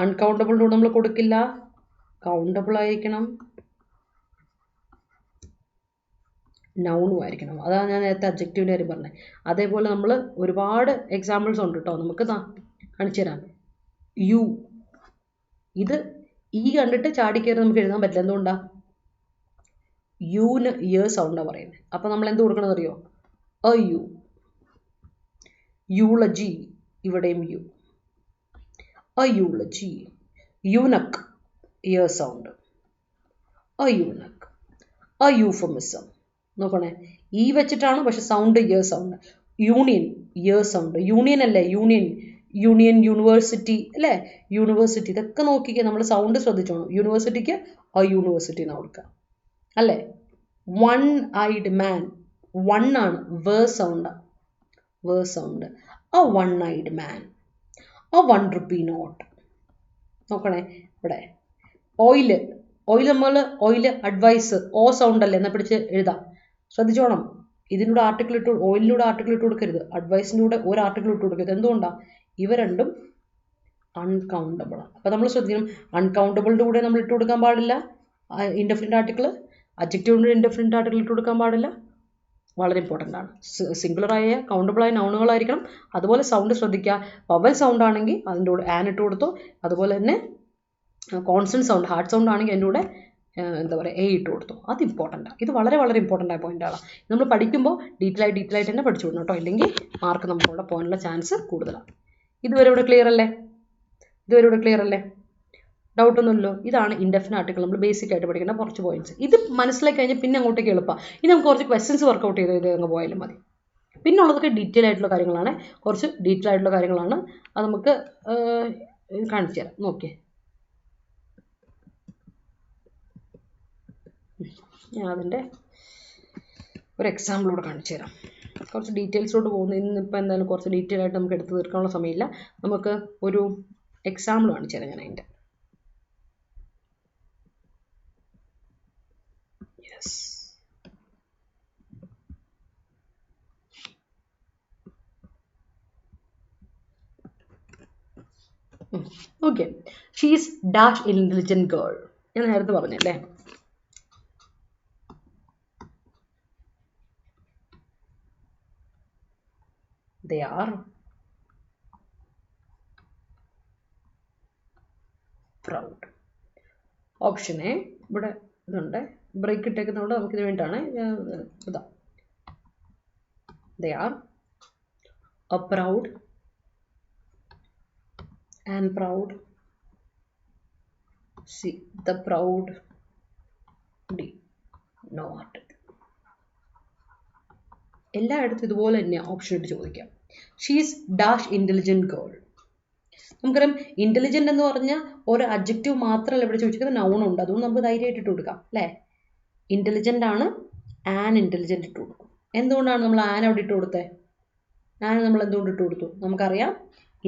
അൺകൗണ്ടബിൾ നമ്മൾ കൊടുക്കില്ല, കൗണ്ടബിൾ ആയിരിക്കണം, നൗണും ആയിരിക്കണം. അതാണ് ഞാൻ നേരത്തെ അബ്ജക്റ്റീവിൻ്റെ കാര്യം പറഞ്ഞത്. അതേപോലെ നമ്മൾ ഒരുപാട് എക്സാമ്പിൾസ് ഉണ്ട് കേട്ടോ, നമുക്ക് കാണിച്ചു തരാം. യു, ഇത് ഈ കണ്ടിട്ട് ചാടിക്കയറി നമുക്ക് എഴുതാൻ പറ്റില്ല. എന്തുകൊണ്ടാ? യുന് സൗണ്ടാണ് പറയുന്നത്. അപ്പം നമ്മൾ എന്ത് കൊടുക്കണമെന്ന് അറിയോ? യു. യൂളജി, ഇവിടെയും യു. യൂളജി. യൂനക്ക്, സൗണ്ട്. യൂനക്ക്. യൂഫമിസം. നോക്കണേ, ഈ വെച്ചിട്ടാണ്, പക്ഷെ sound sound. Union, sound. Union അല്ലേ? യൂണിയൻ യൂണിവേഴ്സിറ്റി അല്ലേ? യൂണിവേഴ്സിറ്റി. ഇതൊക്കെ നോക്കിക്കേ, നമ്മൾ സൗണ്ട് ശ്രദ്ധിച്ചോണം. യൂണിവേഴ്സിറ്റിക്ക് യൂണിവേഴ്സിറ്റി എന്ന് കൊടുക്കുക അല്ലേ? വൺ ഐഡ് മാൻ, വൺ ആണ്, sound. Sound. One eyed man. ₹1 note. നോക്കണേ ഇവിടെ ഓയില്, നമ്മൾ അഡ്വൈസ്, സൗണ്ട് അല്ലേ? എന്നാൽ പിടിച്ച് എഴുതാം. ശ്രദ്ധിച്ചോണം, ഇതിലൂടെ ആർട്ടിക്കിൾ ഓയിലിലൂടെ ആർട്ടിക്കിൾ ഇട്ട് കൊടുക്കരുത്, അഡ്വൈസിൻ്റെ കൂടെ ഒരു ആർട്ടിക്കിൾ ഇട്ട് കൊടുക്കരുത്. എന്തുകൊണ്ടാണ്? ഇവ രണ്ടും അൺകൗണ്ടബിൾ ആണ്. അപ്പം നമ്മൾ ശ്രദ്ധിക്കണം, അൺകൗണ്ടബിളിൻ്റെ കൂടെ നമ്മൾ ഇട്ട് കൊടുക്കാൻ പാടില്ല ഇൻഡെഫിനിറ്റ് ആർട്ടിക്കിൾ, അഡ്ജക്റ്റീവിൻ്റെ ഇൻഡെഫിനിറ്റ് ആർട്ടിക്കിൾ ഇട്ട് കൊടുക്കാൻ പാടില്ല. വളരെ ഇമ്പോർട്ടൻ്റ് ആണ്. സിംഗുലറായ കൗണ്ടബിളായ നൗണുകളായിരിക്കണം. അതുപോലെ സൗണ്ട് ശ്രദ്ധിക്കുക. വവൽ സൗണ്ട് ആണെങ്കിൽ അതിൻ്റെ കൂടെ ആൻ ഇട്ട് കൊടുത്തു. അതുപോലെ തന്നെ കോൺസണന്റ് സൗണ്ട്, ഹാർഡ് സൗണ്ട് ആണെങ്കിൽ അതിൻ്റെ കൂടെ എന്താ പറയുക, A ഇട്ട് കൊടുത്തു. അത് ഇമ്പോർട്ടൻ്റാണ്. ഇത് വളരെ വളരെ ഇമ്പോർട്ടൻ്റ് ആയ പോയിൻ്റാണ്. നമ്മൾ പഠിക്കുമ്പോൾ ഡീറ്റെയിൽ ആയിട്ട് തന്നെ പഠിച്ചു വിടണം കേട്ടോ, ഇല്ലെങ്കിൽ മാർക്ക് നമുക്കിവിടെ പോകാനുള്ള ചാൻസ് കൂടുതലാണ്. ഇതുവരെ ഇവിടെ ക്ലിയർ അല്ലേ? ഡൗട്ടൊന്നുമില്ലല്ലോ. ഇതാണ് ഇൻഡെഫിനിറ്റ് ആർട്ടിക്കിൾ നമ്മൾ ബേസിക് ആയിട്ട് പഠിക്കേണ്ട കുറച്ച് പോയിന്റ്സ്. ഇത് മനസ്സിലാക്കി കഴിഞ്ഞാൽ പിന്നെ അങ്ങോട്ടേക്ക് എളുപ്പമാണ്. ഇനി നമുക്ക് കുറച്ച് ക്വസ്റ്റ്യൻസ് വർക്കൗട്ട് ചെയ്ത് അങ്ങ് പോയാലും മതി. പിന്നെ ഉള്ളതൊക്കെ ഡീറ്റെയിൽ ആയിട്ടുള്ള കാര്യങ്ങളാണ്, കുറച്ച് ഡീറ്റെയിൽ ആയിട്ടുള്ള കാര്യങ്ങളാണ്. അത് നമുക്ക് കാണിച്ചു തരാം. നോക്കിയേ, ഞാൻ അതിൻ്റെ ഒരു എക്സാമ്പിളോട് കാണിച്ചു തരാം. കുറച്ച് ഡീറ്റെയിൽസിലോട്ട് പോകുന്നു. ഇന്നിപ്പോൾ എന്തായാലും കുറച്ച് ഡീറ്റെയിൽ ആയിട്ട് നമുക്ക് എടുത്ത് തീർക്കാനുള്ള സമയമില്ല. നമുക്ക് ഒരു എക്സാമ്പിൾ കാണിച്ചു തരാം ഞാൻ അതിൻ്റെ. Okay, she's dash intelligent girl. ഞാൻ നേരത്തെ പറഞ്ഞല്ലേ, they are proud. Option A ഇവിടെ ഇതുണ്ട്, ബ്രേക്ക് ഇട്ടേക്കുന്നതുകൊണ്ട് നമുക്കിത് വേണ്ടിയിട്ടാണ്. ഇതാ, they are proud and proud. See the proud D, no article. എല്ലായിടത്തും ഇതുപോലെ തന്നെയാണ് ഓപ്ഷൻ ഇട്ട് ചോദിക്കാം. She's dash intelligent girl. നമുക്കറിയാം ഇന്റലിജന്റ് എന്ന് പറഞ്ഞാൽ ഒരു അഡ്ജക്റ്റീവ് മാത്രമല്ല ഇവിടെ ചോദിച്ചിരിക്കുന്നത്, നൗൺ ഉണ്ട്. അതുകൊണ്ട് നമുക്ക് ധൈര്യമായിട്ട് ഇട്ട് കൊടുക്കാം അല്ലേ? ഇൻ്റലിജൻ്റ് ആണ്, ആൻ ഇൻ്റലിജൻ്റ് ഇട്ട് കൊടുക്കും. എന്തുകൊണ്ടാണ് നമ്മൾ ആൻ അവിടെ ഇട്ട് കൊടുത്തത്? ആൻ നമ്മൾ എന്തുകൊണ്ട് ഇട്ട് കൊടുത്തു? നമുക്കറിയാം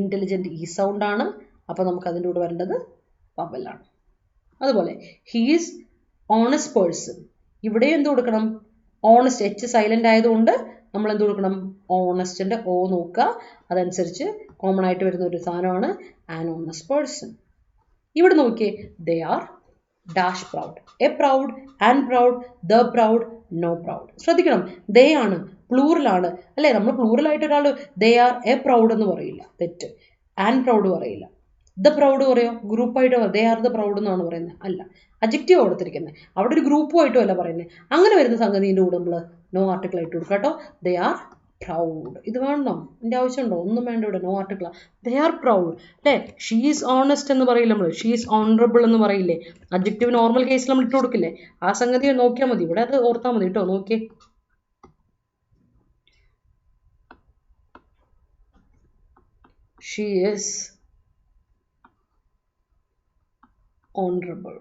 ഇൻ്റലിജൻ്റ് ഈ സൗണ്ട് ആണ്, അപ്പോൾ നമുക്ക് അതിൻ്റെ കൂടെ വരേണ്ടത് വവലാണ്. അതുപോലെ ഹീസ് ഓണസ്റ്റ് പേഴ്സൺ, ഇവിടെ എന്ത് കൊടുക്കണം? ഓണസ്റ്റ്, എച്ച് സൈലൻ്റ് ആയതുകൊണ്ട് നമ്മൾ എന്ത് കൊടുക്കണം? ഓണസ്റ്റിൻ്റെ ഓ നോക്കുക, അതനുസരിച്ച് കോമൺ ആയിട്ട് വരുന്ന ഒരു സാധനമാണ് ആൻ ഓണസ്റ്റ് പേഴ്സൺ. ഇവിടെ നോക്കിയേ, they are dash proud, a proud, an proud, the proud, no proud. ശ്രദ്ധിക്കണം, ദേ ആണ്, പ്ലൂറലാണ് അല്ലേ? നമ്മൾ പ്ലൂറലായിട്ട് ഒരാൾ ദേ ആർ എ പ്രൗഡ് എന്ന് പറയില്ല, തെറ്റ്. ആൻ പ്രൗഡ് പറയില്ല. ദ പ്രൗഡ് പറയോ? ഗ്രൂപ്പായിട്ട് ദേ ആർ ദ പ്രൗഡ് എന്നാണ് പറയുന്നത്, അല്ല. അഡ്ജക്റ്റീവ് കൊടുത്തിരിക്കുന്നത്, അവിടെ ഒരു ഗ്രൂപ്പുമായിട്ടും അല്ല പറയുന്നത്. അങ്ങനെ വരുന്ന സംഗതിൻ്റെ കൂടെ നമ്മൾ നോ ആർട്ടിക്കിൾ ആയിട്ട് കൊടുക്കുക കേട്ടോ. They are proud. ഇത് വേണോ? ഇതിൻ്റെ ആവശ്യമുണ്ടോ? ഒന്നും വേണ്ട, ഇവിടെ no article. They are proud അല്ലേ? ഷീസ് ഓണസ്റ്റ് എന്ന് പറയില്ല നമ്മൾ, ഷീസ് ഓണറബിൾ എന്ന് പറയില്ലേ? അഡ്ജക്റ്റീവ് നോർമൽ കേസിൽ നമ്മൾ ഇട്ട് കൊടുക്കില്ലേ? ആ സംഗതി നോക്കിയാൽ മതി, ഇവിടെ അത് ഓർത്താൽ മതി കേട്ടോ. നോക്കിയേ, ഷീ ഈസ് honorable.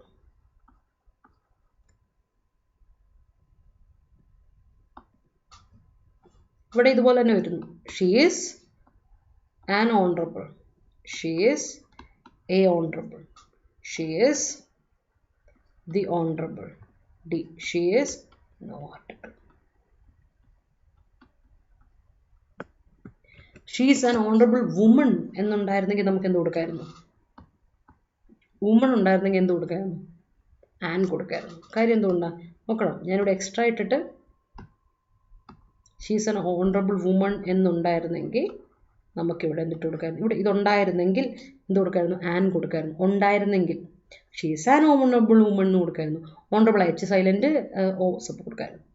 ഇവിടെ ഇതുപോലെ തന്നെ വരുന്നു, she is an honourable, she is a honourable, she is the honourable, ഡി, she is no article. She is an honourable woman എന്നുണ്ടായിരുന്നെങ്കിൽ നമുക്ക് എന്ത് കൊടുക്കായിരുന്നു? വുമൺ ഉണ്ടായിരുന്നെങ്കിൽ എന്ത് കൊടുക്കായിരുന്നു? ആൻ കൊടുക്കായിരുന്നു. കാര്യം എന്തുകൊണ്ടാണ് നോക്കണം, ഞാനിവിടെ എക്സ്ട്രാ ഇട്ടിട്ട് ഷീസ് ആൻ ഓണറബിൾ വുമൺ എന്നുണ്ടായിരുന്നെങ്കിൽ നമുക്കിവിടെ എന്തിട്ട് കൊടുക്കായിരുന്നു? ഇവിടെ ഇതുണ്ടായിരുന്നെങ്കിൽ എന്ത് കൊടുക്കായിരുന്നു? ആൻ കൊടുക്കായിരുന്നു. ഉണ്ടായിരുന്നെങ്കിൽ ഷീസ് ആൻ ഓണറബിൾ വുമൺ എന്ന് കൊടുക്കായിരുന്നു. ഓണറബിൾ എച്ച് സൈലൻറ്റ് ഓ സപ്പ് കൊടുക്കായിരുന്നു.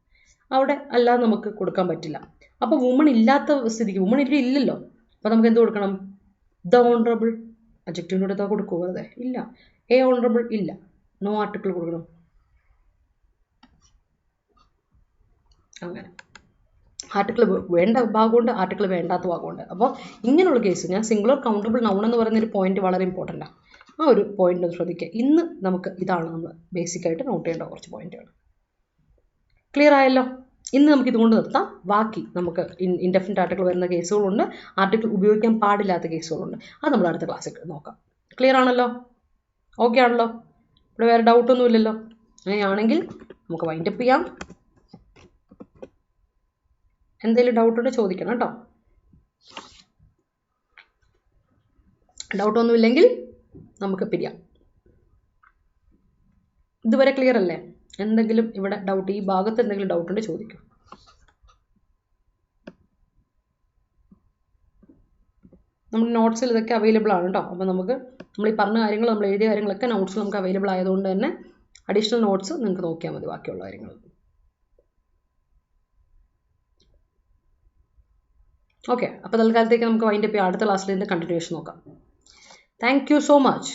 അവിടെ അല്ലാതെ നമുക്ക് കൊടുക്കാൻ പറ്റില്ല. അപ്പോൾ വുമൺ ഇല്ലാത്ത സ്ഥിതിക്ക്, വുമൺ ഇവിടെ ഇല്ലല്ലോ, അപ്പോൾ നമുക്ക് എന്ത് കൊടുക്കണം? The honourable. അഡ്ജക്റ്റീവിൻ്റെ കൂടെ കൊടുക്കുമോ? വെറുതെ ഇല്ല. എ ഓണറബിൾ ഇല്ല, നോ ആർട്ടിക്കിൾ കൊടുക്കണം. അങ്ങനെ ആർട്ടിക്കിൾ വേണ്ട ഭാഗമുണ്ട്, ആർട്ടിക്കിൾ വേണ്ടാത്ത ഭാഗമുണ്ട്. അപ്പോൾ ഇങ്ങനെയുള്ള കേസ് ഞാൻ സിംഗുലർ കൗണ്ടബിൾ നൗൺ എന്ന് പറയുന്നൊരു പോയിന്റ് വളരെ ഇമ്പോർട്ടൻ്റാണ്. ആ ഒരു പോയിന്റ് ശ്രദ്ധിക്കുക. ഇന്ന് നമുക്ക് ഇതാണ് നമ്മൾ ബേസിക്കായിട്ട് നോട്ട് ചെയ്യേണ്ട കുറച്ച് പോയിന്റുകൾ. ക്ലിയർ ആയല്ലോ? ഇന്ന് നമുക്ക് ഇതുകൊണ്ട് നിർത്താം. ബാക്കി നമുക്ക് ഇൻഡെഫിനിറ്റ് ആർട്ടിക്കിൾ വരുന്ന കേസുകളുണ്ട്, ആർട്ടിക്കിൾ ഉപയോഗിക്കാൻ പാടില്ലാത്ത കേസുകളുണ്ട്. അത് നമ്മൾ അടുത്ത ക്ലാസ്സിൽ നോക്കാം. ക്ലിയർ ആണല്ലോ? ഓക്കെ ആണല്ലോ? ഇവിടെ വേറെ ഡൗട്ടൊന്നും ഇല്ലല്ലോ? അങ്ങനെയാണെങ്കിൽ നമുക്ക് വൈൻഡപ്പ് ചെയ്യാം. എന്തെങ്കിലും ഡൗട്ടുണ്ടോ ചോദിക്കണം കേട്ടോ. ഡൗട്ടൊന്നുമില്ലെങ്കിൽ നമുക്ക് പിരിയാം. ഇതുവരെ ക്ലിയർ അല്ലേ? എന്തെങ്കിലും ഇവിടെ ഡൗട്ട്, ഈ ഭാഗത്ത് എന്തെങ്കിലും ഡൗട്ട് ഉണ്ടെങ്കിൽ ചോദിക്കും. നമ്മുടെ നോട്ട്സിൽ ഇതൊക്കെ അവൈലബിൾ ആണ് കേട്ടോ. അപ്പോൾ നമുക്ക് നമ്മൾ ഈ പറഞ്ഞ കാര്യങ്ങൾ, നമ്മൾ എഴുതിയ കാര്യങ്ങളൊക്കെ നോട്ട്സിൽ നമുക്ക് അവൈലബിൾ ആയതുകൊണ്ട് തന്നെ അഡീഷണൽ നോട്ട്സ് നിങ്ങൾക്ക് നോക്കിയാൽ മതി ബാക്കിയുള്ള കാര്യങ്ങൾ. ഓക്കെ, അപ്പോൾ തൽക്കാലത്തേക്ക് നമുക്ക് വൈൻഡപ്പ് ചെയ്യാം. അടുത്ത ക്ലാസ്സിൽ ഇതിൻ്റെ കണ്ടിന്യൂഷൻ നോക്കാം. Thank you so much.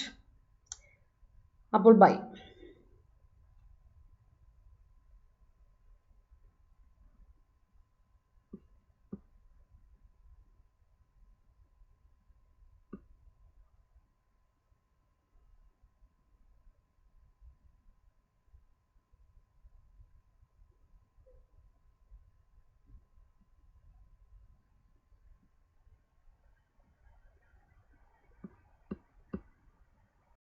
അപ്പോൾ ബൈ.